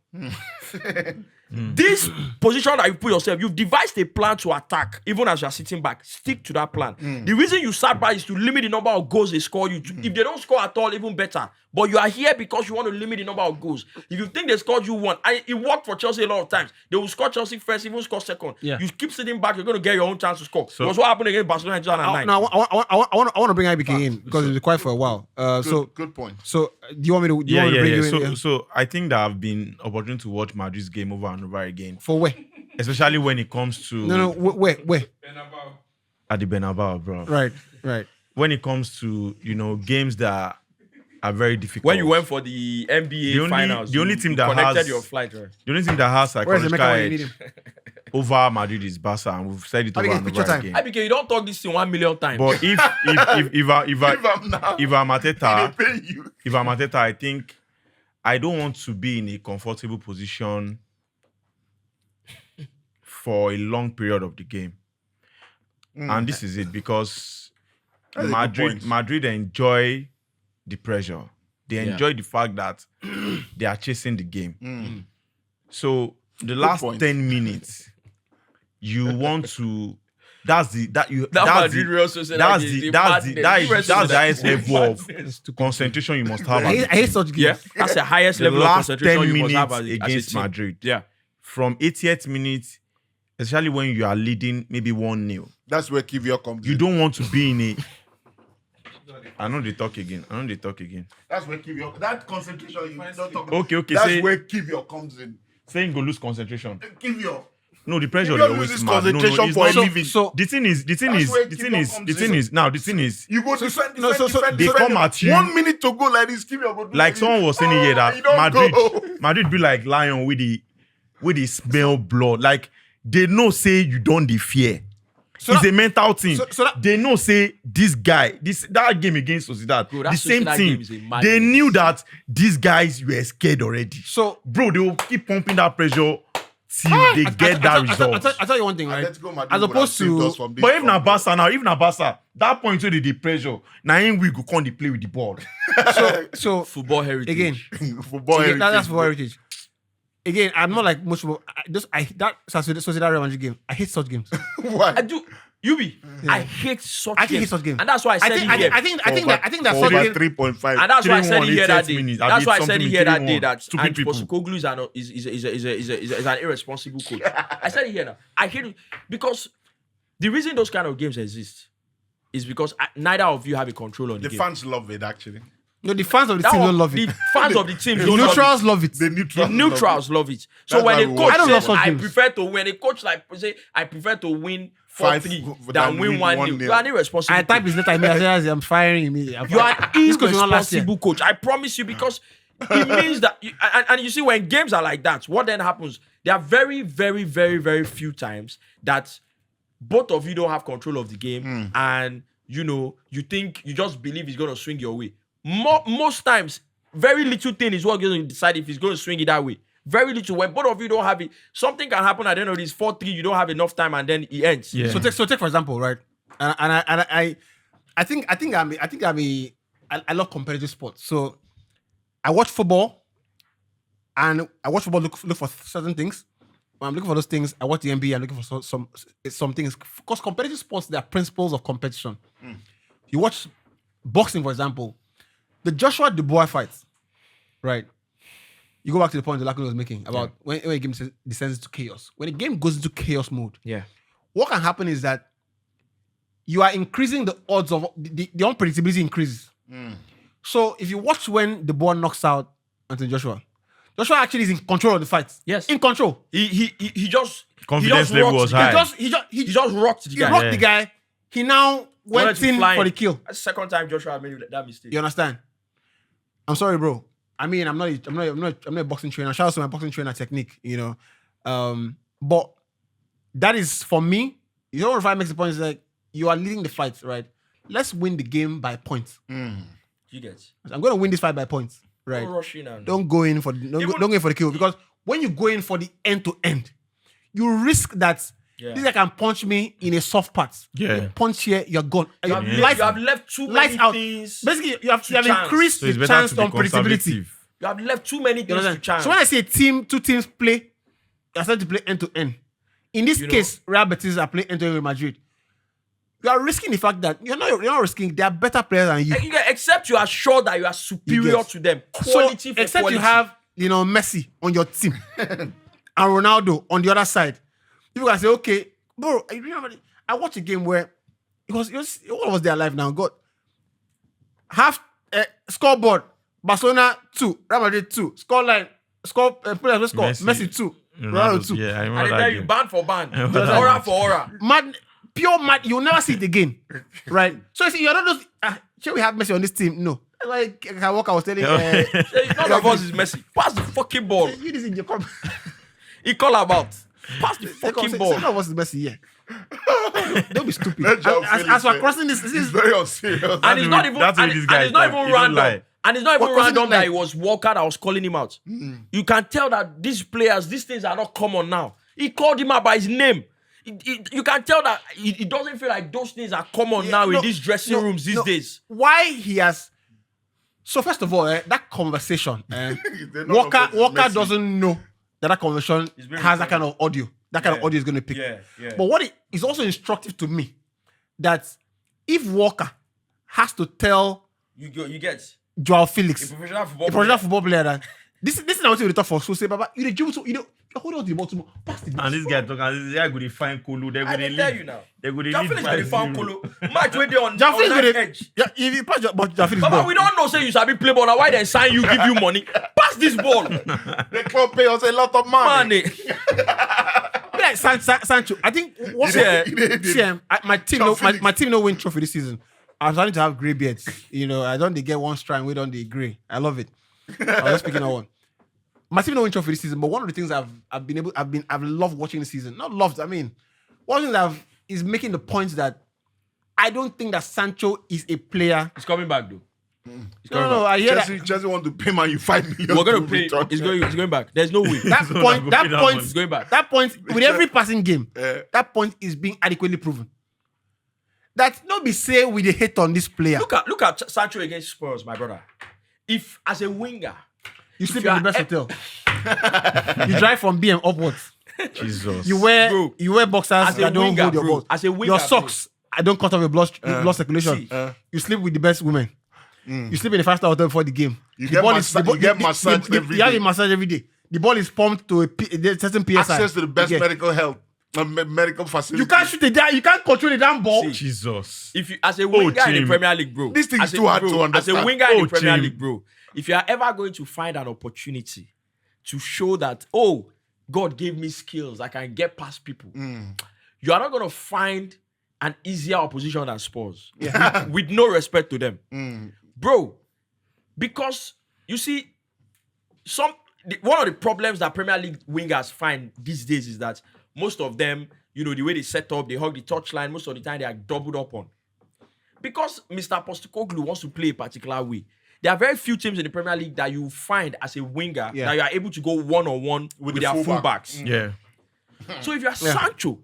This position that you put yourself, you've devised a plan to attack, even as you're sitting back. Stick to that plan. The reason you sat back is to limit the number of goals they score you. If they don't score at all, even better. But you are here because you want to limit the number of goals. If you think they scored you 1, and it worked for Chelsea a lot of times. They will score Chelsea first, even score second. Yeah. You keep sitting back, you're going to get your own chance to score. So- That's what happened against Barcelona in 2009. Now, I want to bring IBK in because it's quiet for a while. Good point. So do you want me to? Do you want me to bring you in? So, Yeah. so I think that I've been opportune to watch Madrid's game over and over again, For where? especially when it comes to No, where? at the Bernabeu, bro. Right. When it comes to games that are very difficult. When you went for the NBA finals, the only you team that connected has your flight, right? the only team that has Where's the psychological Mecca when you need edge him? over Madrid is Barca, and we've said it over Okay, and picture over time. again. IBK, you don't talk this thing 1 million times. But if I'm Arteta, They pay you. if I'm Arteta, I think I don't want to be in a comfortable position for a long period of the game. And this is it, because That's a good point. Madrid enjoy the pressure. They Yeah. enjoy the fact that they are chasing the game. So the last point. 10 minutes, you want to. That's the Madrid Real Sociedad that's is the a that's the madness. that is Real that's the Sociedad highest is a level of madness. concentration you must have. I hate such games. Yeah, that's the highest The level of last concentration 10 you must have minutes as a against team. Madrid. Yeah. From 80th minute, especially when you are leading maybe 1-0, That's where Kivior comes you in. don't want to be in a. I know they talk again. That's where Kivior. That concentration you don't talk about. Okay. That's where Kivior comes in. Saying go lose concentration. Kivior. No, the pressure You is don't always use this mad. No, concentration it's for not. a living. So The thing is, where Kivior comes in. You go defend. no, so- they come at you. 1 minute to go like this. Kivior go do Like someone was saying here you that don't go. Madrid be like lion with the smell blood. Like they know say you don't dey fear. So It's that- a mental thing. so that- They know say this guy, that game against Sociedad, Bro, that the same Sociedad thing. game is a madness. They knew that these guys were scared already. So Bro, they will keep pumping that pressure till they get that result. I tell you one thing, right? Atletico Madrid As would have opposed saved to us from this But even na problem. Barca, that point where they pressure, now him we go come dey play with the ball. so Football heritage. again, Football again, that's heritage, football heritage. Again, I'm not like much. That Sociedad Real Madrid game. I hate such games. Why? I do. Yubi, I hate such I actually games. hate such games. And that's why I said it here. I think that For such over game. 3.5. And that's why I said it 3-1, here that 80th day. minutes. I That's did why I said something it here that 3-1. day that Stupid and people. Postecoglou is an irresponsible coach. I said it here now. I hate it because the reason those kind of games exist is because neither of you have a control on the The game. fans love it, actually. No, the fans of the That team one- don't love the it. fans of the team The don't love it. neutrals love it. The neutrals. The neutrals love it. So That's when why a we coach watch I don't love says, such I games. prefer to when a coach like say I prefer to win 4-3 5 than win 1-0. You are an irresponsible. I type coach. his letter. I say I'm firing him. You are an This coach was not last year. irresponsible coach. I promise you, because it means that and you see, when games are like that, what then happens? There are very, very, very, very few times that both of you don't have control of the game, and you think you just believe it's going to swing your way. Most times, very little thing is what going to decide if it's going to swing it that way. Very little. When both of you don't have it, something can happen at the end of this 4-3. You don't have enough time, and then it ends. Yeah. So take for example, right? I love competitive sports. So I watch football, and I watch football look for certain things. When I'm looking for those things, I watch the NBA. I'm looking for some things, because competitive sports, there are principles of competition. You watch boxing, for example, the Joshua Dubois fight, right? You go back to the point Lukaku was making about when a game descends into chaos. When a game goes into chaos mode, Yeah. what can happen is that you are increasing the odds of the unpredictability increases. So if you watch when the ball knocks out Anthony Joshua actually is in control of the fight. Yes. In control. He just Confidence he just level rocked was the guy. high. He He just rocked the he guy. rocked the guy. He now Wanted went to in fly for in. the kill. That's the second time Joshua made that mistake. You understand? I'm sorry, bro. I mean, I'm not a boxing trainer. Shout out to my boxing trainer technique, but that is for me. You know what if I makes the point is like you are leading the fight, right? Let's win the game by points. You get. I'm gonna win this fight by points, right? Don't rush in and Don't go in for the kill, because when you go in for the end to end, you risk that Yeah. This guy can punch me in a soft part. Yeah. Punch here, you're gone. You have, Lights- you have left too lights many out. things. Basically, you have chance. increased So it's the better chance to be on predictability. conservative. You have left too many You things to understand? chance. So when I say two teams play, you're starting to play end to end. In this You know- case, Real Betis are playing end to end with Madrid. You are risking the fact that you're not risking. They are better players than you. Except you are sure that you are superior Yes. to them. So Quality for except quality. you have Messi on your team and Ronaldo on the other side, people can say, okay, bro. I remember I watched a game where what was their life now? God, half scoreboard. Barcelona 2, Real Madrid 2, scoreline, players score, Messi 2, Ronaldo 2. Yeah, I And remember they that tell you game. band for band, remember that aura game. for aura. Pure mad. You'll never see it again, right? So you see, you're not just. Shall we have Messi on this team? No. Like I was telling Hey, none of us is Messi. Pass the fucking ball. you this in your comment. He call about. Pass the fucking ball. None of us is Messi here. Don't be stupid. Let João As Felix we're say- crossing this It's is very unserious. And it's not even that's and, what this and guy it's not talk. even He don't random. lie. And it's not even What was it random that like? it was Walker that was calling him out. You can tell that these players, these things are not common now. He called him out by his name. You can tell that it doesn't feel like those things are common now in these dressing rooms these days. why he has. So first of all, that conversation, They're not Walker about Messi. doesn't know that conversation very has that kind of audio. That kind of audio is going to pick. Yeah. But what it is also instructive to me that if Walker has to tell You get Joao Felix, professional a football. professional football player, that this is not what we talk for. So say, Baba, you dribble, you're holding on to the ball too much. Pass the ball. And this guy talking, this guy go to find Kulu. They go I to can tell lead. you now. They go to Joao lead Felix got the 5-0. foul colo. Match where they on Joao Felix that gonna- edge. Yeah, if you pass Joao Felix Baba, ball, we don't know say you sabi play ball. Now why they sign you, give you money? Pass this ball. The club pay us a lot of money. Money. be like Sancho. I think what's He did. my team Joao no, Felix. my team no win trophy this season. I'm starting to have grey beards. I don't they get one strand, we don't they grey. I love it. I was just speaking of one. My team no win trophy this season, but one of the things I've loved watching this season. Not loved, I mean, one of the things is making the point that I don't think that Sancho is a player. He's coming back though. No, I hear Chelsea want to pay Man you $5 million. We're gonna to pay. return. He's going back. There's no way. that So point. that That go point. pay He's going back. That point with every passing game. That point is being adequately proven. That not be say we dey hate on this player. Look at Sancho against Spurs, my brother. If as a winger, You sleep you in the are best hotel. You drive from BM upwards. Jesus. You wear Bro, boxers as a that don't winger, hold your bro, balls. as a winger, your socks I don't cut off your blood circulation. see, You sleep with the best women. You sleep in the 5-star hotel before the game. You The get ball massa- you get massaged every You have day. a massage every day. The ball is pumped to a certain PSI. Access to the best You get- medical health, medical facility. You can't shoot a damn. You can't control a damn ball. See, Jesus. if you as a winger in the Jim. Premier League, bro, This thing as is a- too hard bro, to understand. As a winger in the Premier Jim. League, bro, if you are ever going to find an opportunity to show that, God gave me skills, I can get past people, you are not going to find an easier opposition than Spurs. With no respect to them. Bro, because you see, one of the problems that Premier League wingers find these days is that most of them, the way they set up, they hug the touchline, most of the time they are doubled up on. Because Mr. Postecoglou wants to play a particular way. There are very few teams in the Premier League that you find as a winger that you are able to go one-on-one with the their fullback. fullbacks. Yeah. So if you're Sancho,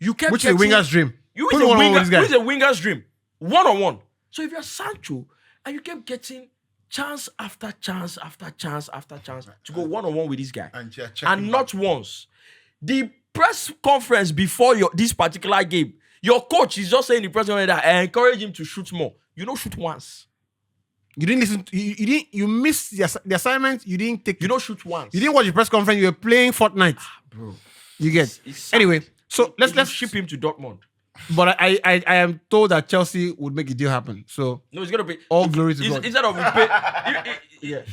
you kept Which is a getting- winger's dream. You Who's is the a one-on-one winger. with this guy? Who is a winger's dream? One-on-one. So if you're Sancho and you kept getting chance after chance after chance after chance to go one-on-one with this guy, And you're checking and not once. The press conference before this particular game, your coach is just saying in the press conference that I encourage him to shoot more. You don't shoot once. You didn't listen. You missed the assignment. You didn't take. You don't shoot once. You didn't watch the press conference. You were playing Fortnite. Bro. You get. It's sad. Anyway, so let's ship him to Dortmund. But I am told that Chelsea would make a deal happen. So No, it's gonna be all glory to God. Instead of we pay,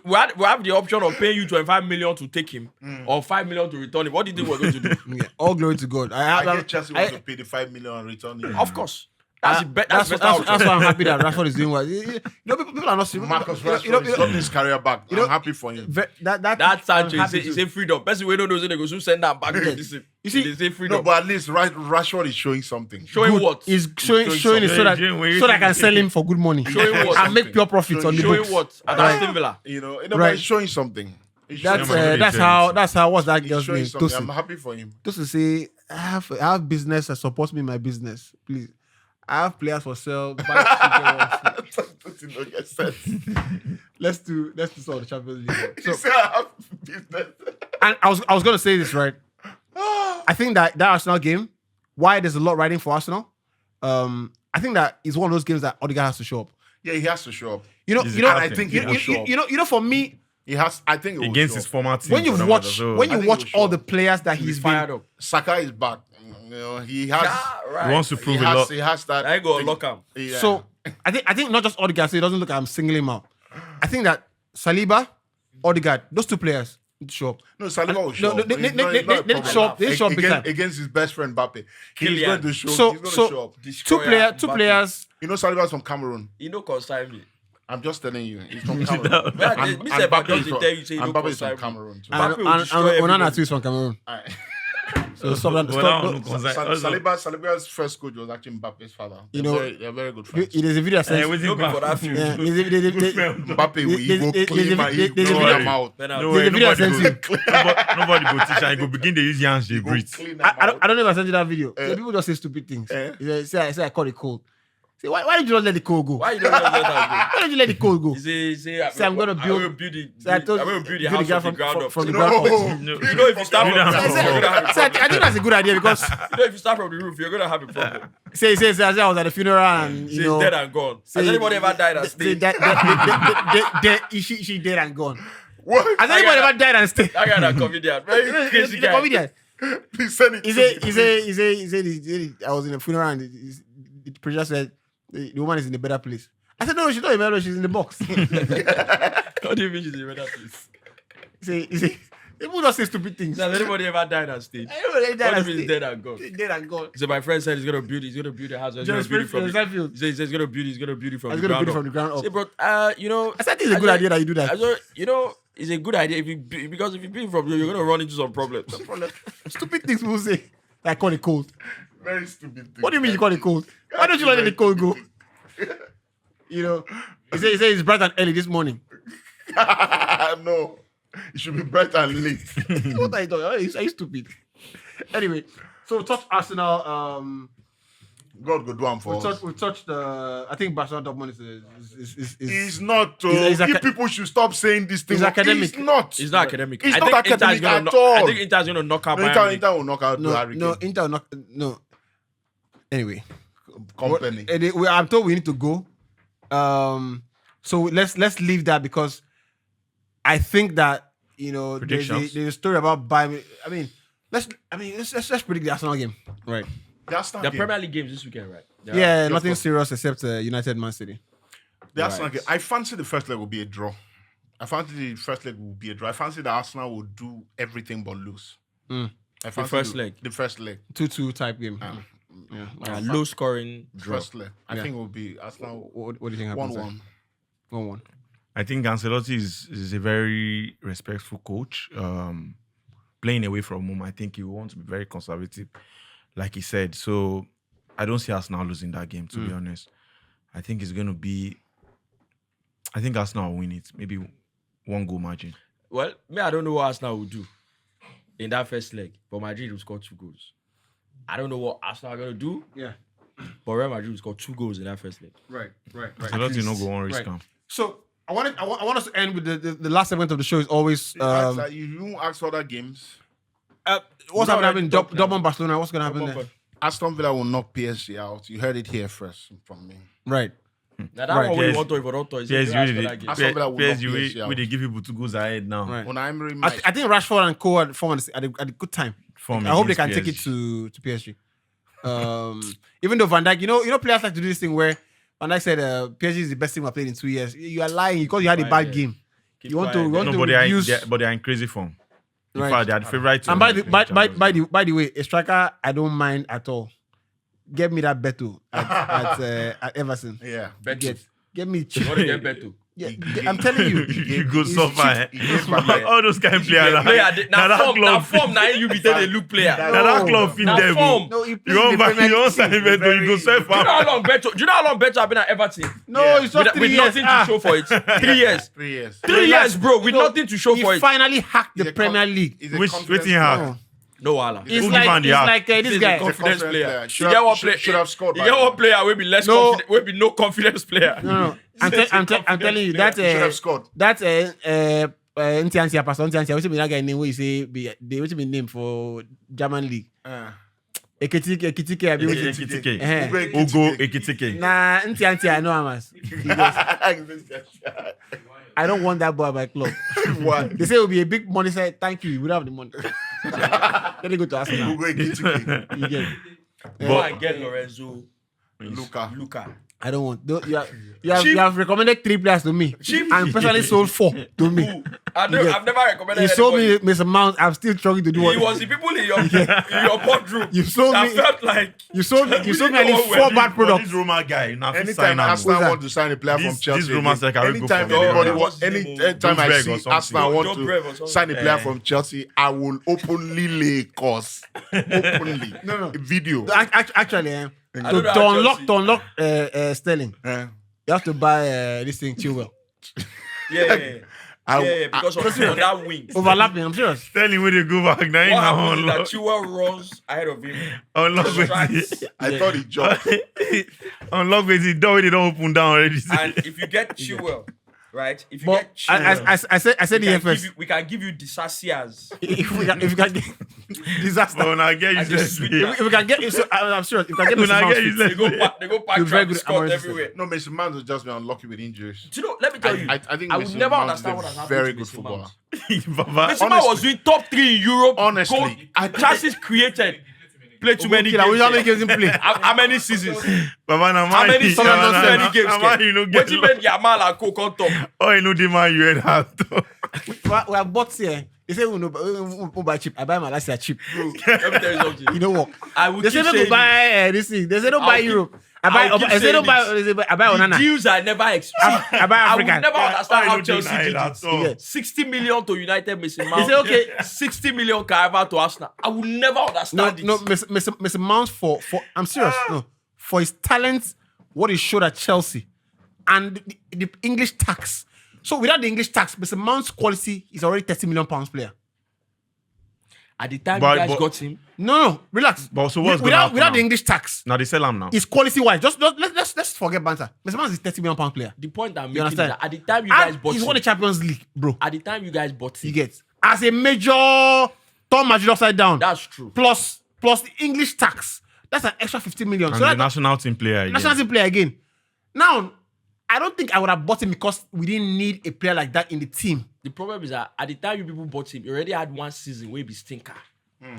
we have the option of paying you 25 million to take him or 5 million to return him. What do you think we're going to do? Yeah, all glory to God. I get Chelsea want to pay the $5 million and return it. Of course, that's the best. That's, That's the better why option. I'm happy that Rashford is doing well. People are not serious. Marcus Rashford is getting his career back. I'm happy for him. That Sancho is a freedom. Person we don't know, so they go soon send that back to this. You see- they say freedom. No, but at least Rashford is showing something. Showing what? Is showing it so that something. so that I can sell him for good money Showing what? and make pure profits on the Showing books. what? At Right. Aston Villa. But Right. he's showing something. He's showing That's something. that's how what's that He's girl's showing name? something. I'm Tosi. happy for him. Tosi say I have business that supports me in my business. Please, I have players for sale. Buy Something don't get sense. let's do some of the Champions League. You say I have business. And I was gonna say this right. I think that Arsenal game, why there's a lot riding for Arsenal. I think that is one of those games that Odegaard has to show up. Yeah, he has to show up. You know, He's you know, captain. I think He he will will show up. you know, for me, He has. I think he will Against show his up. former team. when you for that watch matter, so when I you think watch he'll show all up. the players that He's he's been, fired up. Saka is back. You know, he has. Right. he wants to prove a lot. He has that. I ain't gonna thing. lock him. Yeah. so I think not just Odegaard. So it doesn't look like I'm singling him out. I think that Saliba, Odegaard, those two players need to show up. No, Saliba will show No, up. they He's not- he's not a need to problem. show up. They show up big time. Against his best friend Mbappe. He's Kylian. going to show. So he's going to show up. two players. You know, Saliba's from Cameroon. You know, consign me. I'm just telling you, he's from Cameroon. Man, And me say, but Mbappe don't is they from- tell you say you and don't Mbappe is from consign me? Cameroon. too. Mbappe will destroy And Onana everybody. too is from Cameroon. Alright. So stop that. Well, Stop. that one no concern. Saliba's first coach was actually Mbappe's father. You They're know, they're very good friends. There's a video that Eh, says. waiting No be for that feud. Yeah, Mbappe will there's- go there's- clean there's- my there's- there's a no video- them out. Then No I'll- There's a way, video nobody that go, nobody go teach and go begin to use hands, they Go breathe. clean them I out. don't know if I sent you that video. Eh. So people just say stupid things. Eh. Say I caught it cold. Say why did you not let the cold go? Why you don't let that Why did you let the cold go? go? He say, Say, I'm gonna I build- will build the, Say, I told I'm you, gonna build the build house the from the ground up. from the No. ground up. No. You know, if you start from You the don't roof, have you're gonna have a Say, I problem. think that's a good idea because You know, if you start from the roof, you're gonna have a problem. say I was at the funeral and She's you know dead and gone. Has anybody ever died and say stayed? she dead and gone. What? Has anybody ever died and stayed? That guy that comedian, very crazy He's a guy. comedian. Please send it. He to me, said I was in a funeral and the preacher said the woman is in a better place. I said no, she's not in a better place, she's in the box. What do you mean she's in better place? He say people just say stupid things. Has anybody ever died and stayed? Everybody What died do and you mean stayed. dead and gone? Dead and gone. So my friend said he's gonna build a house. He's gonna Just build it from build the, he says he's gonna build it from I was the gonna ground build it up. from the ground up. Say, bro, you know, I said it's a good idea that you do that. You know, it's a good idea if you because if you build from you're gonna run into some problems. Stupid things people say. I call it cold. Very stupid thing. What do you mean you call it cold? Why don't you let the cold go? You know, he said it's bright and early this morning. No. It should be bright and late. What are you talking about? Are you stupid? Anyway, so we touched Arsenal. God go do one for us. We touched. I think Barcelona Dortmund is He's not. He's If aca- people should stop saying this thing. He's academic. He's not. It's not academic. It's I not think Inter's academic gonna at all. I think Inter's gonna knock out No, Bayern. Inter will knock out Harry no Kane. Inter not no. Anyway, Company. I'm told we need to go. So let's leave that because I think that there's Predictions? a story about Bayern. Let's predict the Arsenal game. Right. That's not The game. Premier League games this weekend, right? Yeah, just nothing go. serious except United Man City. The Arsenal Right. game. I fancy the first leg will be a draw. I fancy that Arsenal will do everything but lose. I fancy first leg. The first leg. 2-2 type game. Yeah, low scoring draw. First leg. I think it will be Arsenal What do you think happens? 1-1. 1-1. I think Ancelotti is a very respectful coach. Playing away from home, I think he wants to be very conservative, like he said. So I don't see Arsenal losing that game, to be honest. I think it's going to be... I think Arsenal will win it. Maybe 1 goal margin. Well, I don't know what Arsenal will do in that first leg, but Madrid will score 2 goals. I don't know what Arsenal are gonna do, Yeah. but Real Madrid will score 2 goals in that first leg. Right. Ancelotti no go on risk Right. am. So I want us to end with the last segment of the show is always You won't ask for other games. what's No, happening? no, Dortmund, Barcelona. What's gonna happen there? Aston Villa will knock PSG out. You heard it here first from me. Right. Now that Right, one we yes. want to, if we don't talk, PSG, Aston Villa will knock PSG out. we they give people 2 goals ahead now. Right. When I'm I think Rashford and Co are form at a good time. Form I hope they can against take it PSG. to PSG. Even though Van Dijk, you know, players like to do this thing where Van Dijk said PSG is the best team I've played in 2 years. You are lying because you had a bad game. You want to No, but they use. are in crazy form. In Right. fact, they are the favorite team. And by the way, a striker I don't mind at all. Get me that Beto at Everton. yeah. Beto. Get me You want to get Beto? Yeah, I'm telling you. You go suffer. He gave Pamela. All those kind of players. Now form. Now you be there. They look player. Now that club fit Now them. form. No, he You plays in the want Premier League. sign Beto, you go sell Do you know how long Beto? Do you know how long Beto have been at Everton? No, Yeah. it's just With 3 years. nothing to show for it. 3 years. 3 years. 3 years, bro. With nothing to show He for it. finally hacked the He's a Premier League. He's a Which confidence waiting player. hard. No, Allah. It's Who like, give am the it's hack? like this He's a guy. confidence player. player. You Should get have- one should- player. should have scored You by get now. one player will be less No. confident. Will be no confidence player. No. I'm telling you, that He should have scored. Ntiantia, Pastor Ntiantia, what's that guy name where you say, what's his name for German League? Ekitike, abi which is Ekitike. Eh. Ugo Ekitike. Nah, Ntiantia, I know Amas. I don't want that boy at my club. Why? They say it will be a big money. Say thank you. We don't have the money. Let me go to Arsenal. Ugo Ekitike. You get it? Go and get Lorenzo. Luka. I don't want. You have recommended 3 players to me. Cheap. And personally sold 4 to me. I've You get- never recommended You sold anybody. me Mr. Mount. I'm still struggling to do It what. was the people in your boardroom You sold that me. felt like You sold me at least know 4 bad products. This Roma guy, now Anytime sign him. Arsenal Who's that? want to sign a player from This Chelsea, rumor said, can we go anytime for him? anybody Yeah. want, anytime I Dobrev or see something. Arsenal want Dobrev or to something. sign a player from Chelsea, I will openly lay cause. Openly. No. A video. Actually, don't to know how unlock Chelsea- Sterling, Eh, you have to buy this thing Chilwell. yeah, I- because of on that wing. Overlapping. I'm serious. Tell him where they go back. Now What he happens is that now Chilwell runs ahead of him. unlock Strikes. I thought he jumped. unlock with the door. They don't open down already. And if you get Chilwell, right? If you But get Chilwell, I said here first. we can give you Disasias. If we can get disaster. But when I get I just useless sweet player. If we can get, I'm serious. If we can get When Mr. I Mount get fit, useless They go pack You're very Travis good. Scott I'm everywhere. No, Mason Mount has just been unlucky with injuries. Do you know? Let me tell you. I think I would Mason never Mount understand is what has a happened very to good Mason footballer. Mount. Baba, Mason Mount was doing top 3 in Europe. Honestly, goal, chances created. Play too many Killer, we games. only gives him play. How many seasons? Baba, now How many seasons? How many games? You know, get What you meant Yamal and Coke on top? Oh, you know the man you had had. We have bought here. They say we buy cheap. I buy my last year cheap. Let me tell you something. You know what? I would They say keep we saying go buy this thing. They say don't buy I'll keep- Europe. I'll keep They say don't buy. saying They say I buy the Onana. deals I never expect. I buy I would African. never understand how you Chelsea deny did that it. so. Yeah. 60 million to United Mason Mount. say, okay. 60 million Carver to Arsenal. I would never No, understand it. Mr. Mount for I'm serious. No, for his talent, what he showed at Chelsea, and the English tax. So without the English tax, Mr. Mount's quality is already 30 million pounds player. At the time But- you guys but- got him, No, relax. But so what's gonna without happen without now? the English tax, Now they sell him now. his quality wise. Let's forget banter. Mr. Mount is 30 million pound player. the point I'm You making is understand? that at the time you guys And bought he's him, won the Champions League, bro. at the time you guys bought You him, get as a major Tom Madrid upside down. that's true. plus the English tax. That's an extra 15 million. And So the that national team player. Again. national team player again. Now, I don't think I would have bought him because we didn't need a player like that in the team. The problem is that at the time you people bought him, you already had one season where he be stinker.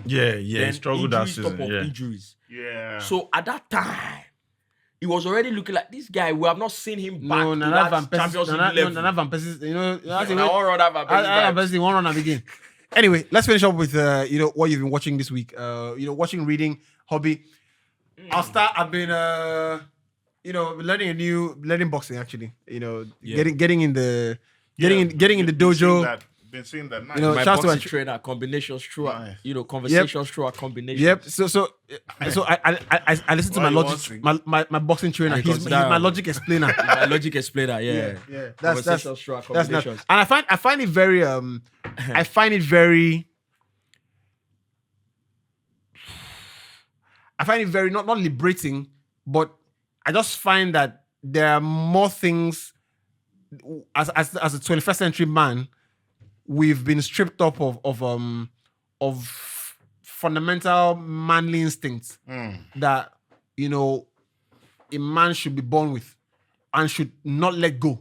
Yeah, he Then struggled that injuries top season. of Yeah. injuries. Yeah. So at that time, he was already looking like this guy. We have not seen him back No, to Nana Van that Champions Persie, League level. Nana Van Persie, you know, that's And I want to run that Van Persie Van vibes. Persie won't run and begin. Anyway, let's finish up with what you've been watching this week. Watching, reading, hobby. I've been learning boxing actually. Yeah. Getting in the dojo. Been seeing that. Nice. You know, My shout out to boxing my trainer, combinations through, Nice. conversations through our combinations. Yep. So I listen to Why my you logic, answering? my boxing trainer. And He's consider- my logic explainer. My logic explainer, yeah. That's Conversations through our that's not. combinations. And I find it very I find it very not liberating, but I just find that there are more things as a 21st century man we've been stripped up of fundamental manly instincts that a man should be born with and should not let go.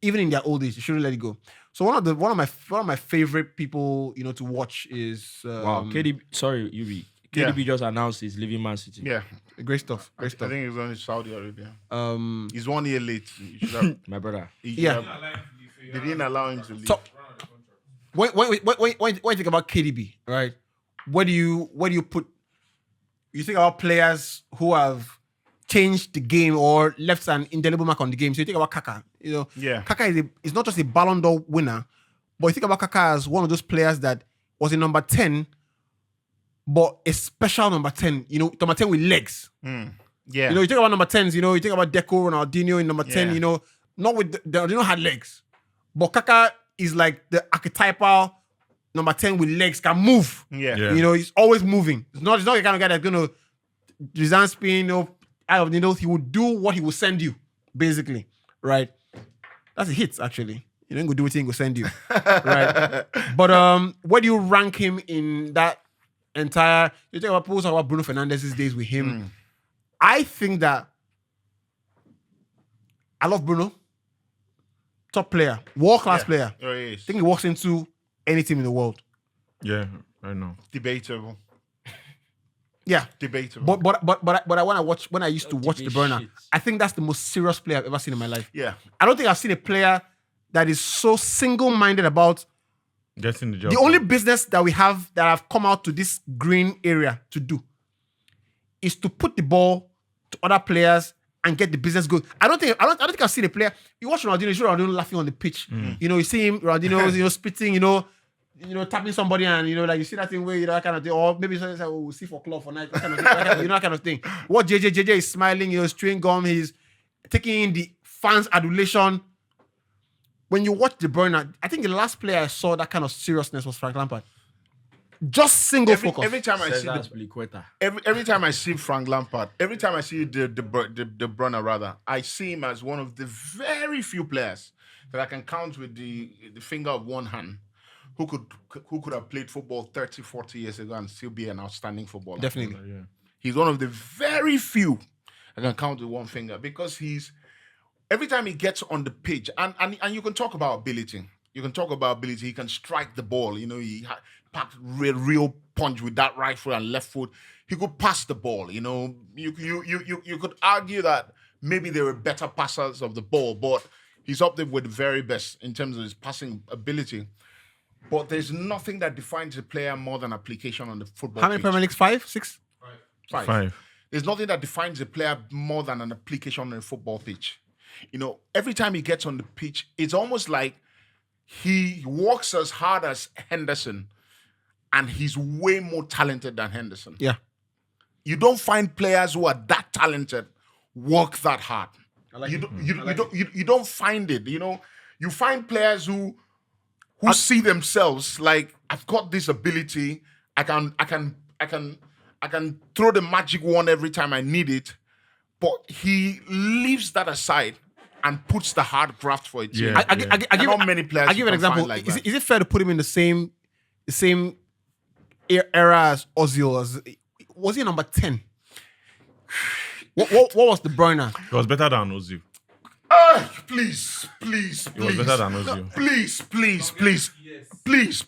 Even in their old age, you shouldn't let it go. So one of my favorite people, to watch is Wow, KDB. Sorry, Yubi. KDB just announced he's leaving Man City. Yeah. great stuff. I think he's on Saudi Arabia. Um, He's 1 year late. You should have, My brother. he should Yeah. have- they didn't allow him to leave. So when you think about KDB, right? Where do you put? You think about players who have changed the game or left an indelible mark on the game. So you think about Kaka. Kaka is not just a Ballon d'Or winner, but you think about Kaka as one of those players that was a number 10, but a special number 10. Number 10 with legs. Yeah. You think about number 10s. You think about Deco, Ronaldinho in number 10. Not with they don't had legs, but Kaka is like the archetypal number 10 with legs, can move. Yeah. He's always moving. It's not the kind of guy that's gonna design spin. He would do what he will send you, basically, right? That's a hit, actually. You don't go do what he will send you, right? But where do you rank him in that entire? You talk about people talk about Bruno Fernandez's days with him. I think that I love Bruno. Top player, world-class player. Oh, he I is. think he walks into any team in the world. Yeah, I know. Debatable. Yeah. Debatable. But when I used to watch the burner, shit. I think that's the most serious player I've ever seen in my life. Yeah. I don't think I've seen a player that is so single-minded about Getting the job. the only business that we have that I've come out to this green area to do is to put the ball to other players and get the business going. I don't think I've seen a player. You watch Ronaldinho, you see Ronaldinho laughing on the pitch. You see him, Ronaldinho, spitting, tapping somebody, and like you see that thing where that kind of thing, or maybe something like, we'll see for club for night, that kind of thing, that kind of thing. What JJ is smiling, he's chewing gum, he's taking in the fans' adulation. When you watch the burner, I think the last player I saw that kind of seriousness was Frank Lampard. Just single focus. Every time I see every time I see Frank Lampard, every time I see the Bruyne rather, I see him as one of the very few players that I can count with the finger of one hand who could have played football 30, 40 years ago and still be an outstanding footballer. Definitely. Yeah. He's one of the very few I can count with one finger because every time he gets on the pitch, and you can talk about ability. You can talk about ability. He can strike the ball. He packed real punch with that right foot and left foot. He could pass the ball. You could argue that maybe there were better passers of the ball, but he's up there with the very best in terms of his passing ability. But there's nothing that defines a player more than application on the football How many pitch. Premier Leagues? 5? 6? Five. There's nothing that defines a player more than an application on a football pitch. Every time he gets on the pitch, it's almost like he works as hard as Henderson, and he's way more talented than Henderson. Yeah. You don't find players who are that talented work that hard. You don't find it. You find players who see themselves like, I've got this ability. I can throw the magic wand every time I need it, but he leaves that aside and puts the hard graft for it. Yeah. I give not many players. I give an example. Like Is it fair to put him in the same era as Ozil? Was he number 10? What was the burner? It was better than Ozil. Please. It was better than Ozil.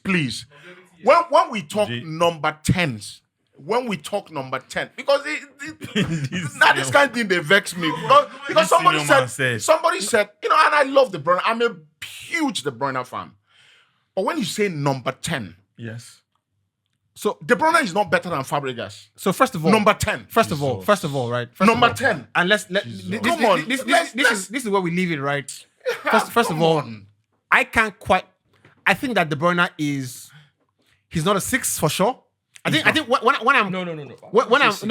Please. When we talk number 10s, because this kind of thing they vex me because somebody said, and I love De Bruyne. I'm a huge De Bruyne fan, but when you say number 10, Yes. So De Bruyne is not better than Fabregas. So first of all, number 10. First of all, right? Number 10. And this is where we leave it, right? First of all, I think that De Bruyne he's not a 6 for sure. I think when I'm No. this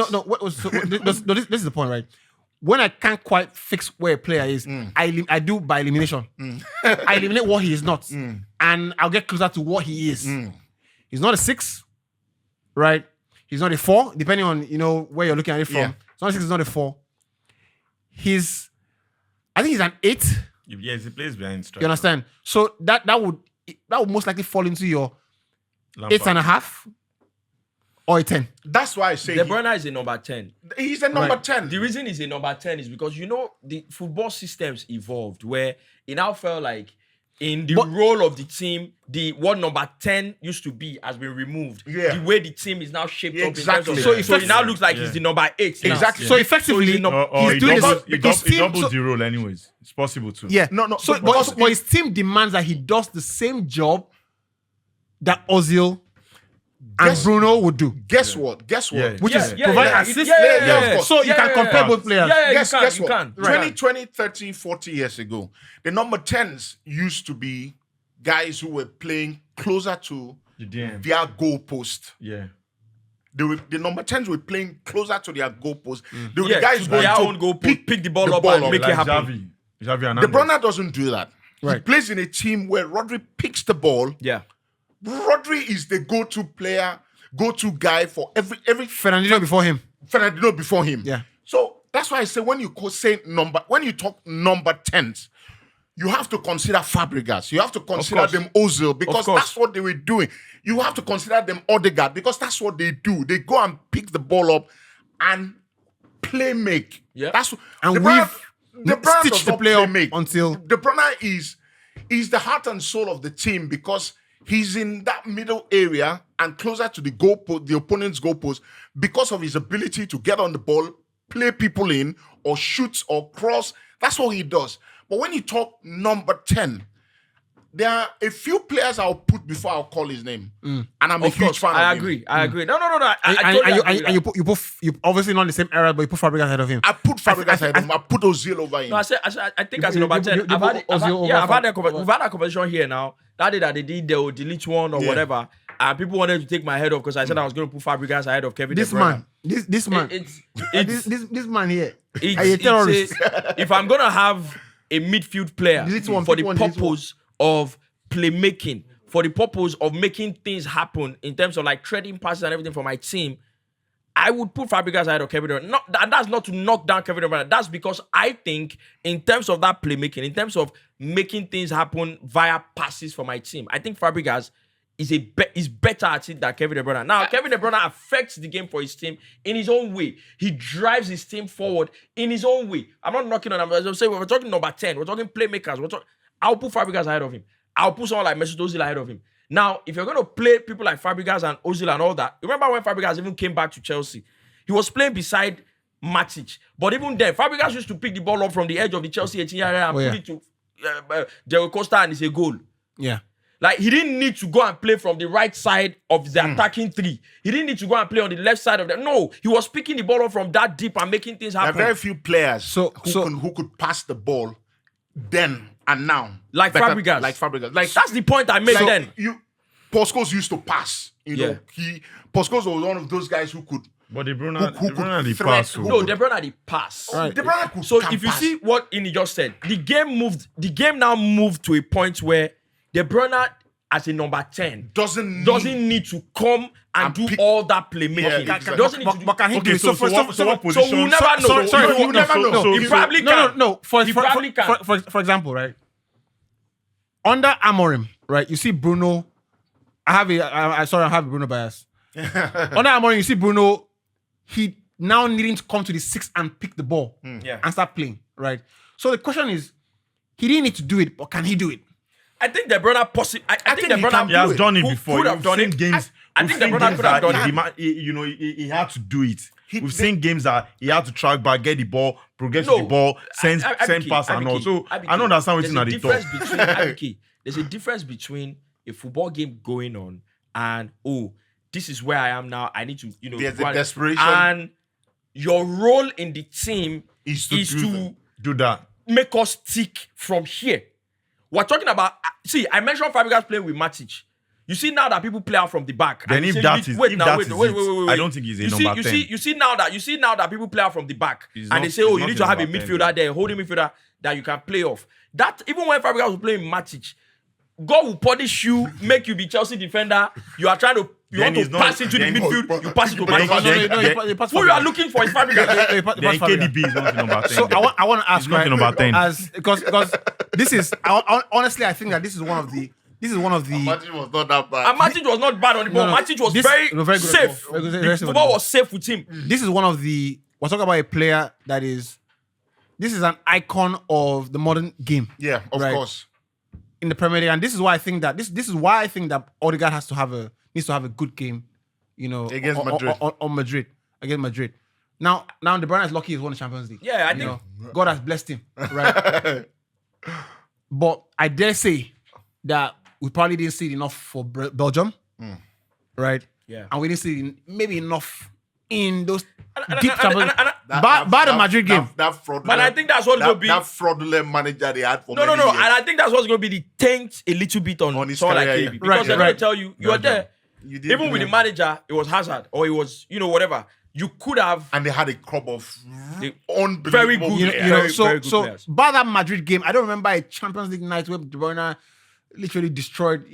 is the point, right? When I can't quite fix where a player is, I do by elimination. I eliminate what he is not, and I'll get closer to what he is. He's not a 6, right? He's not a 4, depending on where you're looking at it from. Yeah. He's not a 6. He's not a 4. I think he's an 8. Yes, he plays behind striker. You understand? So that would most likely fall into your Lampard. 8.5 or a 10. That's why I say De Bruyne is a number 10. he's a number Right. 10. The reason he's a number 10 is because the football systems evolved where it now felt like in the role of the team, what number 10 used to be has been removed. Yeah. The way the team is now shaped up. Exactly. In terms of, So it now looks like he's the number 8. now. Exactly. So effectively, He he's doing doubles, this. he doubles the role anyways. It's possible to. Yeah. No, So, because but his team demands that he does the same job that Ozil and Bruno would do. Guess what? Yeah. Which is Yeah, provide yeah, assist. yeah, of course. So you can compare both players. Yeah, Guess you what? can. 20, 30, 40 years ago, the number 10s used to be guys who were playing closer to The DM. their goalpost. Yeah. The number 10s were playing closer to their goalpost. They were Yeah, the guys to going their to own goal, pick the ball up and make it Like happen. Xavi De Hernandez. Bruyne doesn't do that. He Right. plays in a team where Rodri picks the ball. Yeah. Rodri is the go-to player, go-to guy for every Fernandinho before him. Fernandinho before him. Yeah. So that's why I say when you talk number 10s, you have to consider Fabregas. You have to consider course. them Ozil because course. that's what they were doing. You have to consider them Odegaard because that's what they do. They go and pick the ball up and play make. Yeah. That's And De Bruyne stitch does the not play play up make. until- De Bruyne is the heart and soul of the team because he's in that middle area and closer to the goalpost, the opponent's goalpost, because of his ability to get on the ball, play people in, or shoot or cross. That's what he does. But when you talk number 10, there are a few players I'll put before I'll call his name. And I'm a Of huge course, fan I of him. agree. I agree. No. I And totally agree with that. you obviously not in the same era, but you put Fabregas ahead of him. I put Fabregas ahead of him. I put Ozil over him. No, I think as You- number you- 10, you- you put Ozil over we've had Fab- we've had that conversation here now. That day that they did, they will delete one or Yeah. whatever. And people wanted to take my head off because I said I was going to put Fabregas ahead of Kevin This De Bruyne. man, this man, It's this man here, it's, are you a terrorist? if I'm gonna have a midfield player Delete one, for pick the one, delete purpose of playmaking, for the purpose of making things happen in terms of like trading passes and everything for my team, I would put Fabregas ahead of Kevin De Bruyne. That's not to knock down Kevin De Bruyne. That's because I think in terms of that playmaking, in terms of making things happen via passes for my team, I think Fabregas is better at it than Kevin De Bruyne. Now, Kevin De Bruyne affects the game for his team in his own way. He drives his team forward in his own way. I'm not knocking on him. As I'm saying, we're talking number 10. We're talking playmakers. I'll put Fabregas ahead of him. I'll put someone like Mesut Ozil ahead of him. Now, if you're going to play people like Fabregas and Ozil and all that, remember when Fabregas even came back to Chelsea? He was playing beside Matic. But even then, Fabregas used to pick the ball up from the edge of the Chelsea 18 area and put it to Diego Costa and it's a goal. Yeah. Like, he didn't need to go and play from the right side of the attacking three. He didn't need to go and play on the left side of the... No, he was picking the ball up from that deep and making things There are happen. very few players So- who could pass the ball then and now. Like Better- Fabregas. Like Fabregas. Like That's the point I made then. Paul Scholes used to pass. You know, Yeah. Paul Scholes was one of those guys who could. But De Bruyne, Who De Bruyne could the threat- pass. who oh. No, De Bruyne had the pass. Right. De Bruyne could So can if you pass. see what Ini just said, the game now moved to a point where De Bruyne as a number 10 doesn't need to come and do pick- all that playmaking. Yeah, He doesn't need to do. But can he do Okay, it? so what position? So we'll never know. sorry, You never know. He probably can. No. He probably can. For example, right? Under Amorim, right? You see Bruno. I have a Bruno bias. Under Amorim, you see Bruno. He now needing to come to the 6 and pick the ball Yeah. and start playing, right? So the question is, he didn't need to do it, but can he do it? I think De Bruyne possibly. I think De he Bruyne can He has done it could before. have We've done seen it. games. I we've think De seen Bruyne games could have that done it. he had to do it. We've they- seen games that he had to track back, get the ball, progress with the ball, send pass and all. So I don't understand what's in at the top. There's a difference between a football game going on and this is where I am now. I need to, There's go a and- desperation. And your role in the team Is is to do to Do that. make us tick from here. We're talking about. See, I mentioned Fabregas playing with Matic. You see now that people play out from the back. Then and you if say, that you is- wait if now, that wait, is wait, it, wait, wait, wait. I don't think he's a You number see, 10. You see now that people play out from the back, He's and not- they say, he's you not need a to have a number 10. midfielder there, holding midfielder that you can play off. That even when Fabregas was playing Matic, God will punish you, make you be Chelsea defender. You are trying to Then want to he's not- pass into the then- midfield. You pass it to Then- Matic. then- you pass Who you are looking for is Fabregas. Then KDB is not the number 10. So I want to ask, He's not right? the number 10. As because this is honestly, I think that this is one of the. Matic was not that bad. And Matic was not bad on the ball. No, Matic was this- very no, very good at safe. ball. Very good- The very safe football at ball. was safe with him. This is one of the. We're talking about a player that is. This is an icon of the modern game. Yeah, of Right. course. In the Premier League, and this is why I think that this is why I think that Odegaard needs to have a good game, Against on Madrid. on Madrid against Madrid. Now De Bruyne is lucky he's won the Champions League. Yeah, I You think. know, God has blessed him, right? But I dare say that we probably didn't see it enough for Belgium, right? Yeah. and we didn't see maybe enough in those And- deep and- Champions. and- Bar the Madrid game. That fraudulent, But I think that's what's gonna be. that fraudulent manager they had for No, many years. and I think that's what's going to be the taint a little bit on his someone like career, KB. yeah. Because Right, they're right. going to tell you, you're there. You didn't Even do with the it. manager, it was Hazard or it was, whatever. You could have And they had a crop of They- unbelievable very good, You know, players. you know, Very, so very good so players. bar that Madrid game, I don't remember a Champions League night where De Bruyne literally destroyed.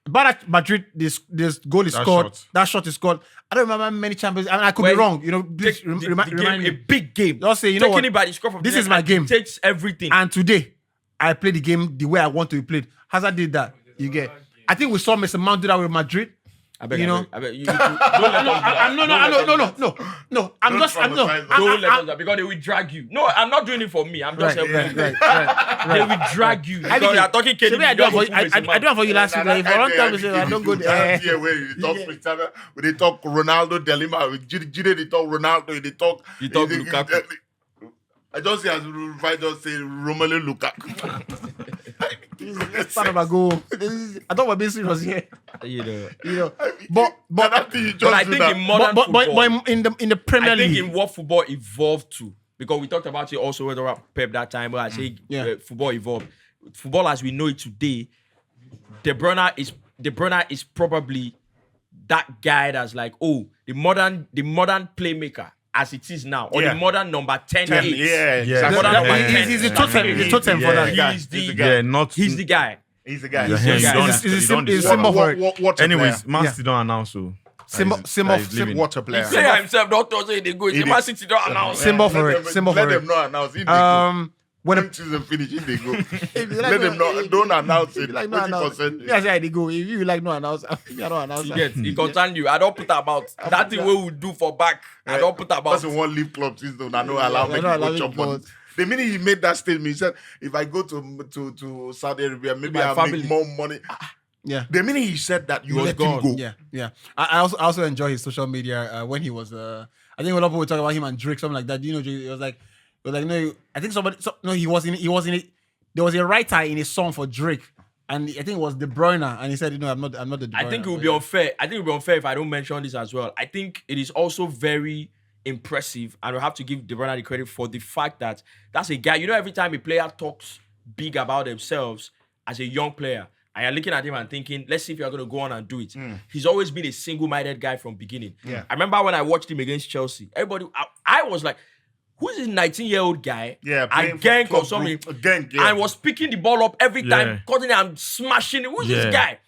Bar that Madrid, this goal is That scored. shot. That shot is scored. I don't remember many Champions. I mean, I could be Well, wrong. Please take the remind game, me. a big game. Just say, you know Taking what? it by the scruff of This the is neck my and game. it takes everything. And today, I played the game the way I want to be played. Hazard did that. You get. I think we saw Mr. Mount do that with Madrid. I beg, you know- I beg, you don't let us do that. No. I'm Don't just. I'm no. traumatize us. Don't let us I'm- do that because they will drag you. No, I'm not doing it for me. I'm just Right, helping you. right. They will drag you. I Because you are talking KDB. Maybe I do it for you. I do it for you last week. If I don't tell me, say I don't go there. Yeah, where you talk Cristiano, when they talk Ronaldo, Delima, with Gide, they talk Ronaldo, they talk. You talk Lukaku. I just see as I just say Romelu Lukaku. Let's start about goal. I thought we're being serious here. You know. But that thing you just But I do think that. in modern but football, in the Premier I think League, in what football evolved to, because we talked about it also with Pep that time, where I say Yeah. football evolved. Football as we know it today, De Bruyne is probably that guy that's like, the modern playmaker as it is now, or Yeah. the modern number 10, 10, 8. yeah, Yeah. exactly. Modern number 10. he's the totem. He's the totem for that. Yeah. He's the He's the guy. guy. Yeah, not He's the guy. He's the guy. Yeah, He's yeah, the you guy. don't- It's you a don't symbol discuss. for it. What a Anyways, player. Man Yeah. City don't announce so. Symbol leaving. What a player. Player himself don't say they go. He Man did. City don't announce. Symbol for it. Symbol Let for them it. not announce. If they go. When When season finish, if they go. If you Let them not. Don't announce it. like no Waiting announce. for Me, I say I dey go. If you like no announce, I don't announce. You get, it concern you. I don't put about that thing we will do for back. I don't put about. Person won't leave club season. I know allow me I know allow to me chop to on. go. The minute he made that statement, he said, "If I go to Saudi Arabia, maybe My I'll family. make more money." Yeah. The minute he said that, you was let gone. him go. Yeah. I also enjoy his social media when he was. I think a lot of people were talking about him and Drake, something like that. You know, Drake, it was like no. I think he was in it. There was a writer in a song for Drake, and I think it was De Bruyne, and he said, I'm not the De Bruyne. I think it would be unfair. I think it would be unfair if I don't mention this as well. I think it is also very impressive, and we have to give De Bruyne the credit for the fact that that's a guy. Every time a player talks big about themselves as a young player, and you're looking at him and thinking, let's see if you're going to go on and do it. He's always been a single-minded guy from beginning. Yeah. I remember when I watched him against Chelsea, everybody, I was like, who's this 19-year-old guy? Yeah, a playing for gang or club something. group, a gang, yeah. And was picking the ball up every time, Yeah. cutting it and smashing it. Who's Yeah. this guy?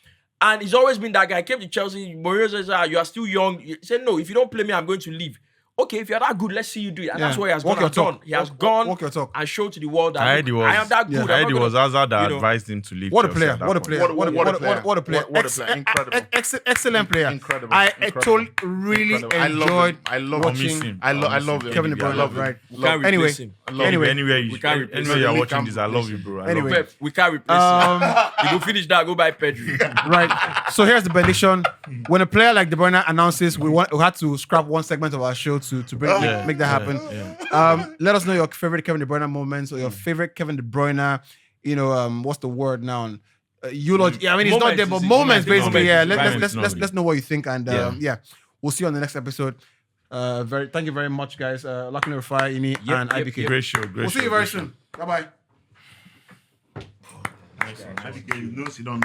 And he's always been that guy. Came to Chelsea. Mourinho says, you are still young. He said, no, if you don't play me, I'm going to leave. Okay, if you're that good, let's see you do it. And Yeah. that's what he has Walk gone your and done. talk. He has Walk- gone walk your talk. and showed to the world that I heard look, he was. I am that good. I I'm heard not it gonna- was Hazard that you know. advised him to leave. What a Chelsea player! at that What a point. player! What a player. What a player! What a player. Incredible. Excellent player. Incredible. I Incredible. really Incredible. I love enjoyed him. I love watching him. I love him. Kevin De I Bruyne. love him. Right. We can't Anyway, replace him. anyway, Anywhere We can't replace anywhere you're him. watching this, I love you, bro. I love Anyway. you. Pep, we can't replace him. You go finish that, go buy Pedro. right. So here's the benediction. When a player like De Bruyne announces, we had to scrap one segment of our show to make that happen. Let us know your favorite Kevin De Bruyne moments or your favorite Kevin De Bruyne. What's the word now? Eulogy. Yeah, I mean it's not Moments there, but is- moments moments, basically. Yeah, moments, let's know what you think, and Yeah. yeah, we'll see you on the next episode. Thank you very much, guys. Luckily, Rafai, Ini, and IBK. Great show. Great We'll see show, you very great show. soon. Bye bye. No, sit down.